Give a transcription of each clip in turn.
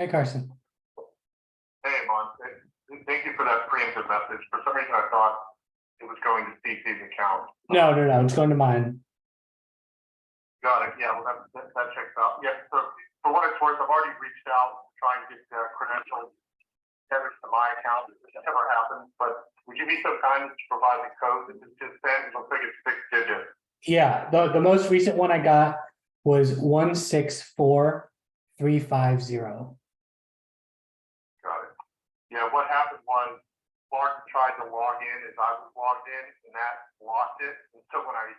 Hey, Carson. Hey, Mon. Thank you for that preemptive message. For some reason, I thought it was going to CC's account. No, it's going to mine. Got it. Yeah, well, that checks out. Yeah, so for what it's worth, I've already reached out to try and get credentials tethered to my account. This never happened, but would you be so kind as to provide the code that it's just sent? It looks like it's 6 digits. Yeah, the most recent one I got was 164350. Got it. Yeah, what happened was Clark tried to log in as I was logged in, and that locked it. And so when I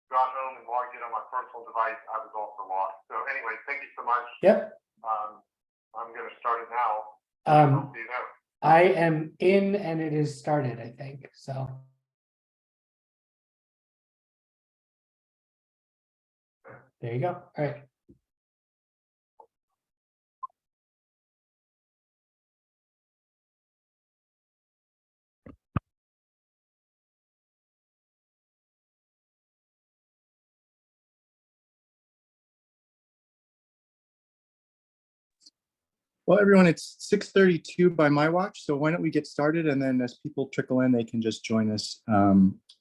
got home and logged in on my personal device, I was also locked. So anyway, thank you so much. Yep. I'm going to start it now. Um, See you there. I am in and it is started, I think. So there you go. All right. Well, everyone, it's 6:32 by my watch, so why don't we get started, and then as people trickle in, they can just join us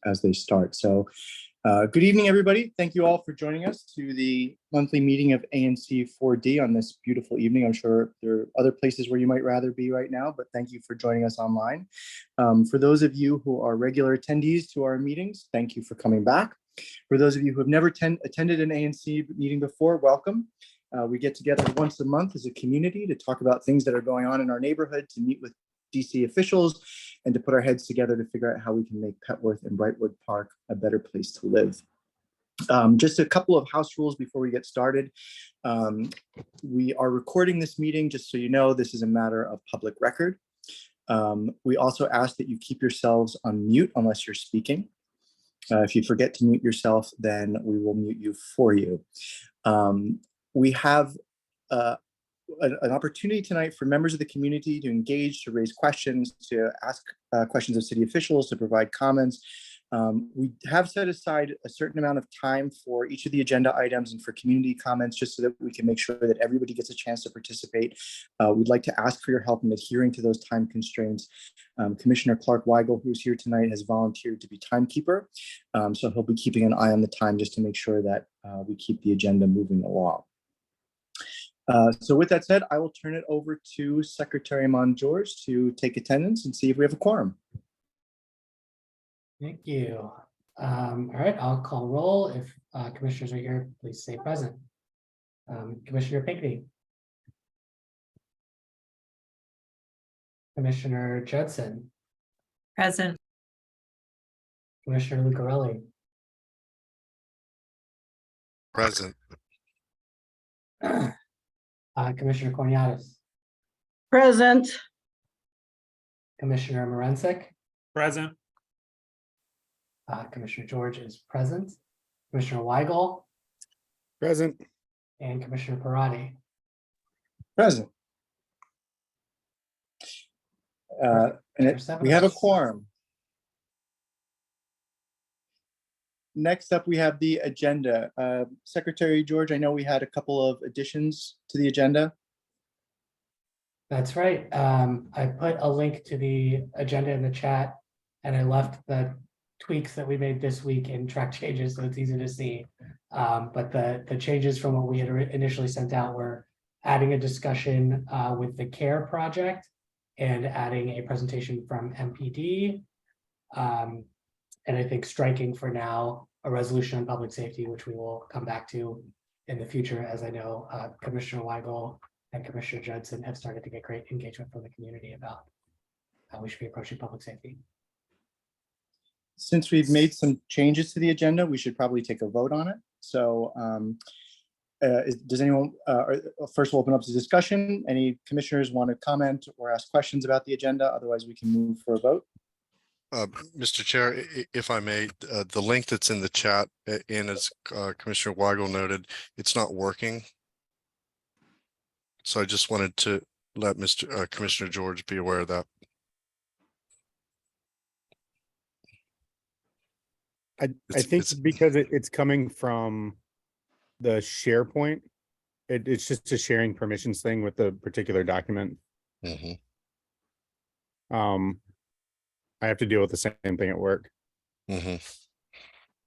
as they start. So good evening, everybody. Thank you all for joining us to the monthly meeting of ANC 4D on this beautiful evening. I'm sure there are other places where you might rather be right now, but thank you for joining us online. For those of you who are regular attendees to our meetings, thank you for coming back. For those of you who have never attended an ANC meeting before, welcome. We get together once a month as a community to talk about things that are going on in our neighborhood, to meet with DC officials, and to put our heads together to figure out how we can make Petworth and Brightwood Park a better place to live. Just a couple of house rules before we get started. We are recording this meeting, just so you know, this is a matter of public record. We also ask that you keep yourselves on mute unless you're speaking. If you forget to mute yourself, then we will mute you for you. We have an opportunity tonight for members of the community to engage, to raise questions, to ask questions of city officials, to provide comments. We have set aside a certain amount of time for each of the agenda items and for community comments, just so that we can make sure that everybody gets a chance to participate. We'd like to ask for your help in adhering to those time constraints. Commissioner Clark Weigel, who's here tonight, has volunteered to be timekeeper. So he'll be keeping an eye on the time just to make sure that we keep the agenda moving along. So with that said, I will turn it over to Secretary Mongeorge to take attendance and see if we have a quorum. Thank you. All right, I'll call roll. If commissioners are here, please say present. Commissioner Pinckney. Commissioner Judson. Present. Commissioner Lucarelli. Present. Commissioner Corniatis. Present. Commissioner Morensik. Present. Commissioner George is present. Commissioner Weigel. Present. And Commissioner Parati. Present. We have a quorum. Next up, we have the agenda. Secretary George, I know we had a couple of additions to the agenda. That's right. I put a link to the agenda in the chat, and I left the tweaks that we made this week in track changes, so it's easy to see. But the changes from what we had initially sent out were adding a discussion with the CARE project and adding a presentation from MPD. And I think striking for now a resolution on public safety, which we will come back to in the future, as I know Commissioner Weigel and Commissioner Judson have started to get great engagement from the community about how we should be approaching public safety. Since we've made some changes to the agenda, we should probably take a vote on it. So does anyone, first we'll open up to discussion. Any commissioners want to comment or ask questions about the agenda? Otherwise we can move for a vote. Mr. Chair, if I may, the link that's in the chat, and as Commissioner Weigel noted, it's not working. So I just wanted to let Commissioner George be aware of that. I think because it's coming from the SharePoint, It's just a sharing permissions thing with the particular document. Mhm. I have to deal with the same thing at work. Mhm.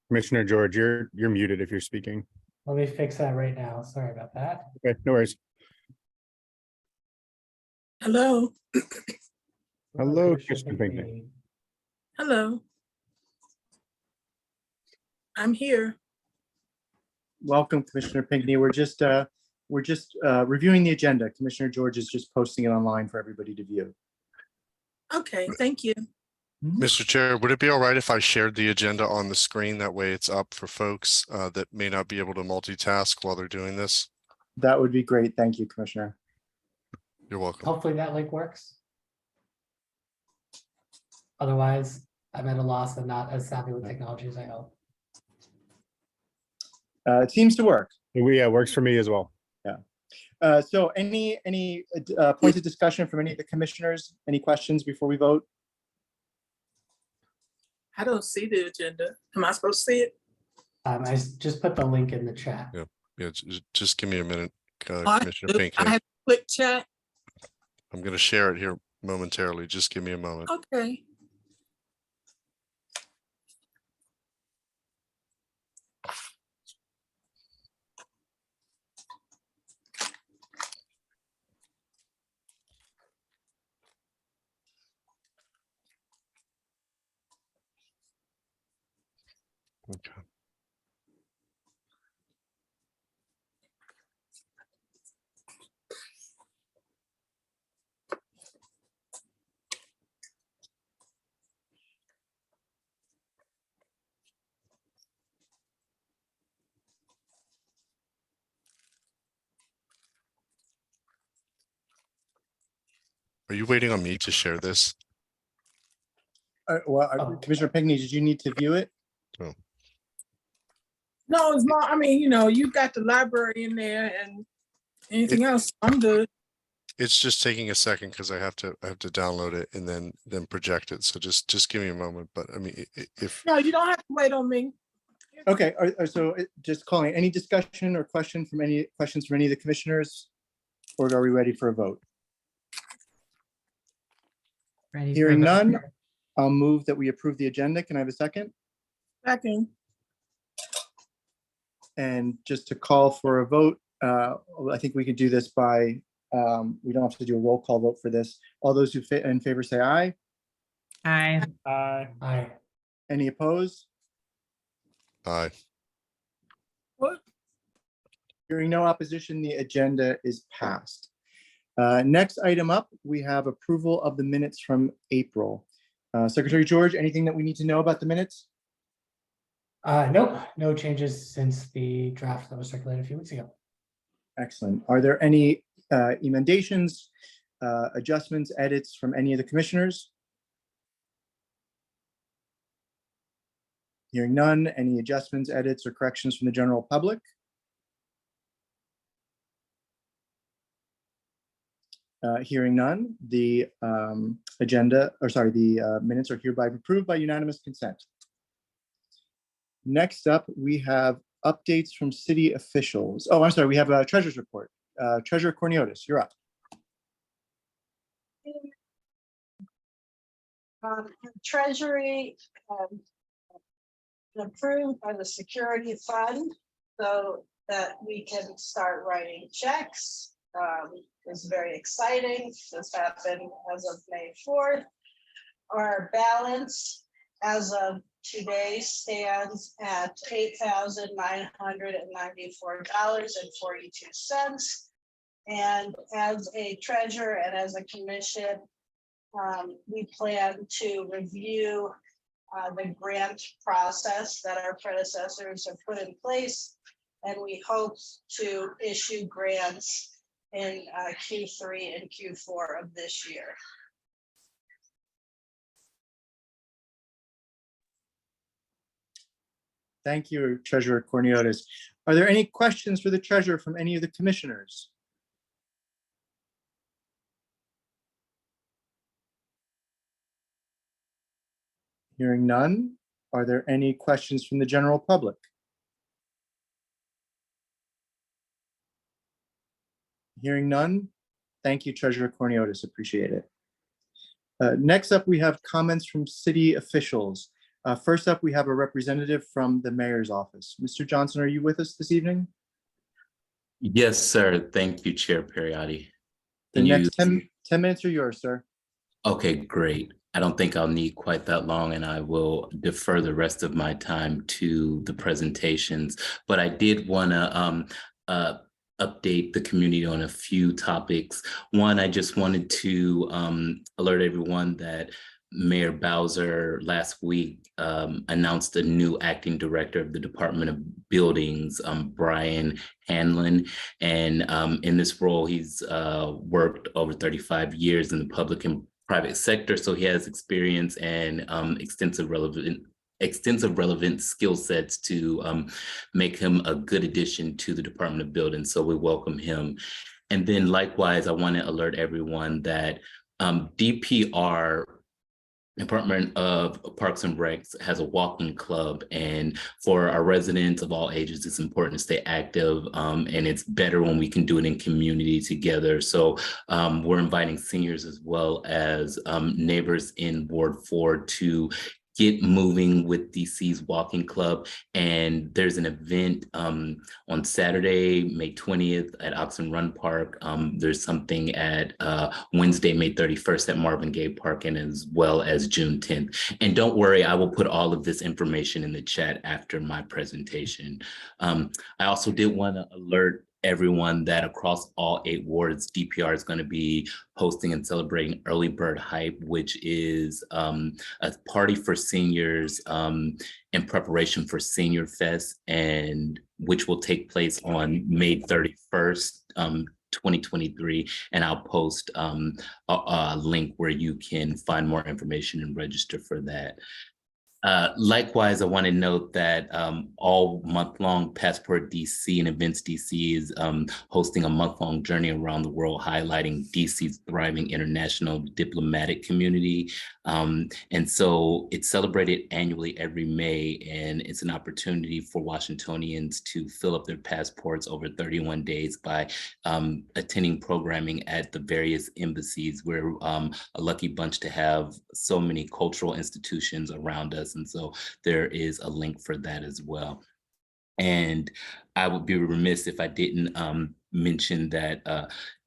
Commissioner George, you're muted if you're speaking. Let me fix that right now. Sorry about that. Okay, no worries. Hello, Hello, Commissioner Commissioner Pinckney. Pinckney. hello. I'm here. Welcome, Commissioner Pinckney. We're just reviewing the agenda. Commissioner George is just posting it online for everybody to view. Okay, thank you. Mr. Chair, would it be all right if I shared the agenda on the screen? That way it's up for folks that may not be able to multitask while they're doing this. That would be great. Thank you, Commissioner. You're welcome. Hopefully that link works. Otherwise, I'm at a loss and not as savvy with technology as I hope. It seems to work. Yeah, works for me as well. So any points of discussion from any of the commissioners? Any questions before we vote? I don't see the agenda. Am I supposed to see it? Just put the link in the chat. Yeah, just give me a minute, I Commissioner do. Pinckney. I have to click chat. I'm going to share it here momentarily. Just give me a moment. Okay. Okay. Are you waiting on me to share this? Oh. Commissioner Pinckney, did you need to view it? No, it's not. I mean, you got the library in there and anything else. I'm good. It's just taking a second because I have to download it and then project it. So just give me a moment. But I mean, if No, you don't have to wait on me. Okay, just calling, any discussion or questions from any of the commissioners? Or are we ready for a vote? Hearing none, I'll move that we approve the agenda. Can I have a second? Second. And just to call for a vote, I think we could do this by, we don't have to do a roll call vote for this. All those who in favor say aye. Aye. Aye. Any opposed? I What? Hearing no opposition, the agenda is passed. Next item up, we have approval of the minutes from April. Secretary George, anything that we need to know about the minutes? Nope, no changes since the draft that was circulated a few weeks ago. Excellent. Are there any emendations, adjustments, edits from any of the commissioners? Hearing none, any adjustments, edits, or corrections from the general public? Hearing none, the minutes are hereby approved by unanimous consent. Next up, we have updates from city officials. Oh, I'm sorry, we have a treasurer's report. Treasurer Corniotis, you're up. Treasury approved by the security fund so that we can start writing checks. It's very exciting. This happened as of May 4th. Our balance as of today stands at $8,994.42. And as a treasurer and as a commission, we plan to review the grant process that our predecessors have put in place. And we hope to issue grants in Q3 and Q4 of this year. Thank you, Treasurer Corniotis. Are there any questions for the treasurer from any of the commissioners? Hearing none, are there any questions from the general public? Hearing none, thank you, Treasurer Corniotis, appreciate it. Next up, we have comments from city officials. First up, we have a representative from the mayor's office. Mr. Johnson, are you with us this evening? Yes, sir. Thank you, Chair Periotti. The Can you- next 10 minutes are yours, sir. Okay, great. I don't think I'll need quite that long, and I will defer the rest of my time to the presentations. But I did want to update the community on a few topics. One, I just wanted to alert everyone that Mayor Bowser last week announced a new acting director of the Department of Buildings, Brian Hanlon. And in this role, he's worked over 35 years in the public and private sector. So he has experience and extensive relevant skill sets to make him a good addition to the Department of Buildings. So we welcome him. And then likewise, I want to alert everyone that DPR, Department of Parks and Recs, has a walking club, and for our residents of all ages, it's important to stay active, and it's better when we can do it in community together. So we're inviting seniors as well as neighbors in Ward 4 to get moving with DC's walking club. And there's an event on Saturday, May 20th at Oxen Run Park. There's something at Wednesday, May 31st at Marvin Gaye Park, and as well as June 10th. And don't worry, I will put all of this information in the chat after my presentation. I also did want to alert everyone that across all 8 wards, DPR is going to be hosting and celebrating Early Bird Hype, which is a party for seniors in preparation for Senior Fest, and which will take place on May 31st, 2023. And I'll post a link where you can find more information and register for that. Likewise, I want to note that all month-long Passport DC and Events DC is hosting a month-long journey around the world, highlighting DC's thriving international diplomatic community. And so it's celebrated annually every May, and it's an opportunity for Washingtonians to fill up their passports over 31 days by attending programming at the various embassies. We're a lucky bunch to have so many cultural institutions around us. And so there is a link for that as well. And I would be remiss if I didn't mention that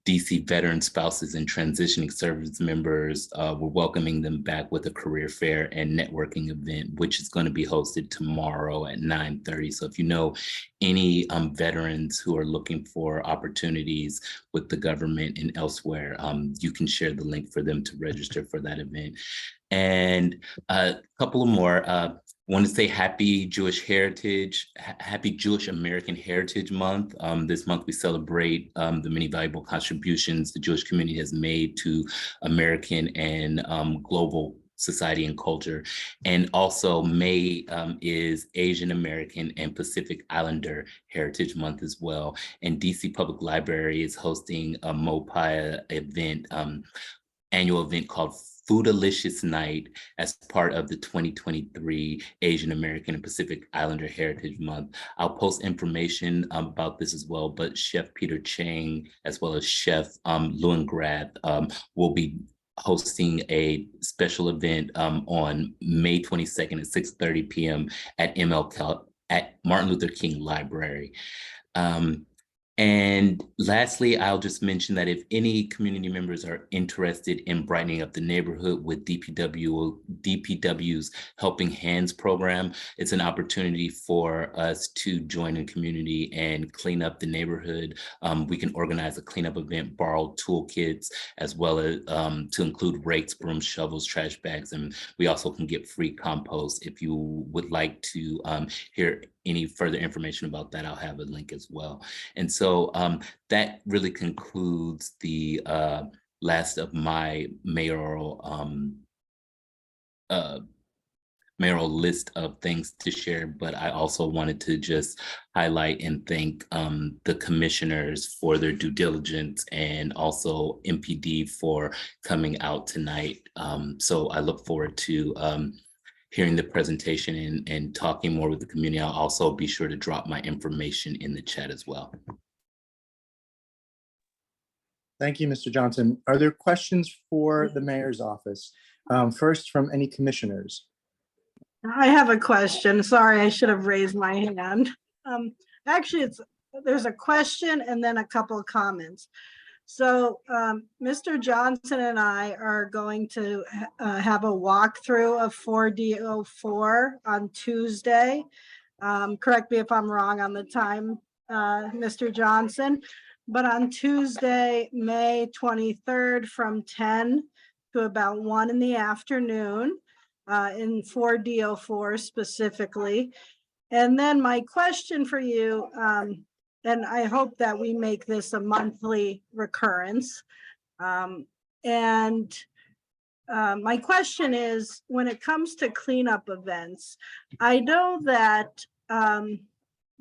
DC veteran spouses and transitioning service members, we're welcoming them back with a career fair and networking event, which is going to be hosted tomorrow at 9:30. So if you know any veterans who are looking for opportunities with the government and elsewhere, you can share the link for them to register for that event. And a couple of more. Want to say happy Jewish Heritage, happy Jewish American Heritage Month. This month we celebrate the many valuable contributions the Jewish community has made to American and global society and culture. And also May is Asian American and Pacific Islander Heritage Month as well. And DC Public Library is hosting a MOPIA event, annual event called Foodalicious Night as part of the 2023 Asian American and Pacific Islander Heritage Month. I'll post information about this as well, but Chef Peter Chang, as well as Chef Lewin Grath, will be hosting a special event on May 22nd at 6:30 p.m. at at Martin Luther King Library. And lastly, I'll just mention that if any community members are interested in brightening up the neighborhood with DPW's Helping Hands program, it's an opportunity for us to join in community and clean up the neighborhood. We can organize a cleanup event, borrow toolkits, as well as to include rakes, brooms, shovels, trash bags, and we also can get free compost. If you would like to hear any further information about that, I'll have a link as well. And so that really concludes the last of my mayoral list of things to share, but I also wanted to just highlight and thank the commissioners for their due diligence, and also MPD for coming out tonight. So I look forward to hearing the presentation and talking more with the community. I'll also be sure to drop my information in the chat as well. Thank you, Mr. Johnson. Are there questions for the mayor's office? First, from any commissioners? I have a question. Sorry, I should have raised my hand. Actually, there's a question and then a couple of comments. So Mr. Johnson and I are going to have a walkthrough of 4D04 on Tuesday. Correct me if I'm wrong on the time, Mr. Johnson, but on Tuesday, May 23rd from 10 to about 1 in the afternoon in 4D04 specifically. And then my question for you, and I hope that we make this a monthly recurrence. My question is, when it comes to cleanup events, I know that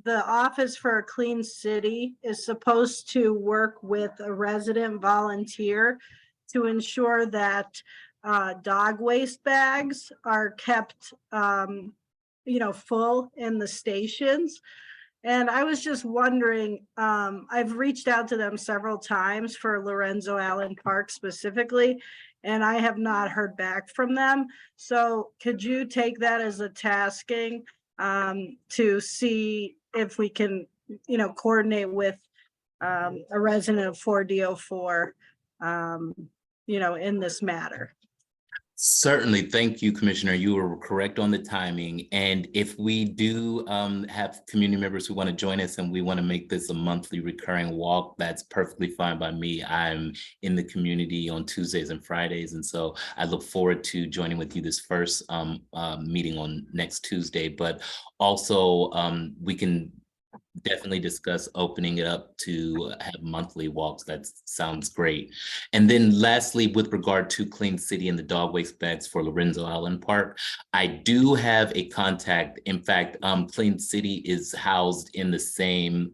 the Office for a Clean City is supposed to work with a resident volunteer to ensure that dog waste bags are kept full in the stations. And I was just wondering, I've reached out to them several times for Lorenzo Allen Park specifically, and I have not heard back from them. So could you take that as a tasking to see if we can, coordinate with a resident of 4D04, in this matter? Certainly. Thank you, Commissioner. You were correct on the timing. And if we do have community members who want to join us and we want to make this a monthly recurring walk, that's perfectly fine by me. I'm in the community on Tuesdays and Fridays. And so I look forward to joining with you this first meeting on next Tuesday. But also we can definitely discuss opening it up to have monthly walks. That sounds great. And then lastly, with regard to Clean City and the dog waste bags for Lorenzo Allen Park, I do have a contact. In fact, Clean City is housed in the same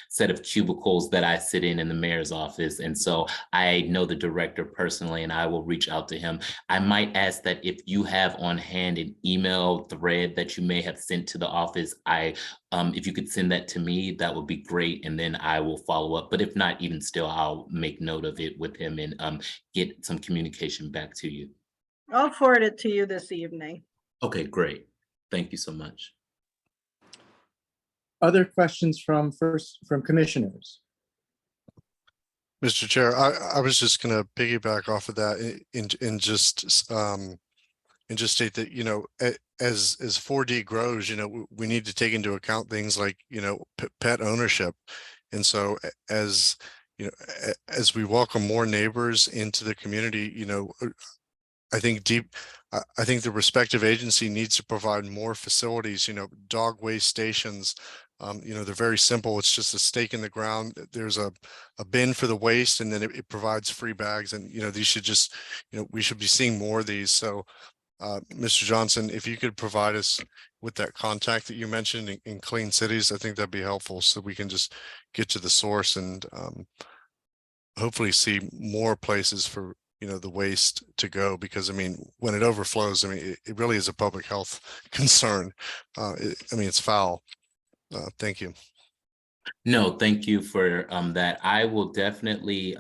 set of cubicles that I sit in the mayor's office. And so I know the director personally, and I will reach out to him. I might ask that if you have on hand an email thread that you may have sent to the office, if you could send that to me, that would be great. And then I will follow up. But if not, even still, I'll make note of it with him and get some communication back to you. I'll forward it to you this evening. Okay, great. Thank you so much. Other questions from commissioners? Mr. Chair, I was just going to piggyback off of that and just state that, as 4D grows, we need to take into account things like, pet ownership. And so as we welcome more neighbors into the community, I think the respective agency needs to provide more facilities, dog waste stations. They're very simple. It's just a stake in the ground. There's a bin for the waste, and then it provides free bags. And, these should just, we should be seeing more of these. So, Mr. Johnson, if you could provide us with that contact that you mentioned in Clean Cities, I think that'd be helpful, so we can just get to the source and hopefully see more places for the waste to go, because when it overflows, it really is a public health concern. It's foul. Thank you. No, thank you for that. I will definitely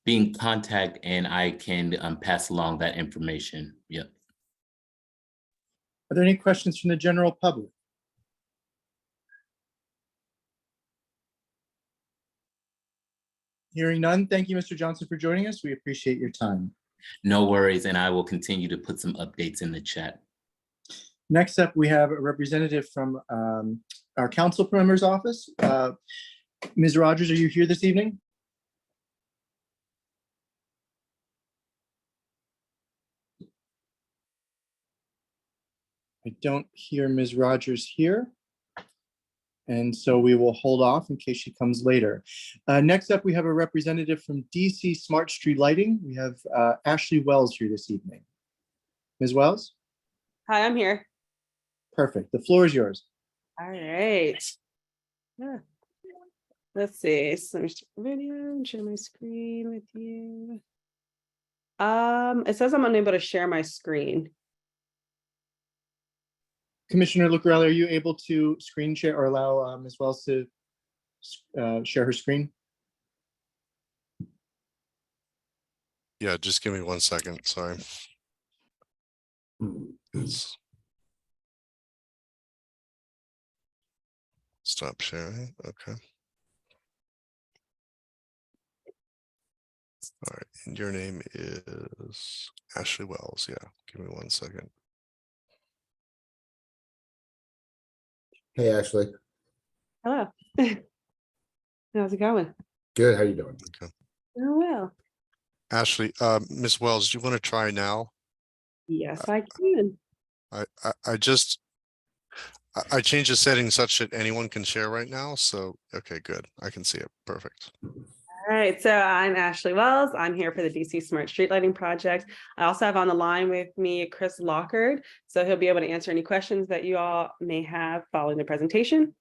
be in contact, and I can pass along that information. Yep. Are there any questions from the general public? Hearing none, thank you, Mr. Johnson, for joining us. We appreciate your time. No worries, and I will continue to put some updates in the chat. Next up, we have a representative from our council member's office. Ms. Rogers, are you here this evening? I don't hear Ms. Rogers here. And so we will hold off in case she comes later. Next up, we have a representative from DC Smart Street Lighting. We have Ashley Wells here this evening. Ms. Wells? Hi, I'm here. Perfect. The floor is yours. All right. Yeah. Let's see. So let me start the video and share my screen with you. It says I'm unable to share my screen. Commissioner Lucarelli, are you able to screen share or allow Ms. Wells to share her screen? Yeah, just give me 1 second. Sorry. It's- Stop sharing. Okay. All right. And your name is Ashley Wells. Yeah. Give me 1 second. Hey, Ashley. Hello. How's it going? Good. How you doing? Okay. Oh, well. Ashley, Ms. Wells, do you want to try now? Yes, I can. I just I changed the settings such that anyone can share right now. So, okay, good. I can see it. Perfect. All right, so I'm Ashley Wells. I'm here for the DC Smart Street Lighting Project. I also have on the line with me Chris Lockard, so he'll be able to answer any questions that you all may have following the presentation.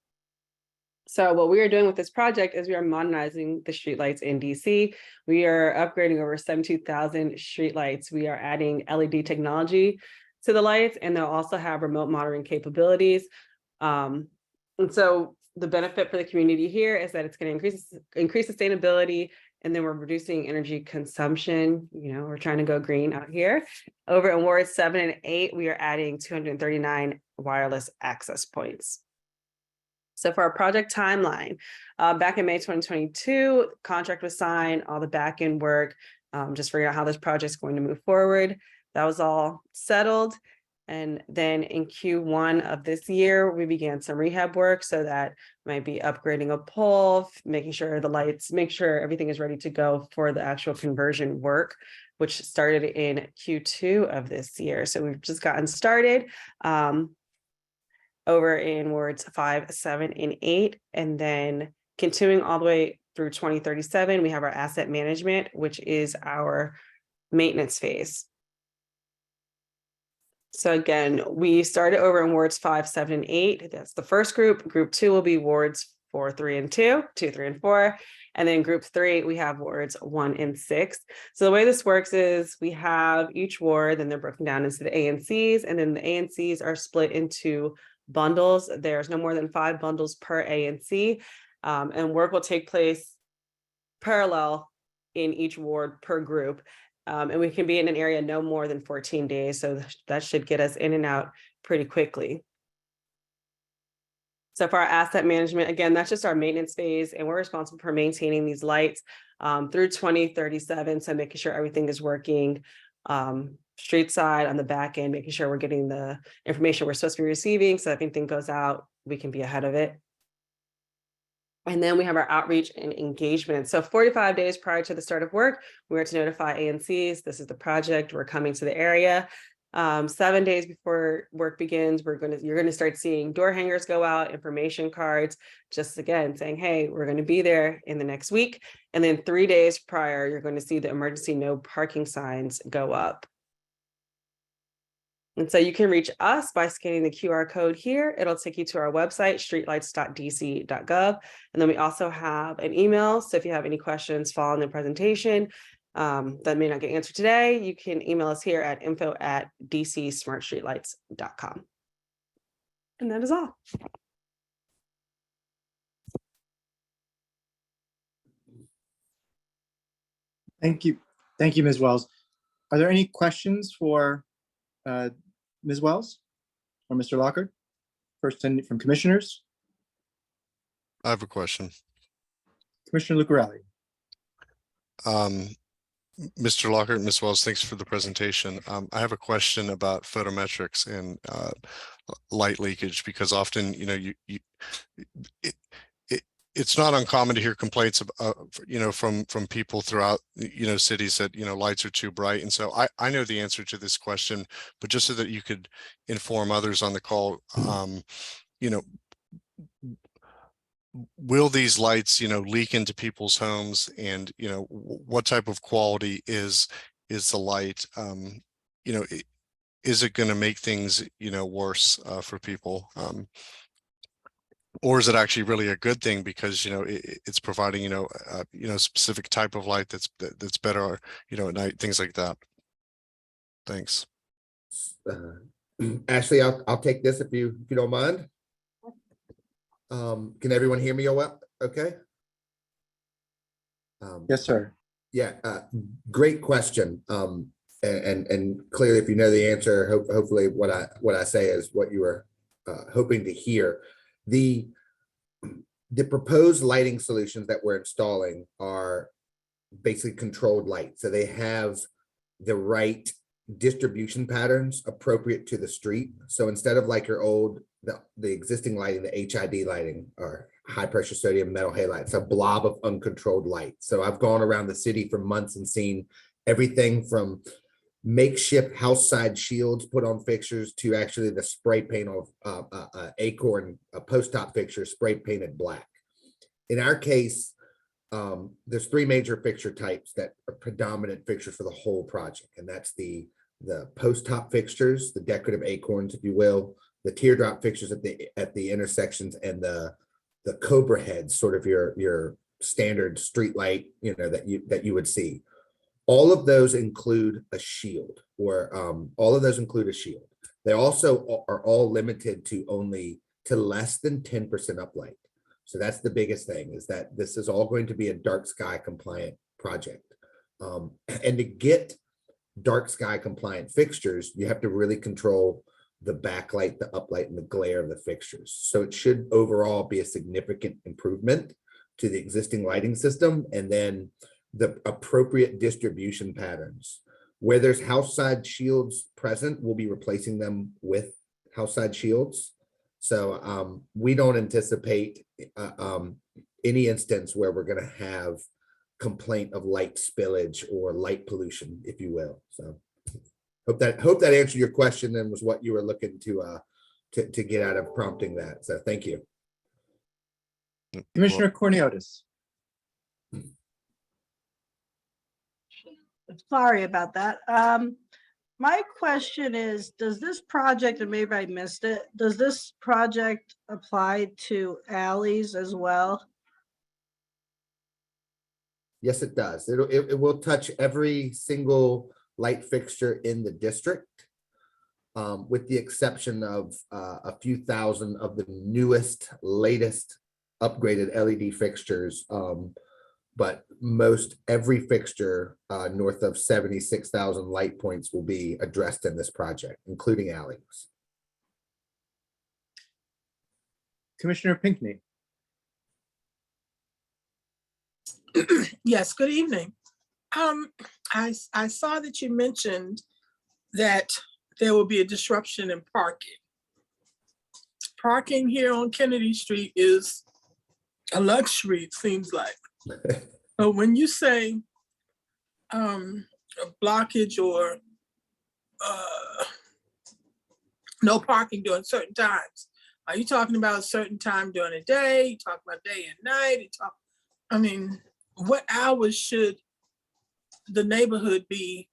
So what we are doing with this project is we are modernizing the streetlights in DC. We are upgrading over 72,000 streetlights. We are adding LED technology to the lights, and they'll also have remote monitoring capabilities. And so the benefit for the community here is that it's going to increase sustainability, and then we're reducing energy consumption. You know, we're trying to go green out here. Over in wards 7 and 8, we are adding 239 wireless access points. So for our project timeline, back in May 2022, contract was signed, all the back end work, just figuring out how this project's going to move forward. That was all settled. And then in Q1 of this year, we began some rehab work. So that might be upgrading a pole, making sure the lights, make sure everything is ready to go for the actual conversion work, which started in Q2 of this year. So we've just gotten started. Over in wards 5, 7, and 8, and then continuing all the way through 2037, we have our asset management, which is our maintenance phase. So again, we started over in wards 5, 7, and 8. That's the first group. Group 2 will be wards 4, 3, and 2, 2, 3, and 4. And then group 3, we have wards 1 and 6. So the way this works is we have each ward, and they're broken down into the ANCs, and then the ANCs are split into bundles. There's no more than 5 bundles per ANC, and work will take place parallel in each ward per group. And we can be in an area no more than 14 days. So that should get us in and out pretty quickly. So for our asset management, again, that's just our maintenance phase, and we're responsible for maintaining these lights through 2037. So making sure everything is working street side on the back end, making sure we're getting the information we're supposed to be receiving. So if anything goes out, we can be ahead of it. And then we have our outreach and engagement. So 45 days prior to the start of work, we are to notify ANCs, this is the project, we're coming to the area. 7 days before work begins, you're gonna start seeing door hangers go out, information cards, just again saying, hey, we're gonna be there in the next week. And then 3 days prior, you're going to see the emergency no parking signs go up. And so you can reach us by scanning the QR code here. It'll take you to our website, streetlights.dc.gov. And then we also have an email. So if you have any questions following the presentation that may not get answered today, you can email us here at info@dcsmartstreetlights.com. And that is all. Thank you. Thank you, Ms. Wells. Are there any questions for Ms. Wells or Mr. Lockard? First from commissioners. I have a question. Commissioner Lucarelli. Mr. Lockard, Ms. Wells, thanks for the presentation. I have a question about photometrics and light leakage, because often, you know, it's not uncommon to hear complaints, you know, from people throughout, you know, cities that, you know, lights are too bright. And so I know the answer to this question, but just so that you could inform others on the call, you know, will these lights, you know, leak into people's homes, and, you know, what type of quality is the light? You know, is it going to make things, you know, worse for people? Or is it actually really a good thing because, you know, it's providing, you know, specific type of light that's better, you know, at night, things like that. Thanks. Ashley, I'll take this if you don't mind. Can everyone hear me well? Okay. Yes, sir. Yeah, great question. And clearly, if you know the answer, hopefully what I say is what you were hoping to hear. The proposed lighting solutions that we're installing are basically controlled light. So they have the right distribution patterns appropriate to the street. So instead of like your old, the existing lighting, the HID lighting or high pressure sodium metal halide, it's a blob of uncontrolled light. So I've gone around the city for months and seen everything from makeshift house side shields put on fixtures to actually the spray paint of Acorn post top fixture spray painted black. In our case, there's three major fixture types that are predominant fixtures for the whole project, and that's the post top fixtures, the decorative acorns, if you will, the teardrop fixtures at the intersections, and the cobra heads, sort of your standard street light, that you would see. All of those include a shield, They also are all limited to less than 10% uplight. So that's the biggest thing, is that this is all going to be a dark sky compliant project. And to get dark sky compliant fixtures, you have to really control the backlight, the uplight, and the glare of the fixtures. So it should overall be a significant improvement to the existing lighting system. And then the appropriate distribution patterns. Where there's house side shields present, we'll be replacing them with house side shields. So we don't anticipate any instance where we're going to have complaint of light spillage or light pollution, if you will. So hope that answered your question and was what you were looking to get out of prompting that. So thank you. Commissioner Cornelius. Sorry about that. My question is, does this project, and maybe I missed it, does this project apply to alleys as well? Yes, it does. It will touch every single light fixture in the district, with the exception of a few thousand of the newest, latest upgraded LED fixtures. But most every fixture north of 76,000 light points will be addressed in this project, including alleys. Commissioner Pinckney. Yes, good evening. I saw that you mentioned that there will be a disruption in parking. Parking here on Kennedy Street is a luxury, it seems like. So when you say a blockage or no parking during certain times, are you talking about a certain time during the day? You talking about day and night? What hours should the neighborhood be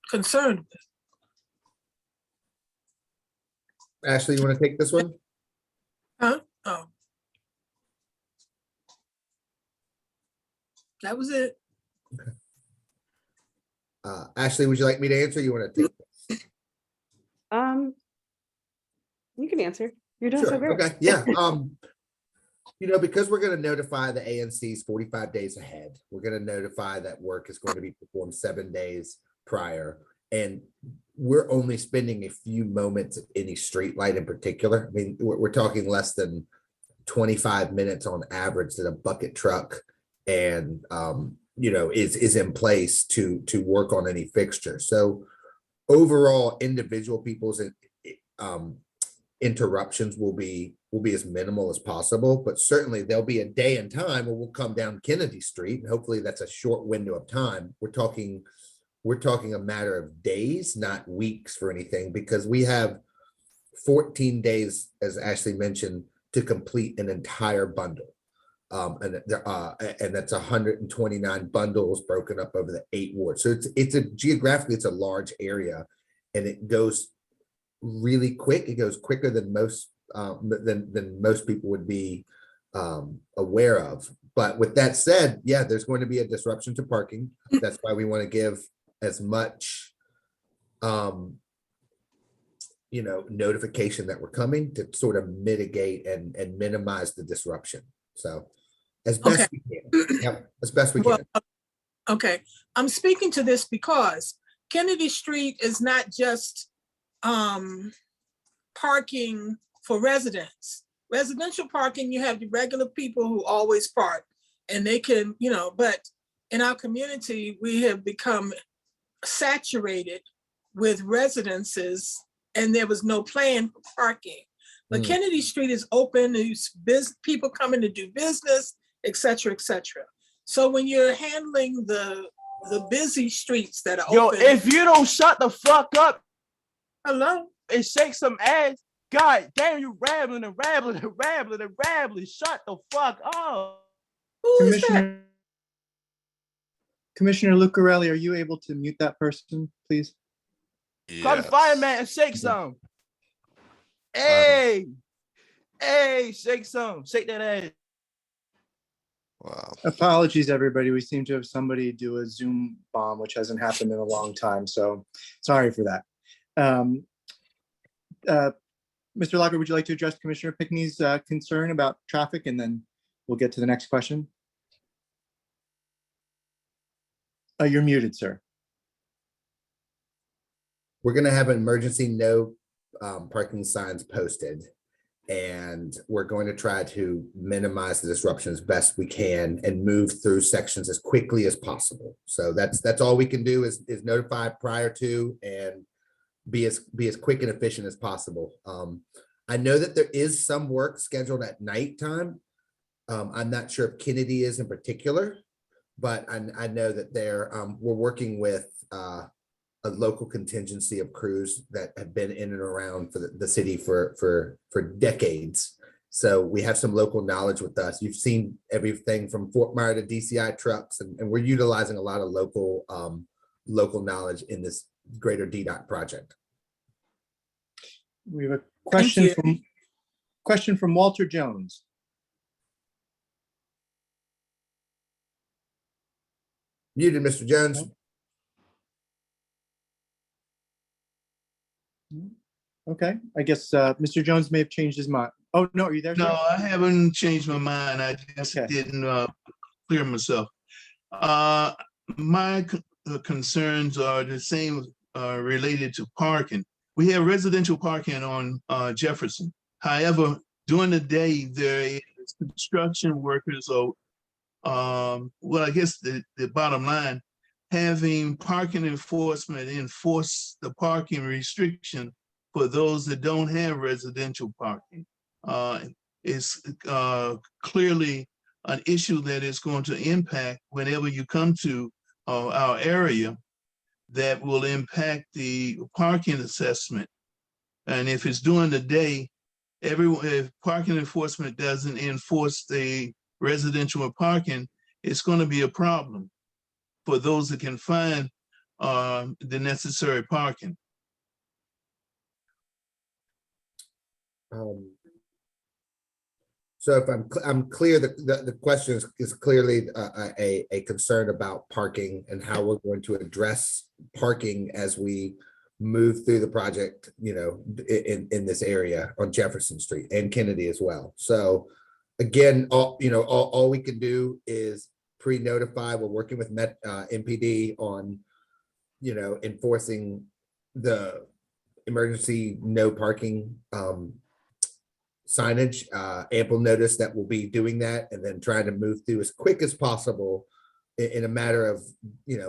concerned with? Ashley, you want to take this one? Huh? Oh. That was it. Ashley, would you like me to answer? You want to take this? You can answer. You're doing so Sure. great. Okay. Yeah. Because we're going to notify the ANCs 45 days ahead, we're going to notify that work is going to be performed 7 days prior. And we're only spending a few moments at any street light in particular. I mean, we're talking less than 25 minutes on average that a bucket truck and is in place to work on any fixture. So overall, individual people's interruptions will be as minimal as possible, but certainly there'll be a day and time where we'll come down Kennedy Street, and hopefully that's a short window of time. We're talking a matter of days, not weeks for anything, because we have 14 days, as Ashley mentioned, to complete an entire bundle. And that's 129 bundles broken up over the 8 wards. So geographically, it's a large area, and it goes really quick. It goes quicker than most people would be aware of. But with that said, yeah, there's going to be a disruption to parking. That's why we want to give as much notification that we're coming to sort of mitigate and minimize the disruption. So As best we can. Yep, as best we Well, can. okay, I'm speaking to this because Kennedy Street is not just parking for residents. Residential parking, you have the regular people who always park and they can, but in our community, we have become saturated with residences and there was no plan for parking. But Kennedy Street is open, there's people coming to do business, et cetera, et cetera. So when you're handling the busy streets that are open. If you don't shut the fuck up. Hello? And shake some ass, God damn, you rambling and rambling and rambling and rambling. Shut the fuck up. Who is that? Commissioner Lucarelli, are you able to mute that person, please? Call the fireman and shake some. Hey, shake some. Shake that ass. Wow. Apologies, everybody. We seem to have somebody do a Zoom bomb, which hasn't happened in a long time. So sorry for that. Mr. Locker, would you like to address Commissioner Pickney's concern about traffic, and then we'll get to the next question? You're muted, sir. We're gonna have an emergency no parking signs posted. And we're going to try to minimize the disruption as best we can and move through sections as quickly as possible. So that's all we can do is notify prior to and be as quick and efficient as possible. I know that there is some work scheduled at nighttime. I'm not sure if Kennedy is in particular, but I know that we're working with a local contingency of crews that have been in and around for the city for decades. So we have some local knowledge with us. You've seen everything from Fort Myer to DCI trucks, and we're utilizing a lot of local knowledge in this greater DDOT project. We have a question from Walter Jones. Muted, Mr. Jones. Okay, I guess Mr. Jones may have changed his mind. Oh, no, are you there? No, sir? I haven't changed my mind. I just Okay. didn't clear myself. My concerns are the same related to parking. We have residential parking on Jefferson. However, during the day, there is construction workers or, well, I guess the bottom line, having parking enforcement enforce the parking restriction for those that don't have residential parking. Is clearly an issue that is going to impact whenever you come to our area, that will impact the parking assessment. And if it's during the day, if parking enforcement doesn't enforce the residential parking, it's going to be a problem for those that can find the necessary parking. So if I'm clear, the question is clearly a concern about parking and how we're going to address parking as we move through the project, in this area on Jefferson Street and Kennedy as well. So again, all we can do is pre-notify. We're working with MPD on, enforcing the emergency no parking signage, ample notice that we'll be doing that, and then trying to move through as quick as possible in a matter of,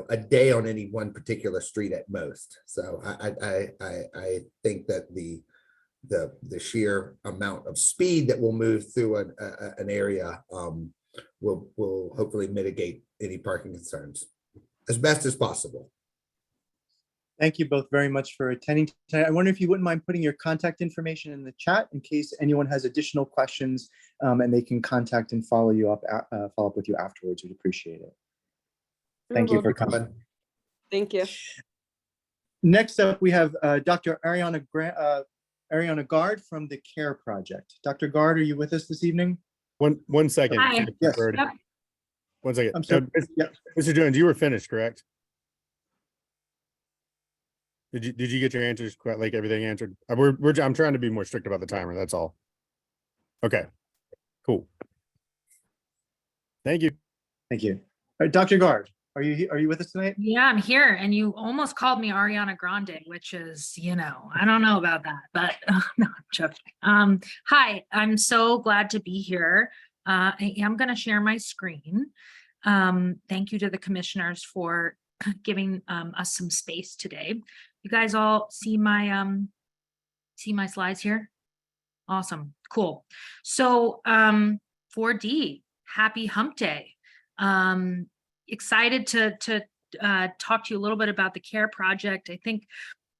a day on any one particular street at most. So I think that the sheer amount of speed that we'll move through an area will hopefully mitigate any parking concerns as best as possible. Thank you both very much for attending tonight. I wonder if you wouldn't mind putting your contact information in the chat in case anyone has additional questions, and they can contact and follow up with you afterwards. We'd appreciate it. Thank you for coming. Thank you. Next up, we have Dr. Ariana Gard from the CARE Project. Dr. Gard, are you with us this evening? One second. Hi. Yes. Yep. 1 second. I'm sorry. Yep. Mr. Jones, you were finished, correct? Did you get your answers, like everything answered? I'm trying to be more strict about the timer. That's all. Okay, cool. Thank you. Thank you. All right, Dr. Guard, are you with us tonight? Yeah, I'm here, and you almost called me Ariana Grande, which is, I don't know about that, but no, I'm joking. Hi, I'm so glad to be here. I am going to share my screen. Thank you to the commissioners for giving us some space today. You guys all see my slides here? Awesome, cool. So 4D, happy hump day. Excited to talk to you a little bit about the CARE project. I think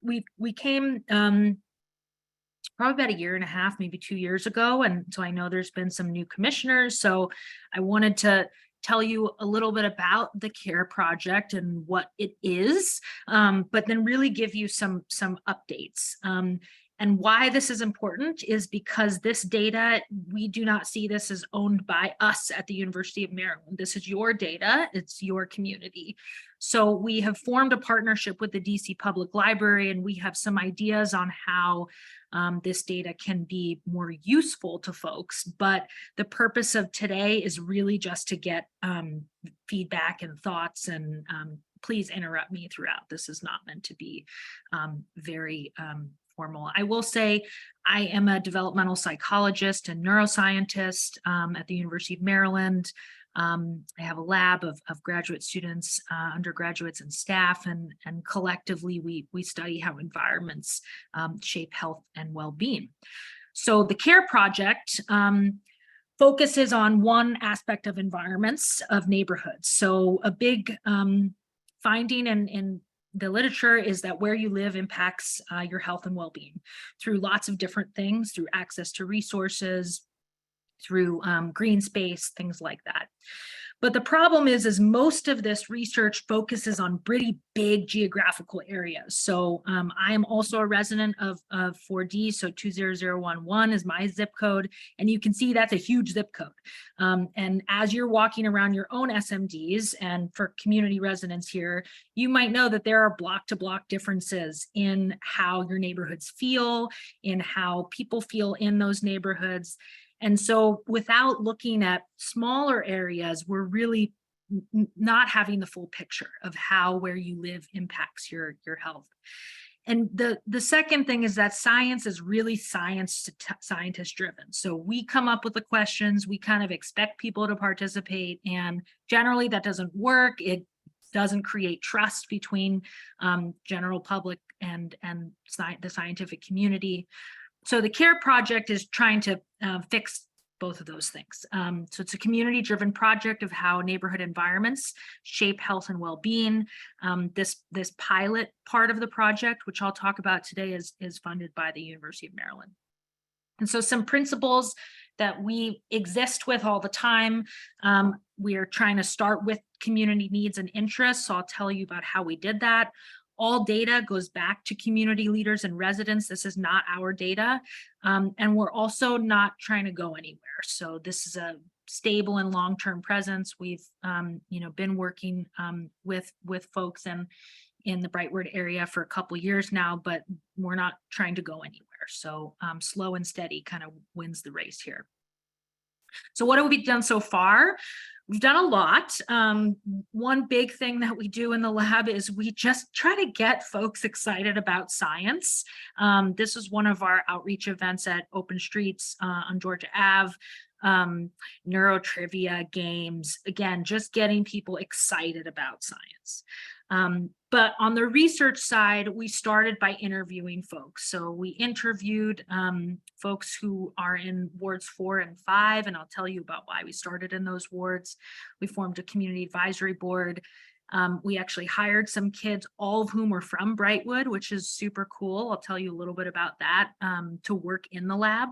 we came probably about a year and a half, maybe 2 years ago. And so I know there's been some new commissioners. So I wanted to tell you a little bit about the CARE project and what it is, but then really give you some updates. And why this is important is because this data, we do not see this as owned by us at the University of Maryland. This is your data, it's your community. So we have formed a partnership with the DC Public Library, and we have some ideas on how this data can be more useful to folks. But the purpose of today is really just to get feedback and thoughts, and please interrupt me throughout. This is not meant to be very formal. I will say I am a developmental psychologist and neuroscientist at the University of Maryland. I have a lab of graduate students, undergraduates, and staff, and collectively we study how environments shape health and well-being. So the CARE project focuses on one aspect of environments of neighborhoods. So a big finding in the literature is that where you live impacts your health and well-being through lots of different things, through access to resources, through green space, things like that. But the problem is most of this research focuses on pretty big geographical areas. So I am also a resident of 4D, so 20011 is my zip code, and you can see that's a huge zip code. And as you're walking around your own SMDs, and for community residents here, you might know that there are block-to-block differences in how your neighborhoods feel, in how people feel in those neighborhoods. And so without looking at smaller areas, we're really not having the full picture of how where you live impacts your health. And the second thing is that science is really scientist driven. So we come up with the questions, we kind of expect people to participate, and generally that doesn't work. It doesn't create trust between general public and the scientific community. So the CARE project is trying to fix both of those things. So it's a community-driven project of how neighborhood environments shape health and well-being. This pilot part of the project, which I'll talk about today, is funded by the University of Maryland. And so some principles that we exist with all the time. We are trying to start with community needs and interests. So I'll tell you about how we did that. All data goes back to community leaders and residents. This is not our data. And we're also not trying to go anywhere. So this is a stable and long-term presence. We've been working with folks in the Brightwood area for a couple of years now, but we're not trying to go anywhere. So slow and steady kind of wins the race here. So what have we done so far? We've done a lot. One big thing that we do in the lab is we just try to get folks excited about science. This is one of our outreach events at Open Streets on Georgia Ave. Neuro trivia games, again, just getting people excited about science. But on the research side, we started by interviewing folks. So we interviewed folks who are in wards 4 and 5, and I'll tell you about why we started in those wards. We formed a community advisory board. We actually hired some kids, all of whom were from Brightwood, which is super cool. I'll tell you a little bit about that, to work in the lab.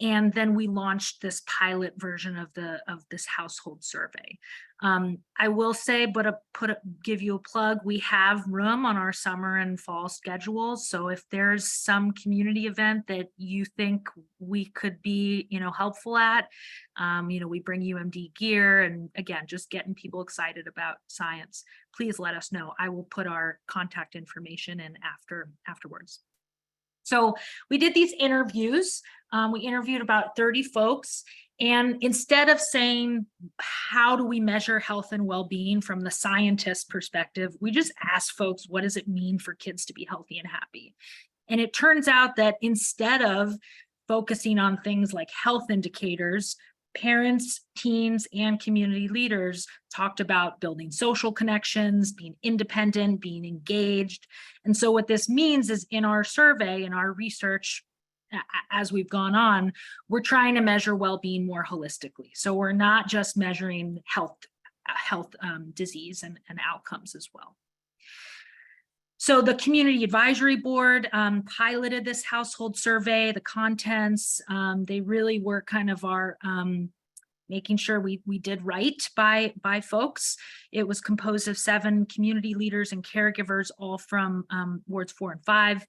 And then we launched this pilot version of this household survey. I will say, but give you a plug, we have room on our summer and fall schedules. So if there's some community event that you think we could be, helpful at, we bring UMD gear, and again, just getting people excited about science, please let us know. I will put our contact information in afterwards. So we did these interviews. We interviewed about 30 folks. And instead of saying, how do we measure health and well-being from the scientist perspective, we just asked folks, what does it mean for kids to be healthy and happy? And it turns out that instead of focusing on things like health indicators, parents, teens, and community leaders talked about building social connections, being independent, being engaged. And so what this means is in our survey, in our research, as we've gone on, we're trying to measure well-being more holistically. So we're not just measuring health, disease and outcomes as well. So the Community Advisory Board piloted this household survey, the contents. They really were kind of our making sure we did right by folks. It was composed of 7 community leaders and caregivers, all from wards 4 and 5,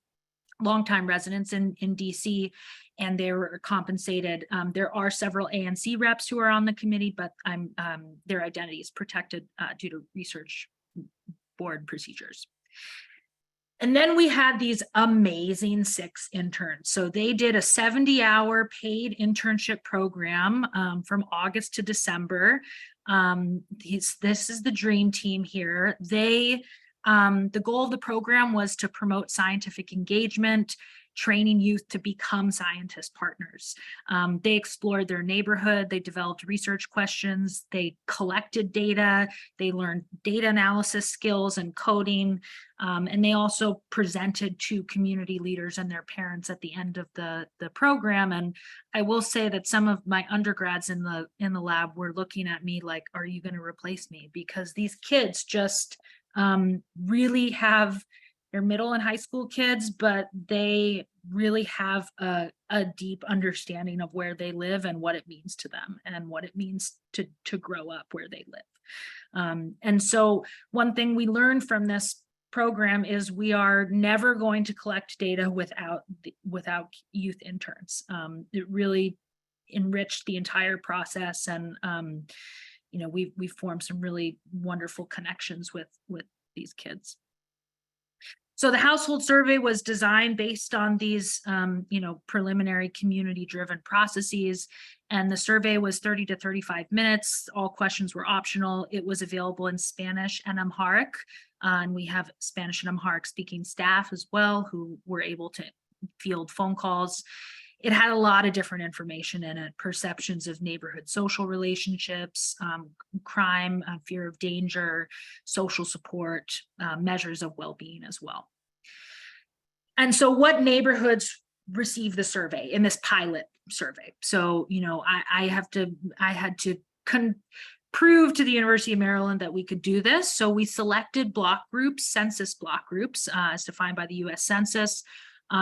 longtime residents in DC, and they were compensated. There are several ANC reps who are on the committee, but their identity is protected due to research board procedures. And then we had these amazing 6 interns. So they did a 70-hour paid internship program from August to December. This is the dream team here. The goal of the program was to promote scientific engagement, training youth to become scientist partners. They explored their neighborhood, they developed research questions, they collected data, they learned data analysis skills and coding, and they also presented to community leaders and their parents at the end of the program. And I will say that some of my undergrads in the lab were looking at me like, are you going to replace me? Because these kids just really have, they're middle and high school kids, but they really have a deep understanding of where they live and what it means to them and what it means to grow up where they live. And so one thing we learned from this program is we are never going to collect data without youth interns. It really enriched the entire process, and you know, we've formed some really wonderful connections with these kids. So the household survey was designed based on these, you know, preliminary community-driven processes, and the survey was 30 to 35 minutes. All questions were optional. It was available in Spanish and Amharic, and we have Spanish and Amharic speaking staff as well who were able to field phone calls. It had a lot of different information in it: perceptions of neighborhood social relationships, crime, fear of danger, social support, measures of well-being as well. And so what neighborhoods receive the survey in this pilot survey? So, you know, I had to prove to the University of Maryland that we could do this. So we selected block groups, census block groups, as defined by the US Census,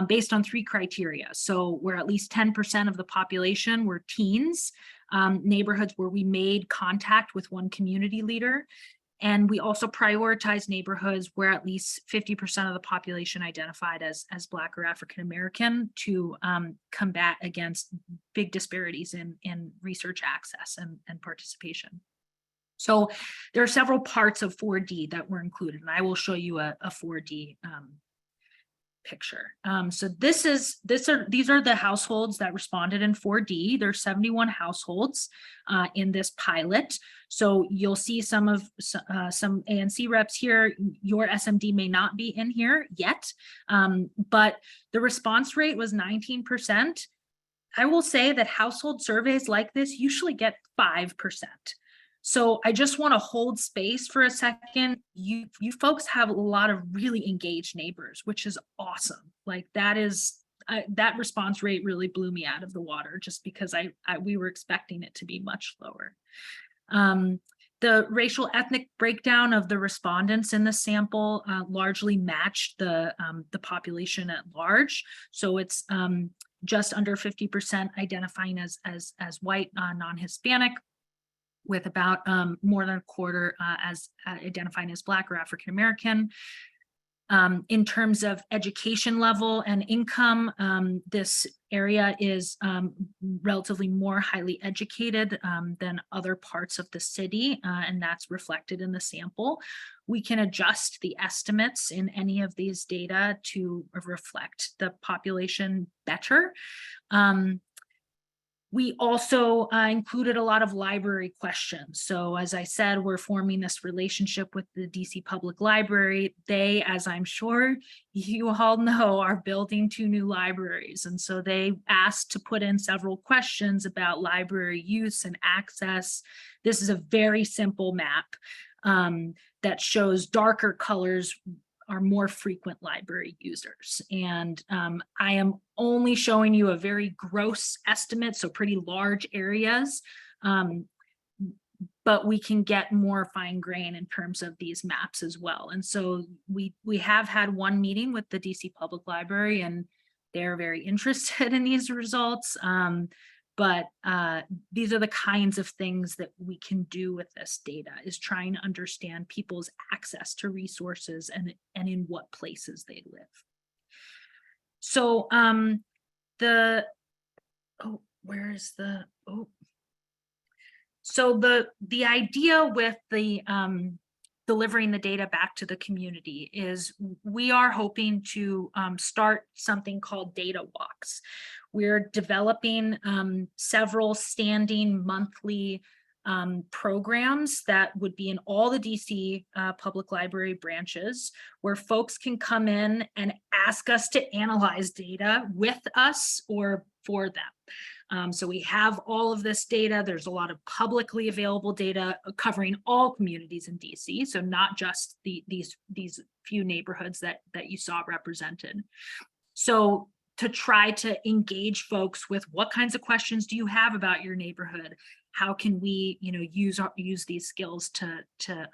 based on 3 criteria. So where at least 10% of the population were teens, neighborhoods where we made contact with one community leader. And we also prioritized neighborhoods where at least 50% of the population identified as Black or African American to combat against big disparities in research access and participation. So there are several parts of 4D that were included, and I will show you a 4D picture. So these are the households that responded in 4D. There's 71 households in this pilot. So you'll see some ANC reps here. Your SMD may not be in here yet, but the response rate was 19%. I will say that household surveys like this usually get 5%. So I just want to hold space for a second. You folks have a lot of really engaged neighbors, which is awesome. Like that response rate really blew me out of the water, just because we were expecting it to be much lower. The racial ethnic breakdown of the respondents in the sample largely matched the population at large. So it's just under 50% identifying as white, non-Hispanic, with about more than a quarter as identifying as Black or African American. In terms of education level and income, this area is relatively more highly educated than other parts of the city, and that's reflected in the sample. We can adjust the estimates in any of these data to reflect the population better. We also included a lot of library questions. So as I said, we're forming this relationship with the DC Public Library. They, as I'm sure you all know, are building 2 new libraries. And so they asked to put in several questions about library use and access. This is a very simple map that shows darker colors are more frequent library users. And I am only showing you a very gross estimate, so pretty large areas, but we can get more fine grain in terms of these maps as well. And so we have had one meeting with the DC Public Library, and they're very interested in these results. But these are the kinds of things that we can do with this data, is trying to understand people's access to resources and in what places they live. So so the idea with the delivering the data back to the community is we are hoping to start something called data walks. We're developing several standing monthly programs that would be in all the DC public library branches, where folks can come in and ask us to analyze data with us or for them. So we have all of this data. There's a lot of publicly available data covering all communities in DC, so not just these few neighborhoods that you saw represented. So to try to engage folks with what kinds of questions do you have about your neighborhood? How can we, use these skills to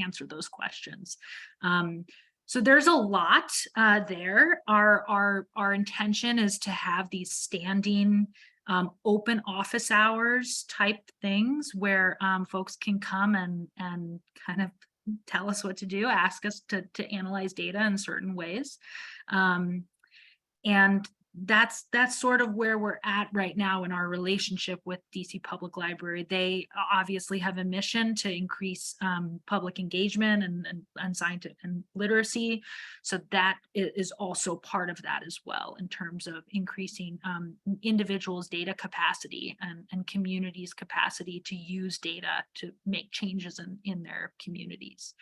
answer those questions? So there's a lot there. Our intention is to have these standing open office hours type things where folks can come and kind of tell us what to do, ask us to analyze data in certain ways. And that's sort of where we're at right now in our relationship with DC Public Library. They obviously have a mission to increase public engagement and scientific and literacy. So that is also part of that as well, in terms of increasing individuals' data capacity and communities' capacity to use data to make changes in their communities.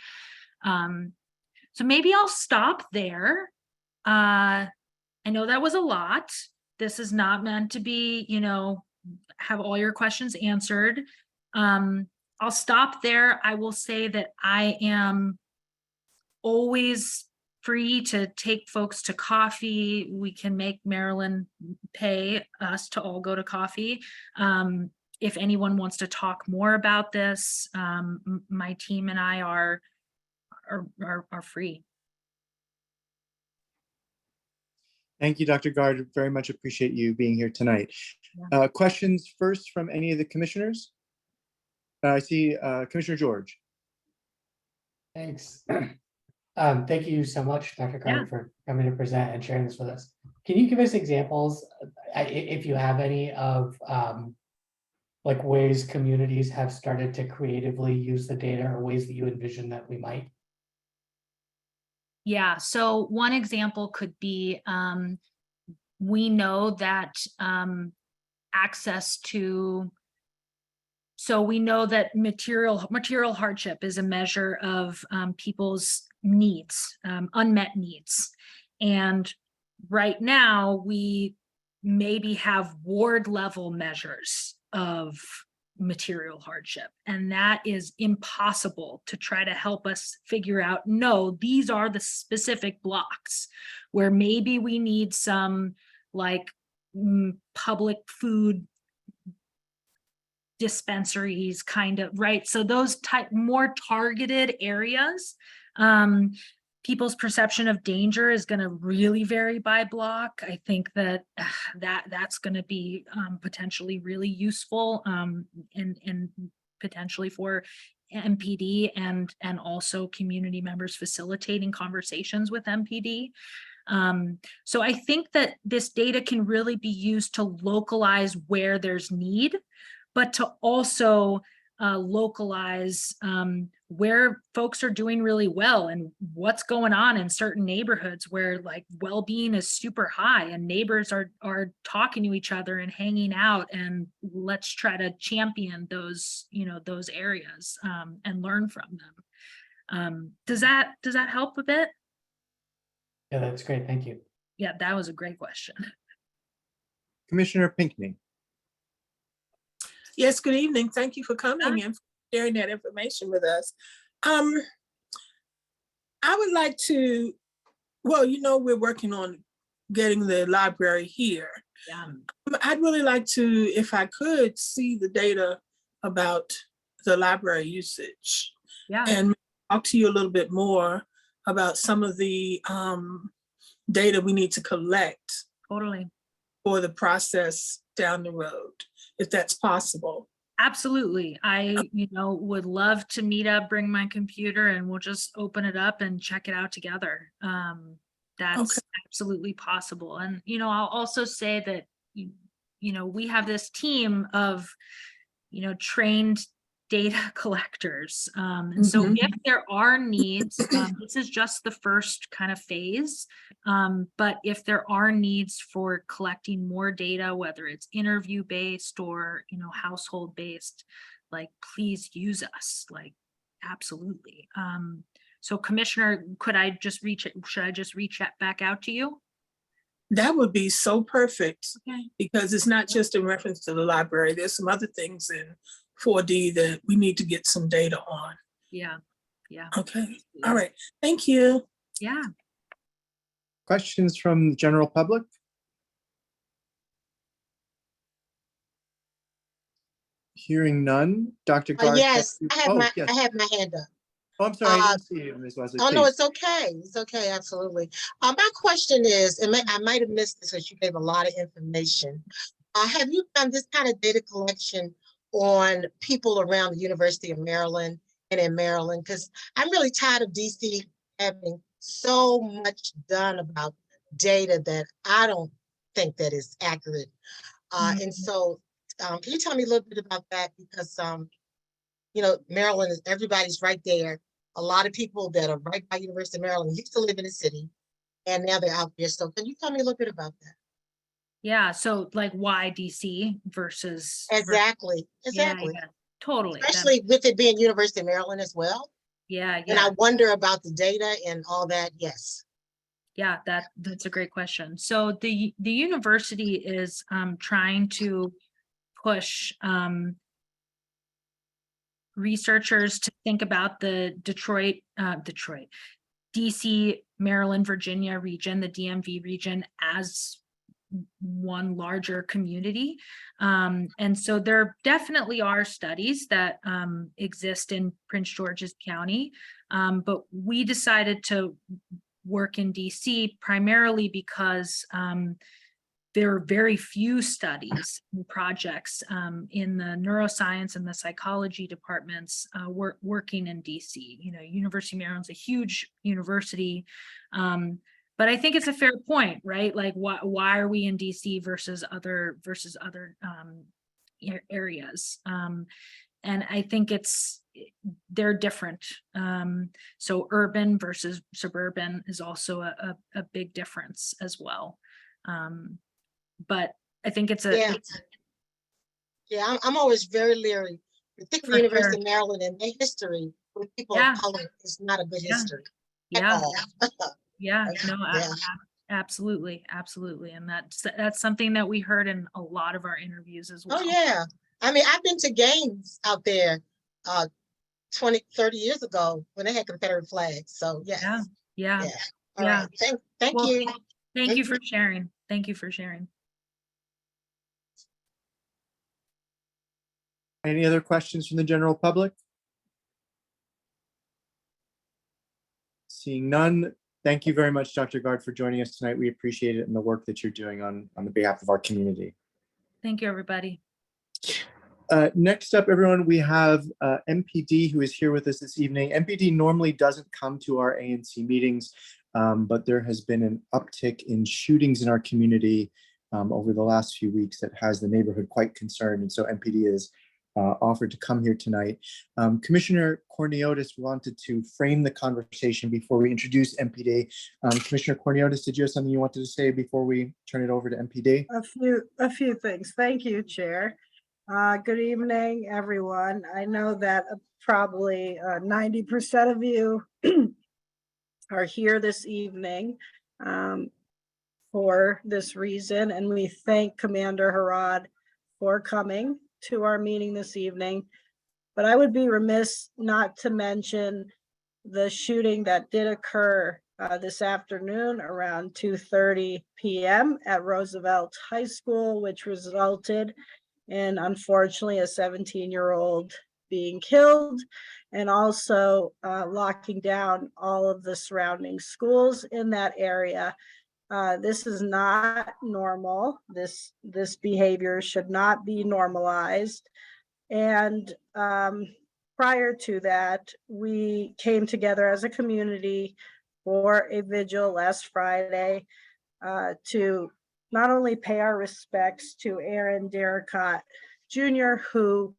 So maybe I'll stop there. I know that was a lot. This is not meant to be, have all your questions answered. I'll stop there. I will say that I am always free to take folks to coffee. We can make Marilyn pay us to all go to coffee. If anyone wants to talk more about this, my team and I are free. Thank you, Dr. Gard. Very much appreciate you being here tonight. Yeah. Questions first from any of the commissioners? I see Commissioner George. Thanks. Thank you so much, Dr. Carter, for coming to present and sharing this with us. Can you give us examples, if you have any, of like ways communities have started to creatively use the data, or ways that you envision that we might? Yeah, so one example could be, we know that access to, so we know that material hardship is a measure of people's needs, unmet needs. And right now we maybe have ward level measures of material hardship, and that is impossible to try to help us figure out. No, these are the specific blocks where maybe we need some like public food dispensaries kind of, right? So those type more targeted areas. People's perception of danger is going to really vary by block. I think that's going to be potentially really useful and potentially for MPD and also community members facilitating conversations with MPD. So I think that this data can really be used to localize where there's need, but to also localize where folks are doing really well and what's going on in certain neighborhoods where like well-being is super high and neighbors are talking to each other and hanging out, and let's try to champion those, you know, those areas and learn from them. Does that help a bit? Yeah, that's great. Thank you. Yeah, that was a great question. Commissioner Pinckney. Yes, good evening. Thank you for coming and sharing that information with us. I would like to, well, you know, we're working on getting the library here. Yeah. I'd really like to, if I could, see the data about the library usage. Yeah. And talk to you a little bit more about some of the data we need to collect. Totally. For the process down the road, if that's possible. Absolutely. I, you know, would love to meet up, bring my computer, and we'll just open it up and check it out together. That's absolutely possible. And, you know, I'll also say that, you know, we have this team of, you know, trained data collectors. And so if there are needs, this is just the first kind of phase. But if there are needs for collecting more data, whether it's interview based or, you know, household based, like, please use us, like, absolutely. So Commissioner, should I just reach back out to you? That would be so perfect. Okay. Because it's not just in reference to the library. There's some other things in 4D that we need to get some data on. Yeah. Yeah. Okay. All right. Thank you. Yeah. Questions from the general public? Hearing none. Dr. Garth. Yes, I have my yes. I have my hand up. Oh, I'm sorry, I didn't see you, Ms. Wesley. Oh, no, Please. it's okay. It's okay, absolutely. My question is, and I might have missed this because you gave a lot of information. Have you done this kind of data collection on people around the University of Maryland and in Maryland? Because I'm really tired of DC having so much done about data that I don't think that is accurate. And so can you tell me a little bit about that? Because, you know, Maryland is, everybody's right there. A lot of people that are right by University of Maryland used to live in the city and now they're out there. So can you tell me a little bit about that? Yeah. So like why DC versus. Exactly. Exactly. Yeah, totally. Especially with it being University of Maryland as well. Yeah. And I wonder about the data and all that. Yes. Yeah, that's a great question. So the university is trying to push researchers to think about the DC, Maryland, Virginia region, the DMV region, as one larger community. And so there definitely are studies that exist in Prince George's County, but we decided to work in DC primarily because there are very few studies and projects in the neuroscience and the psychology departments working in DC. You know, University of Maryland's a huge university, but I think it's a fair point, right? Like, why are we in DC versus other areas? And I think they're different. So urban versus suburban is also a big difference as well. But I think it's I'm always very leery, particularly University of Maryland and their history with people of color is not a good history. Yeah. Absolutely. And that's something that we heard in a lot of our interviews as well. Oh yeah. I mean, I've been to games out there 20, 30 years ago when they had Confederate flags. So yes. Yeah. All right. Thank you. Thank you for sharing. Thank you for sharing. Any other questions from the general public? Seeing none, thank you very much, Dr. Garth, for joining us tonight. We appreciate it and the work that you're doing on the behalf of our community. Thank you, everybody. Next up, everyone, we have MPD who is here with us this evening. MPD normally doesn't come to our ANC meetings, but there has been an uptick in shootings in our community over the last few weeks that has the neighborhood quite concerned. And so MPD is offered to come here tonight. Commissioner Corniotis wanted to frame the conversation before we introduce MPD. Commissioner Corniotis, did you have something you wanted to say before we turn it over to MPD? A few things. Thank you, Chair. Good evening, everyone. I know that probably 90% of you are here this evening for this reason, and we thank Commander Harad for coming to our meeting this evening. But I would be remiss not to mention the shooting that did occur this afternoon around 2:30 p.m. at Roosevelt High School, which resulted in, unfortunately, a 17-year-old being killed, and also locking down all of the surrounding schools in that area. This is not normal. This behavior should not be normalized. And prior to that, we came together as a community for a vigil last Friday to not only pay our respects to Aaron Darracott Jr., who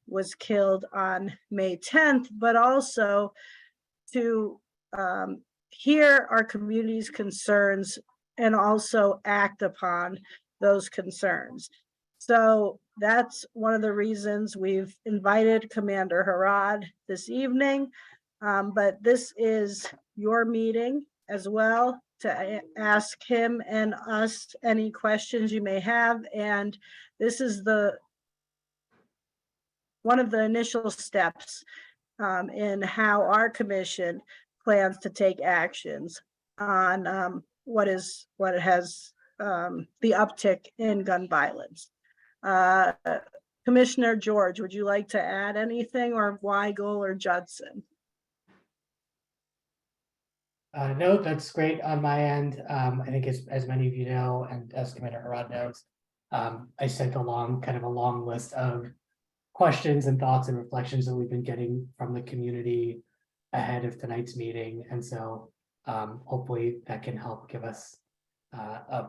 was killed on May 10th, but also to hear our community's concerns and also act upon those concerns. So that's one of the reasons we've invited Commander Harad this evening. But this is your meeting as well to ask him and us any questions you may have. And this is one of the initial steps in how our commission plans to take actions on what has the uptick in gun violence. Commissioner George, would you like to add anything, or Weigel or Judson? No, that's great on my end. I think as many of you know, and as Commander Harad knows, I sent along kind of a long list of questions and thoughts and reflections that we've been getting from the community ahead of tonight's meeting. And so hopefully that can help give us a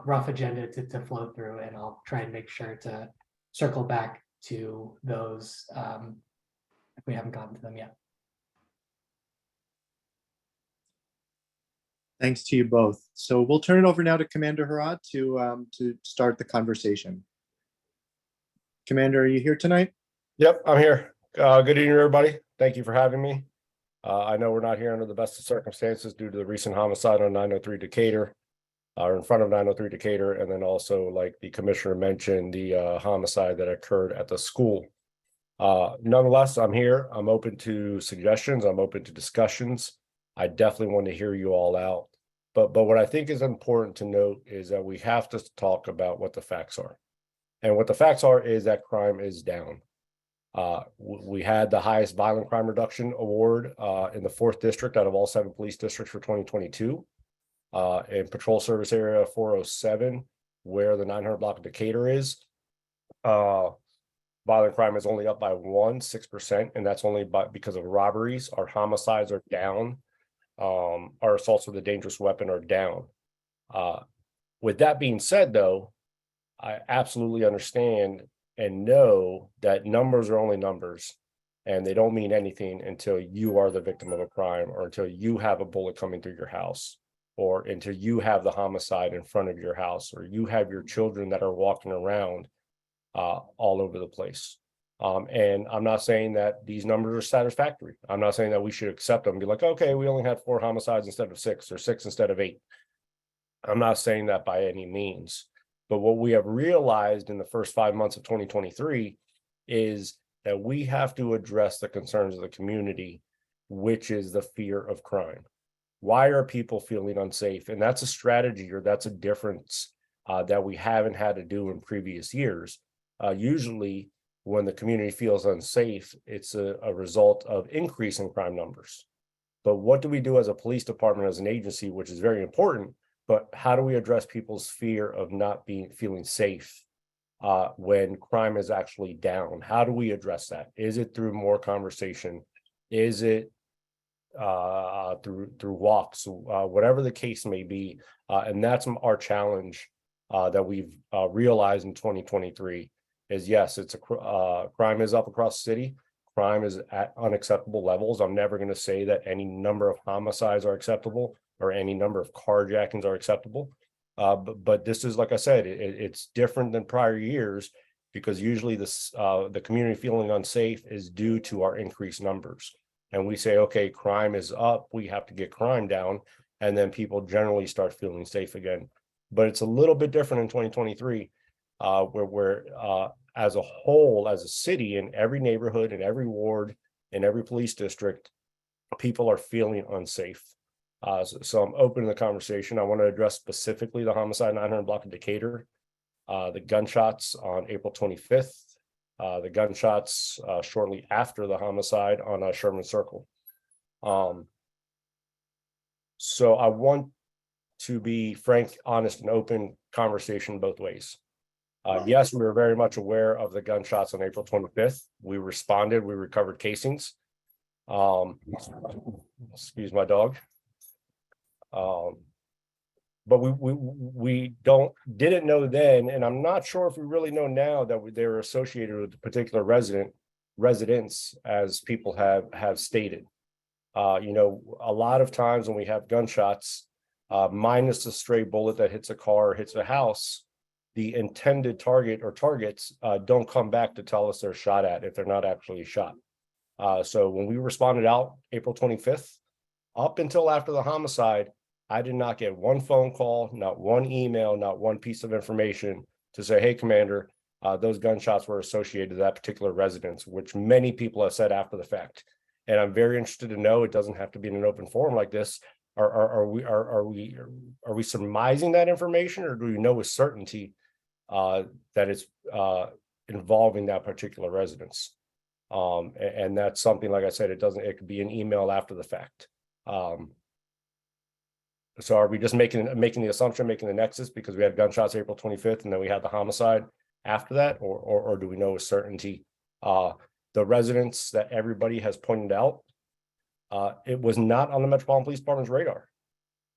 rough agenda to flow through, and I'll try and make sure to circle back to those if we haven't gotten to them yet. Thanks to you both. So we'll turn it over now to Commander Harad to start the conversation. Commander, are you here tonight? Yep, I'm here. Good evening, everybody. Thank you for having me. I know we're not here under the best of circumstances due to the recent homicide on 903 Decatur, or in front of 903 Decatur, and then also, like the commissioner mentioned, the homicide that occurred at the school. Nonetheless, I'm here. I'm open to suggestions. I'm open to discussions. I definitely want to hear you all out. But what I think is important to note is that we have to talk about what the facts are. And what the facts are is that crime is down. We had the highest violent crime reduction award in the 4th district out of all 7 police districts for 2022. In patrol service area 407, where the 900 block of Decatur is, violent crime is only up by 6%, and that's only because of robberies. Our homicides are down. Our assaults with a dangerous weapon are down. With that being said, though, I absolutely understand and know that numbers are only numbers, and they don't mean anything until you are the victim of a crime, or until you have a bullet coming through your house, or until you have the homicide in front of your house, or you have your children that are walking around all over the place. And I'm not saying that these numbers are satisfactory. I'm not saying that we should accept them and be like, okay, we only had 4 homicides instead of 6, or 6 instead of 8. I'm not saying that by any means. But what we have realized in the first 5 months of 2023 is that we have to address the concerns of the community, which is the fear of crime. Why are people feeling unsafe? And that's a strategy, or that's a difference that we haven't had to do in previous years. Usually when the community feels unsafe, it's a result of increasing crime numbers. But what do we do as a police department, as an agency, which is very important, but how do we address people's fear of not feeling safe when crime is actually down? How do we address that? Is it through more conversation? Is it through walks, whatever the case may be? And that's our challenge that we've realized in 2023 is, yes, it's crime is up across the city. Crime is at unacceptable levels. I'm never going to say that any number of homicides are acceptable or any number of carjackings are acceptable. But this is, like I said, it's different than prior years because usually the community feeling unsafe is due to our increased numbers. And we say, okay, crime is up, we have to get crime down. And then people generally start feeling safe again. But it's a little bit different in 2023, where as a whole, as a city, in every neighborhood, in every ward, in every police district, people are feeling unsafe. So I'm open to the conversation. I want to address specifically the homicide 900 block of Decatur, the gunshots on April 25th, the gunshots shortly after the homicide on Sherman Circle. So I want to be frank, honest, and open conversation both ways. Yes, we were very much aware of the gunshots on April 25th. We responded, we recovered casings. Excuse my dog. But we didn't know then, and I'm not sure if we really know now that they were associated with a particular residents, as people have stated. You know, a lot of times when we have gunshots, minus the stray bullet that hits a car or hits a house, the intended target or targets don't come back to tell us they're shot at if they're not actually shot. So when we responded out April 25th, up until after the homicide, I did not get one phone call, not one email, not one piece of information to say, hey, Commander, those gunshots were associated to that particular residence, which many people have said after the fact. And I'm very interested to know, it doesn't have to be in an open forum like this. Are we surmising that information, or do we know with certainty that it's involving that particular residence? And that's something, like I said, it could be an email after the fact. So are we just making the assumption, making the nexus because we had gunshots April 25th and then we had the homicide after that, or do we know with certainty? The residents that everybody has pointed out, it was not on the Metropolitan Police Department's radar.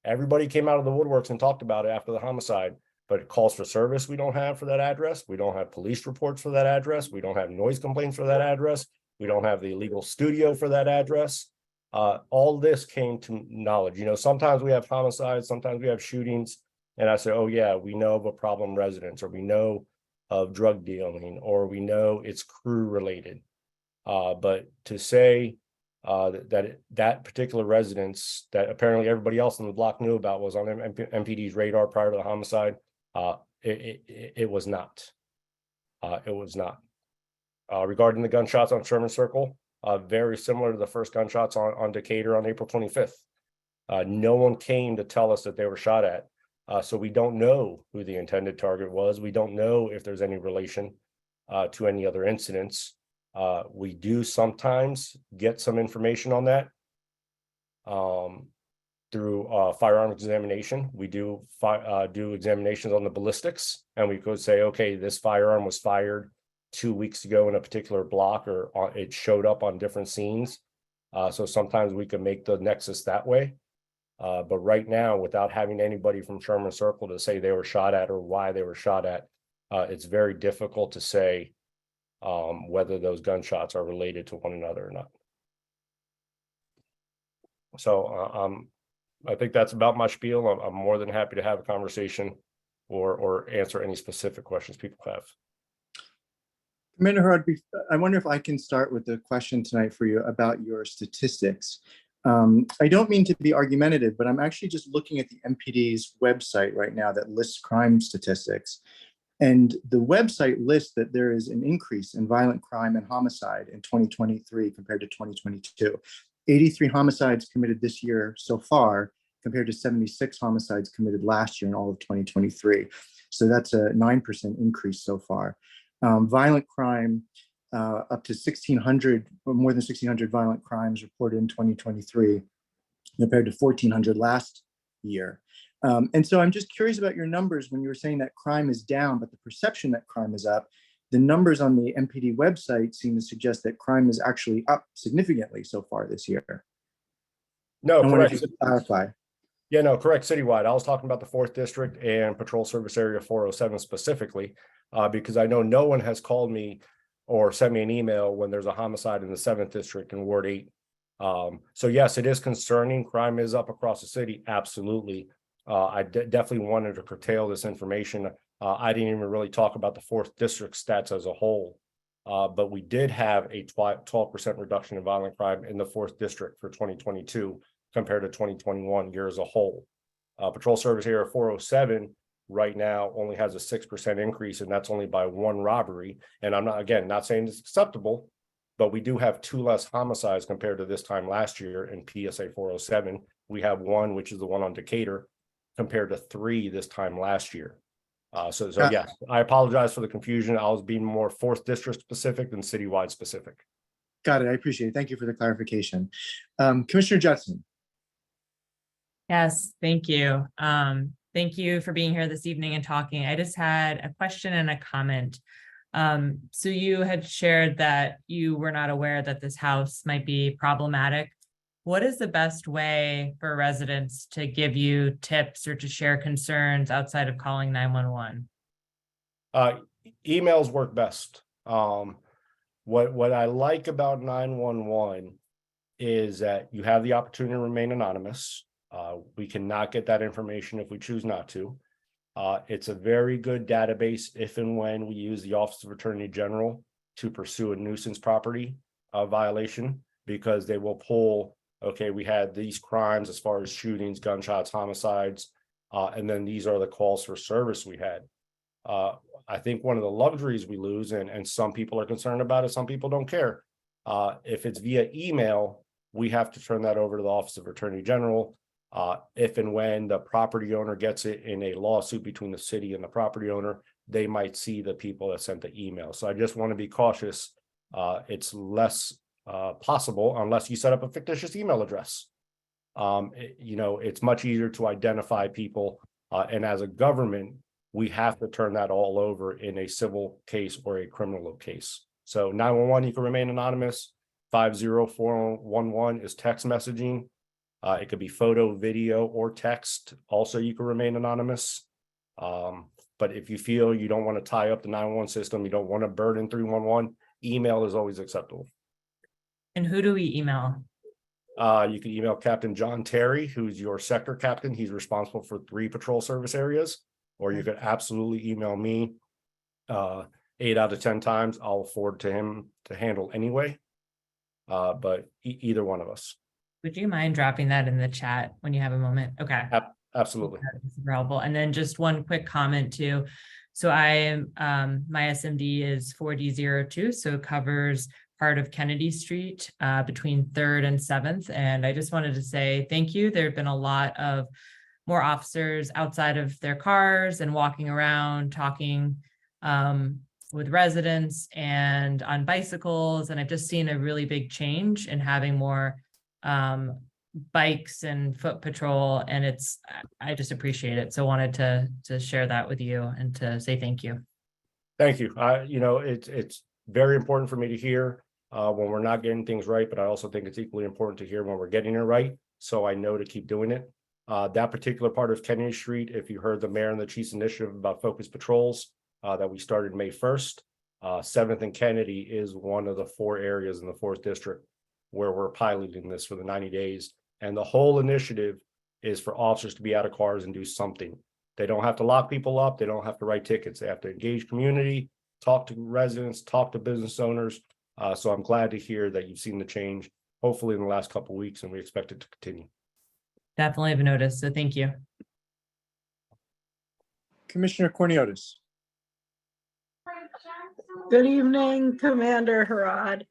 Everybody came out of the woodworks and talked about it after the homicide, but calls for service we don't have for that address. We don't have police reports for that address. We don't have noise complaints for that address. We don't have the illegal studio for that address. All this came to knowledge. You know, sometimes we have homicides, sometimes we have shootings, and I say, oh yeah, we know of a problem residence, or we know of drug dealing, or we know it's crew related. But to say that particular residence that apparently everybody else in the block knew about was on MPD's radar prior to the homicide, it was not. It was not. Regarding the gunshots on Sherman Circle, very similar to the first gunshots on Decatur on April 25th. No one came to tell us that they were shot at. So we don't know who the intended target was. We don't know if there's any relation to any other incidents. We do sometimes get some information on that through firearm examination. We do examinations on the ballistics, and we could say, okay, this firearm was fired 2 weeks ago in a particular block, or it showed up on different scenes. So sometimes we can make the nexus that way. But right now, without having anybody from Sherman Circle to say they were shot at or why they were shot at, it's very difficult to say whether those gunshots are related to one another or not. So I think that's about my spiel. I'm more than happy to have a conversation or answer any specific questions people have. Commander Hurd, I wonder if I can start with the question tonight for you about your statistics. I don't mean to be argumentative, but I'm actually just looking at the MPD's website right now that lists crime statistics. And the website lists that there is an increase in violent crime and homicide in 2023 compared to 2022. 83 homicides committed this year so far, compared to 76 homicides committed last year in all of 2023. So that's a 9% increase so far. Violent crime, up to 1,600, or more than 1,600 violent crimes reported in 2023, compared to 1,400 last year. And so I'm just curious about your numbers when you were saying that crime is down, but the perception that crime is up. The numbers on the MPD website seem to suggest that crime is actually up significantly so far this year. No, I wonder if correct. you could clarify. Yeah, no, correct. Citywide. I was talking about the 4th District and Patrol Service Area 407 specifically, because I know no one has called me or sent me an email when there's a homicide in the 7th District in Ward 8. So yes, it is concerning. Crime is up across the city. Absolutely. I definitely wanted to curtail this information. I didn't even really talk about the 4th District stats as a whole. But we did have a 12% reduction in violent crime in the 4th District for 2022 compared to 2021 year as a whole. Patrol Service Area 407 right now only has a 6% increase, and that's only by 1 robbery. And I'm not saying it's acceptable, but we do have 2 less homicides compared to this time last year in PSA 407. We have 1, which is the one on Decatur, compared to 3 this time last year. So yeah, I apologize for the confusion. I was being more 4th District specific than citywide specific. Got it. I appreciate it. Thank you for the clarification. Commissioner Judson. Yes, thank you. Thank you for being here this evening and talking. I just had a question and a comment. So you had shared that you were not aware that this house might be problematic. What is the best way for residents to give you tips or to share concerns outside of calling 911? Emails work best. What I like about 911 is that you have the opportunity to remain anonymous. We cannot get that information if we choose not to. It's a very good database if and when we use the Office of Attorney General to pursue a nuisance property violation, because they will pull, okay, we had these crimes as far as shootings, gunshots, homicides, and then these are the calls for service we had. I think one of the luxuries we lose, and some people are concerned about it, some people don't care. If it's via email, we have to turn that over to the Office of Attorney General. If and when the property owner gets it in a lawsuit between the city and the property owner, they might see the people that sent the email. So I just want to be cautious. It's less possible unless you set up a fictitious email address. It's much easier to identify people. And as a government, we have to turn that all over in a civil case or a criminal case. So 911, you can remain anonymous. 50411 is text messaging. It could be photo, video, or text. Also, you can remain anonymous. But if you feel you don't want to tie up the 911 system, you don't want to burden 311, email is always acceptable. And who do we email? You can email Captain John Terry, who's your sector captain. He's responsible for 3 patrol service areas. Or you could absolutely email me. 8 out of 10 times, I'll forward to him to handle anyway. But either one of us. Would you mind dropping that in the chat when you have a moment? Okay. Absolutely. That's super helpful. And then just one quick comment too. So I am, my SMD is 4D02, so it covers part of Kennedy Street between 3rd and 7th. And I just wanted to say thank you. There have been a lot of more officers outside of their cars and walking around, talking with residents and on bicycles. And I've just seen a really big change in having more bikes and foot patrol, and I just appreciate it. So wanted to share that with you and to say thank you. Thank you. It's very important for me to hear when we're not getting things right, but I also think it's equally important to hear when we're getting it right. So I know to keep doing it. That particular part of Kennedy Street, if you heard the mayor and the chief's initiative about focus patrols that we started May 1st, 7th and Kennedy is one of the 4 areas in the 4th District where we're piloting this for the 90 days. And the whole initiative is for officers to be out of cars and do something. They don't have to lock people up. They don't have to write tickets. They have to engage community, talk to residents, talk to business owners. So I'm glad to hear that you've seen the change, hopefully in the last couple of weeks, and we expect it to continue. Definitely have noticed. So thank you. Commissioner Corniotis. Good evening, Commander Harad.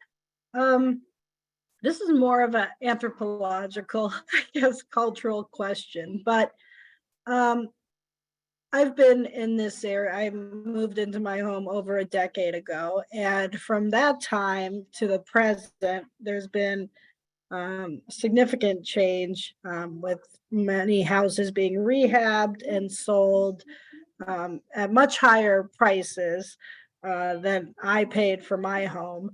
This is more of an anthropological, I guess, cultural question, but I've been in this area. I moved into my home over a decade ago, and from that time to the present, there's been significant change with many houses being rehabbed and sold at much higher prices than I paid for my home.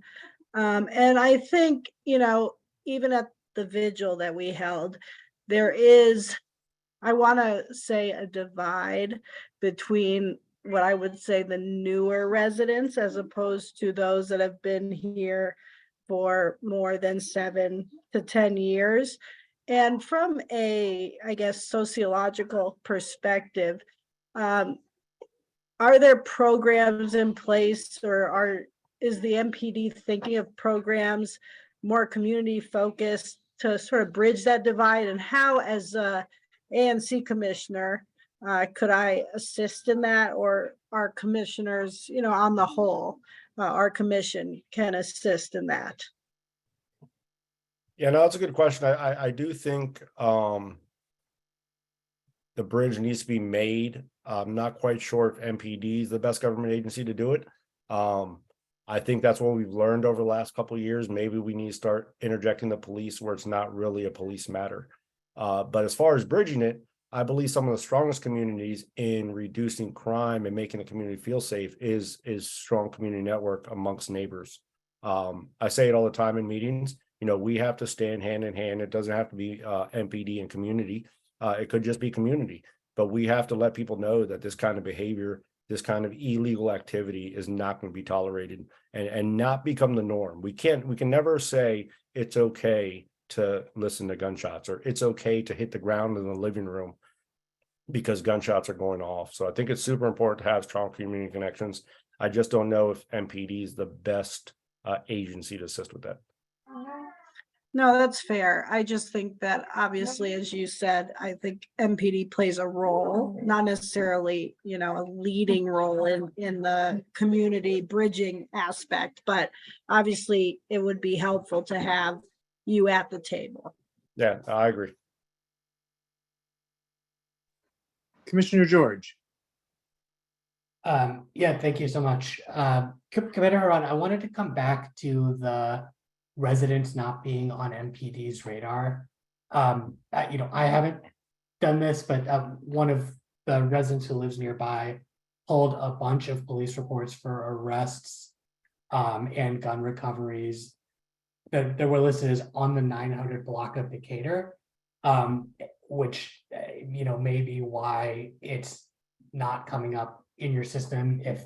And I think, even at the vigil that we held, there is, I want to say, a divide between what I would say the newer residents as opposed to those that have been here for more than 7 to 10 years. And from a, I guess, sociological perspective, are there programs in place, or is the MPD thinking of programs more community focused to sort of bridge that divide? And how, as a ANC commissioner, could I assist in that, or our commissioners, on the whole, our commission can assist in that? Yeah, no, that's a good question. I do think the bridge needs to be made. I'm not quite sure if MPD is the best government agency to do it. I think that's what we've learned over the last couple of years. Maybe we need to start interjecting the police where it's not really a police matter. But as far as bridging it, I believe some of the strongest communities in reducing crime and making the community feel safe is strong community network amongst neighbors. I say it all the time in meetings. We have to stand hand in hand. It doesn't have to be MPD and community. It could just be community, but we have to let people know that this kind of behavior, this kind of illegal activity is not going to be tolerated and not become the norm. We can never say it's okay to listen to gunshots, or it's okay to hit the ground in the living room because gunshots are going off. So I think it's super important to have strong community connections. I just don't know if MPD is the best agency to assist with that. No, that's fair. I just think that obviously, as you said, I think MPD plays a role, not necessarily, a leading role in the community bridging aspect, but obviously it would be helpful to have you at the table. Yeah, I agree. Commissioner George. Yeah, thank you so much. Commander Harad, I wanted to come back to the residents not being on MPD's radar. I haven't done this, but one of the residents who lives nearby pulled a bunch of police reports for arrests and gun recoveries that were listed as on the 900 block of Decatur, which may be why it's not coming up in your system if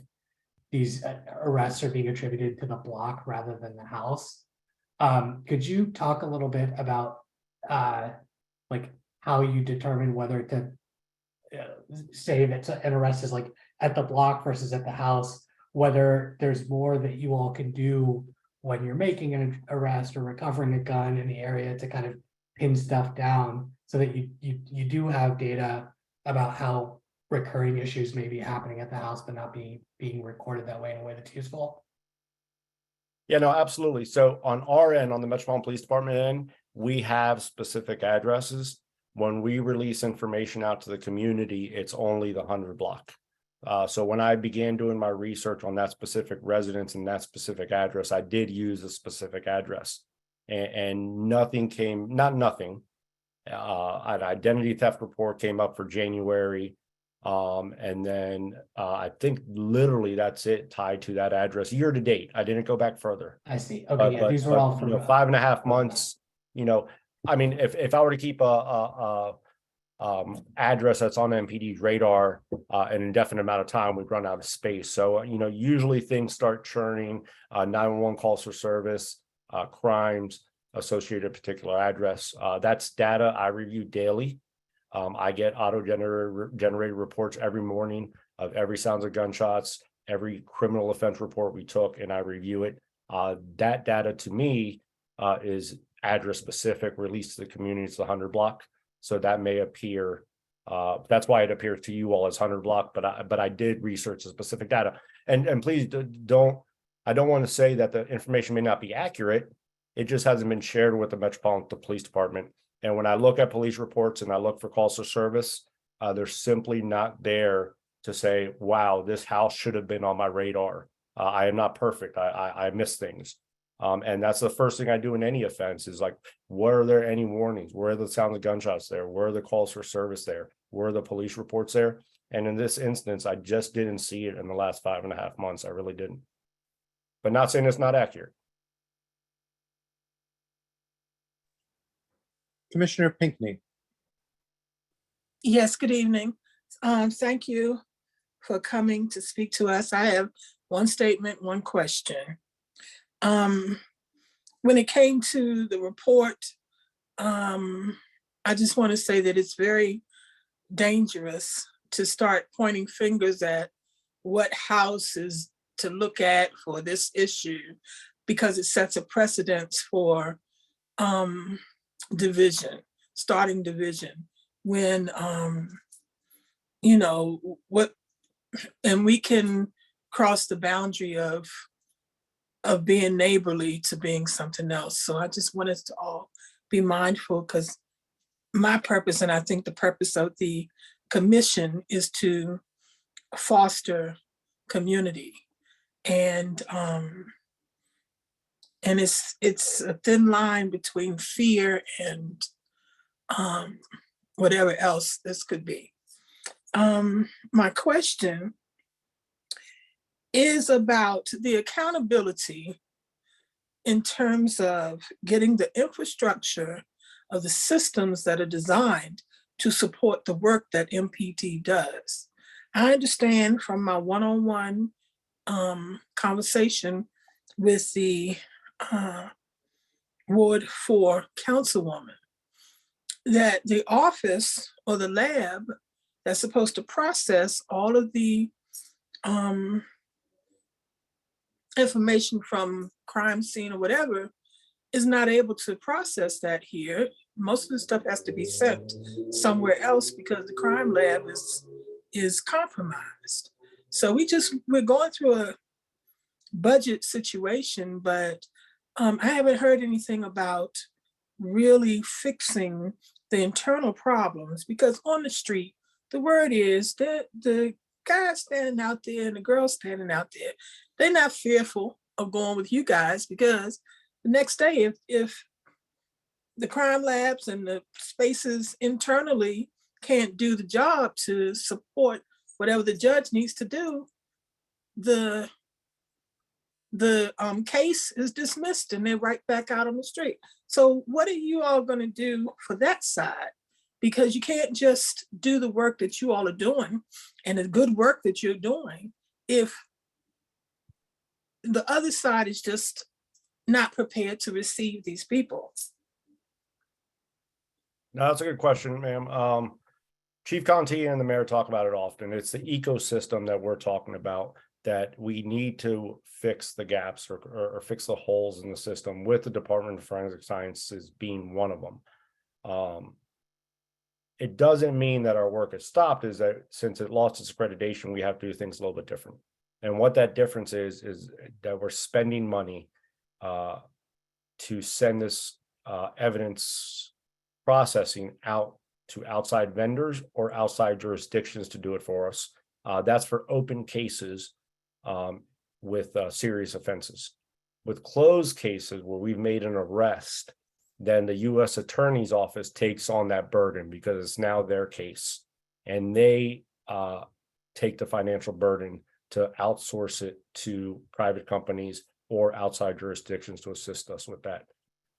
these arrests are being attributed to the block rather than the house. Could you talk a little bit about how you determine whether to say that an arrest is at the block versus at the house, whether there's more that you all can do when you're making an arrest or recovering a gun in the area to kind of pin stuff down so that you do have data about how recurring issues may be happening at the house but not being recorded that way in a way that's useful? Yeah, no, absolutely. So on our end, on the Metropolitan Police Department end, we have specific addresses. When we release information out to the community, it's only the 100 block. So when I began doing my research on that specific residence and that specific address, I did use a specific address, and nothing came, not nothing. An identity theft report came up for January. And then I think literally that's it tied to that address year to date. I didn't go back further. I see. Okay, yeah, these were all from 5.5 months. I mean, if I were to keep a address that's on MPD's radar an indefinite amount of time, we'd run out of space. So usually things start churning. 911 calls for service, crimes associated with a particular address. That's data I review daily. I get auto-generated reports every morning of every sounds of gunshots, every criminal offense report we took, and I review it. That data to me is address specific, released to the community. It's the 100 block. So that may appear, that's why it appears to you all as 100 block, but I did research the specific data. And please I don't want to say that the information may not be accurate. It just hasn't been shared with the Metropolitan Police Department. And when I look at police reports and I look for calls for service, they're simply not there to say, wow, this house should have been on my radar. I am not perfect. I miss things. And that's the first thing I do in any offense is like, were there any warnings? Were the sounds of gunshots there? Were the calls for service there? Were the police reports there? And in this instance, I just didn't see it in the last 5.5 months. I really didn't. But not saying it's not accurate. Commissioner Pinckney. Yes, good evening. Thank you for coming to speak to us. I have one statement, one question. When it came to the report, I just want to say that it's very dangerous to start pointing fingers at what houses to look at for this issue, because it sets a precedence for division, starting division, when you know what, and we can cross the boundary of being neighborly to being something else. So I just want us to all be mindful, because my purpose, and I think the purpose of the commission, is to foster community. And it's a thin line between fear and whatever else this could be. My question is about the accountability in terms of getting the infrastructure of the systems that are designed to support the work that MPT does. I understand from my one-on-one conversation with the Ward 4 councilwoman that the office or the lab that's supposed to process all of the information from crime scene or whatever is not able to process that here. Most of the stuff has to be sent somewhere else because the crime lab is compromised. So we're going through a budget situation, but I haven't heard anything about really fixing the internal problems, because on the street, the word is that the guys standing out there and the girls standing out there, they're not fearful of going with you guys, because the next day, if the crime labs and the spaces internally can't do the job to support whatever the judge needs to do, the case is dismissed and they're right back out on the street. So what are you all going to do for that side? Because you can't just do the work that you all are doing and the good work that you're doing if the other side is just not prepared to receive these people. No, that's a good question, ma'am. Chief Conti and the mayor talk about it often. It's the ecosystem that we're talking about, that we need to fix the gaps or fix the holes in the system, with the Department of Forensic Sciences being one of them. It doesn't mean that our work has stopped, is that since it lost its accreditation, we have to do things a little bit different. And what that difference is that we're spending money to send this evidence processing out to outside vendors or outside jurisdictions to do it for us. That's for open cases with serious offenses. With closed cases where we've made an arrest, then the U.S. Attorney's Office takes on that burden because it's now their case, and they take the financial burden to outsource it to private companies or outside jurisdictions to assist us with that.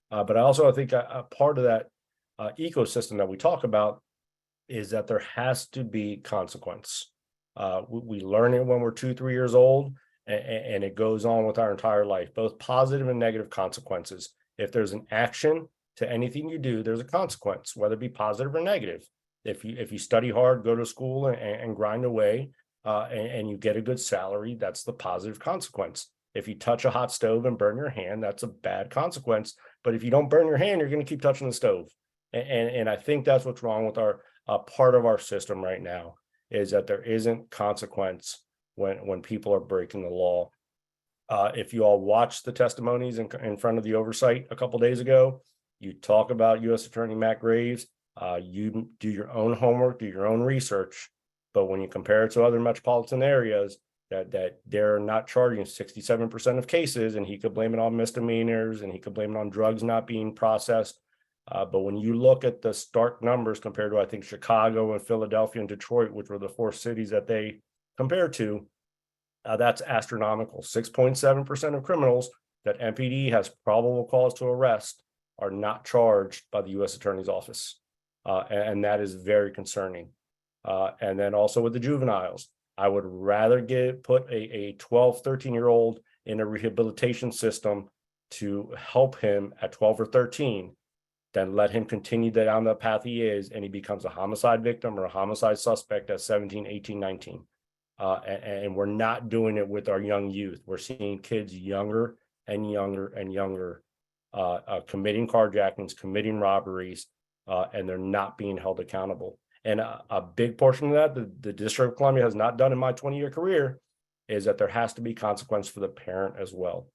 But I also think a part of that ecosystem that we talk about is that there has to be consequence. We learn it when we're 2-3 years old, and it goes on with our entire life, both positive and negative consequences. If there's an action to anything you do, there's a consequence, whether it be positive or negative. If you study hard, go to school and grind away, and you get a good salary, that's the positive consequence. If you touch a hot stove and burn your hand, that's a bad consequence. But if you don't burn your hand, you're going to keep touching the stove. And I think that's what's wrong with our part of our system right now, is that there isn't consequence when people are breaking the law. If you all watched the testimonies in front of the oversight a couple days ago, you talk about U.S. Attorney Matt Graves, you do your own homework, do your own research. But when you compare it to other metropolitan areas, that they're not charging 67% of cases, and he could blame it on misdemeanors and he could blame it on drugs not being processed. But when you look at the stark numbers compared to, I think, Chicago and Philadelphia and Detroit, which were the 4 cities that they compared to, that's astronomical. 6.7% of criminals that MPD has probable cause to arrest are not charged by the U.S. Attorney's Office. And that is very concerning. And then also with the juveniles, I would rather put a 12, 13-year-old in a rehabilitation system to help him at 12 or 13 than let him continue down the path he is, and he becomes a homicide victim or a homicide suspect at 17, 18, 19. And we're not doing it with our young youth. We're seeing kids younger and younger and younger committing carjackings, committing robberies, and they're not being held accountable. And a big portion of that, the District of Columbia has not done in my 20-year career, is that there has to be consequence for the parent as well.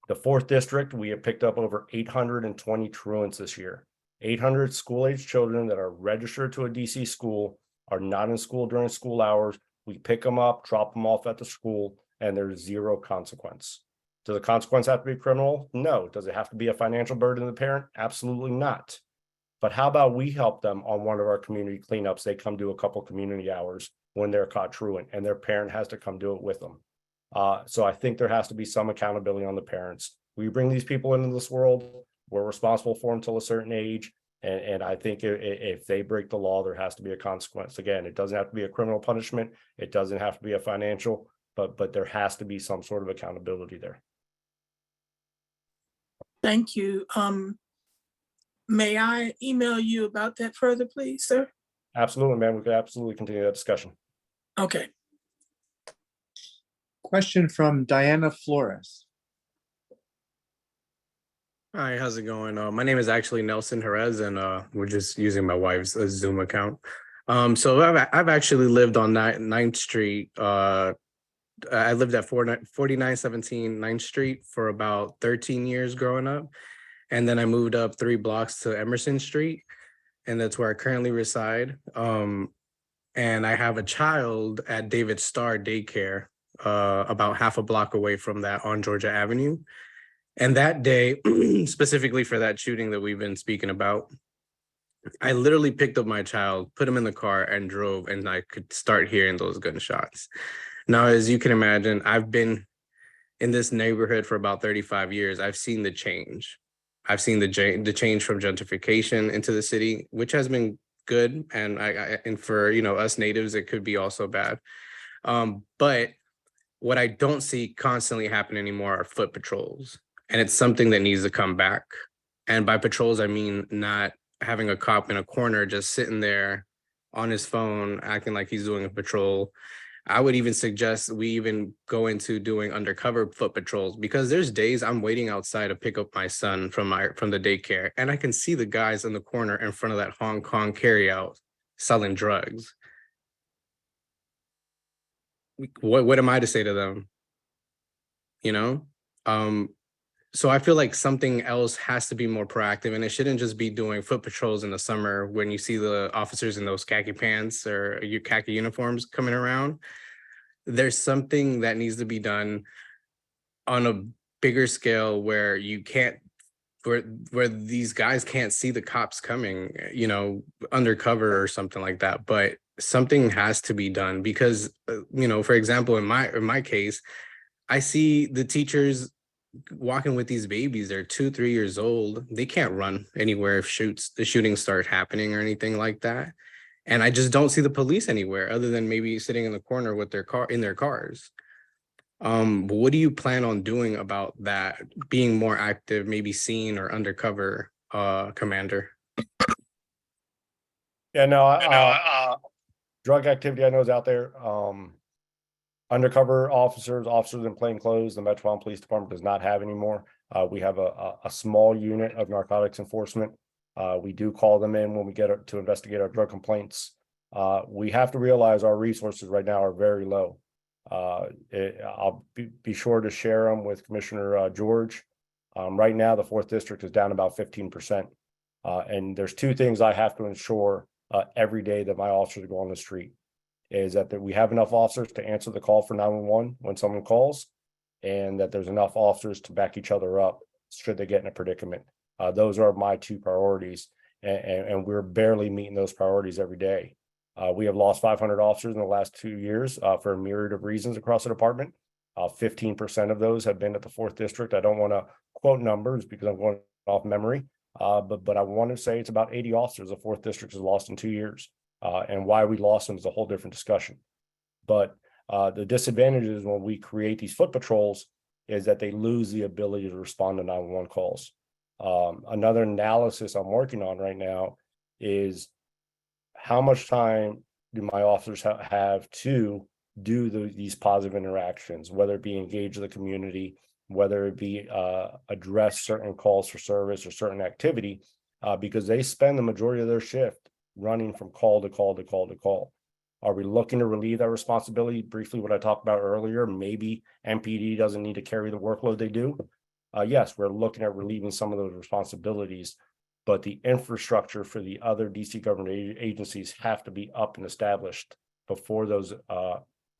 The 4th District, we have picked up over 820 truants this year. 800 school-age children that are registered to a DC school are not in school during school hours. We pick them up, drop them off at the school, and there's zero consequence. Does the consequence have to be criminal? No. Does it have to be a financial burden to the parent? Absolutely not. But how about we help them on one of our community cleanups? They come do a couple community hours when they're caught truant, and their parent has to come do it with them. So I think there has to be some accountability on the parents. We bring these people into this world, we're responsible for them until a certain age. And I think if they break the law, there has to be a consequence. Again, it doesn't have to be a criminal punishment. It doesn't have to be a financial, but there has to be some sort of accountability there. Thank you. May I email you about that further, please, sir? Absolutely, man. We could absolutely continue that discussion. Okay. Question from Diana Flores. Hi, how's it going? My name is actually Nelson Jerez, and we're just using my wife's Zoom account. So I've actually lived on 9th Street. I lived at 4917 9th Street for about 13 years growing up. And then I moved up 3 blocks to Emerson Street, and that's where I currently reside. And I have a child at David Starr Daycare, about half a block away from that on Georgia Avenue. And that day, specifically for that shooting that we've been speaking about, I literally picked up my child, put him in the car, and drove, and I could start hearing those gunshots. Now, as you can imagine, I've been in this neighborhood for about 35 years. I've seen the change. I've seen the change from gentrification into the city, which has been good. And and for us natives, it could be also bad. But what I don't see constantly happen anymore are foot patrols. And it's something that needs to come back. And by patrols, I mean not having a cop in a corner just sitting there on his phone, acting like he's doing a patrol. I would even suggest we even go into doing undercover foot patrols, because there's days I'm waiting outside to pick up my son from the daycare, and I can see the guys in the corner in front of that Hong Kong carryout selling drugs. What am I to say to them? So I feel like something else has to be more proactive, and it shouldn't just be doing foot patrols in the summer when you see the officers in those khaki pants or your khaki uniforms coming around. There's something that needs to be done on a bigger scale where you can't, where these guys can't see the cops coming, undercover or something like that. But something has to be done because, for example, in my case, I see the teachers walking with these babies. They're 2-3 years old. They can't run anywhere if the shootings start happening or anything like that. And I just don't see the police anywhere other than maybe sitting in the corner with their cars. What do you plan on doing about that? Being more active, maybe seen or undercover, Commander? Yeah, no, drug activity I know is out there. Undercover officers in plain clothes, the Metropolitan Police Department does not have anymore. We have a small unit of narcotics enforcement. We do call them in when we get to investigate our drug complaints. We have to realize our resources right now are very low. I'll be sure to share them with Commissioner George. Right now, the 4th District is down about 15%. And there's 2 things I have to ensure every day that my officers go on the street. is that we have enough officers to answer the call for 911 when someone calls, and that there's enough officers to back each other up should they get in a predicament. Those are my two priorities, and we're barely meeting those priorities every day. We have lost 500 officers in the last 2 years for a myriad of reasons across the department. 15% of those have been at the 4th District. I don't want to quote numbers because I'm going off memory, but I want to say it's about 80 officers the 4th District has lost in 2 years. And why we lost them is a whole different discussion. But the disadvantages when we create these foot patrols is that they lose the ability to respond to 911 calls. Another analysis I'm working on right now is how much time do my officers have to do these positive interactions, whether it be engage the community, whether it be address certain calls for service or certain activity, because they spend the majority of their shift running from call to call to call to call. Are we looking to relieve that responsibility? Briefly, what I talked about earlier, maybe MPD doesn't need to carry the workload they do. Yes, we're looking at relieving some of those responsibilities, but the infrastructure for the other DC government agencies have to be up and established before those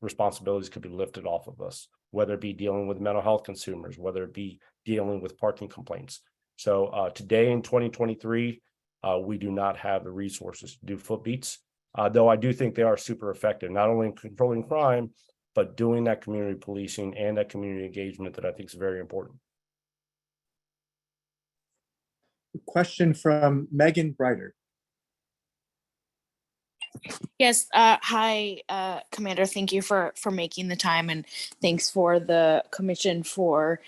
responsibilities could be lifted off of us, whether it be dealing with mental health consumers, whether it be dealing with parking complaints. So today in 2023, we do not have the resources to do foot beats, though I do think they are super effective, not only in controlling crime, but doing that community policing and that community engagement that I think is very important. Question from Megan Brighter. Yes, hi, Commander. Thank you for making the time, and thanks for the commission for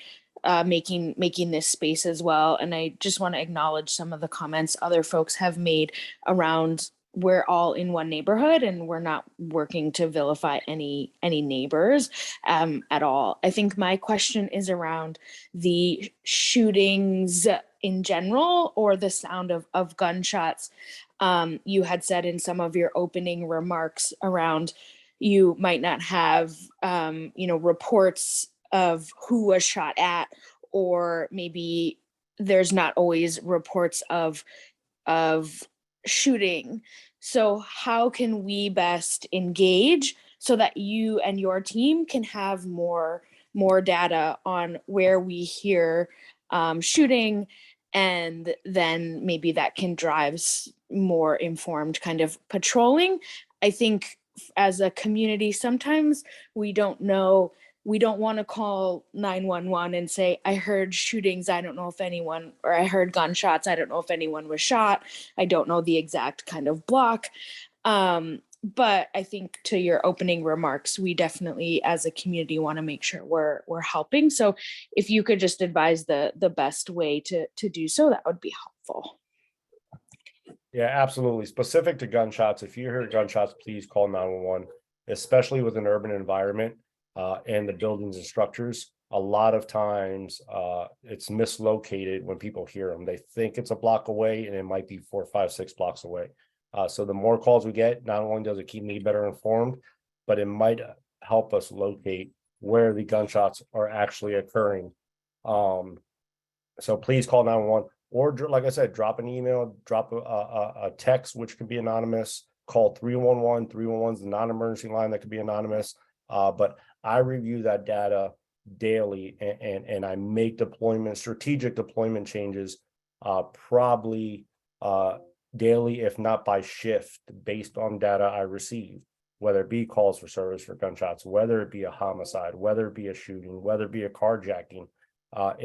making this space as well. And I just want to acknowledge some of the comments other folks have made around we're all in one neighborhood and we're not working to vilify any neighbors at all. I think my question is around the shootings in general or the sound of gunshots. You had said in some of your opening remarks around you might not have reports of who was shot at, or maybe there's not always reports of shooting. So how can we best engage so that you and your team can have more data on where we hear shooting, and then maybe that can drive more informed kind of patrolling? I think as a community, sometimes we don't know. We don't want to call 911 and say, I heard shootings. I don't know if anyone, or I heard gunshots. I don't know if anyone was shot. I don't know the exact kind of block. But I think to your opening remarks, we definitely as a community want to make sure we're helping. So if you could just advise the best way to do so, that would be helpful. Yeah, absolutely. Specific to gunshots, if you hear gunshots, please call 911, especially with an urban environment. And the buildings and structures, a lot of times it's mislocated when people hear them. They think it's a block away and it might be 4, 5, 6 blocks away. So the more calls we get, not only does it keep me better informed, but it might help us locate where the gunshots are actually occurring. So please call 911, or like I said, drop an email, drop a text, which can be anonymous. Call 311. 311 is the non-emergency line that could be anonymous. But I review that data daily and I make strategic deployment changes probably daily, if not by shift, based on data I receive, whether it be calls for service for gunshots, whether it be a homicide, whether it be a shooting, whether it be a carjacking. I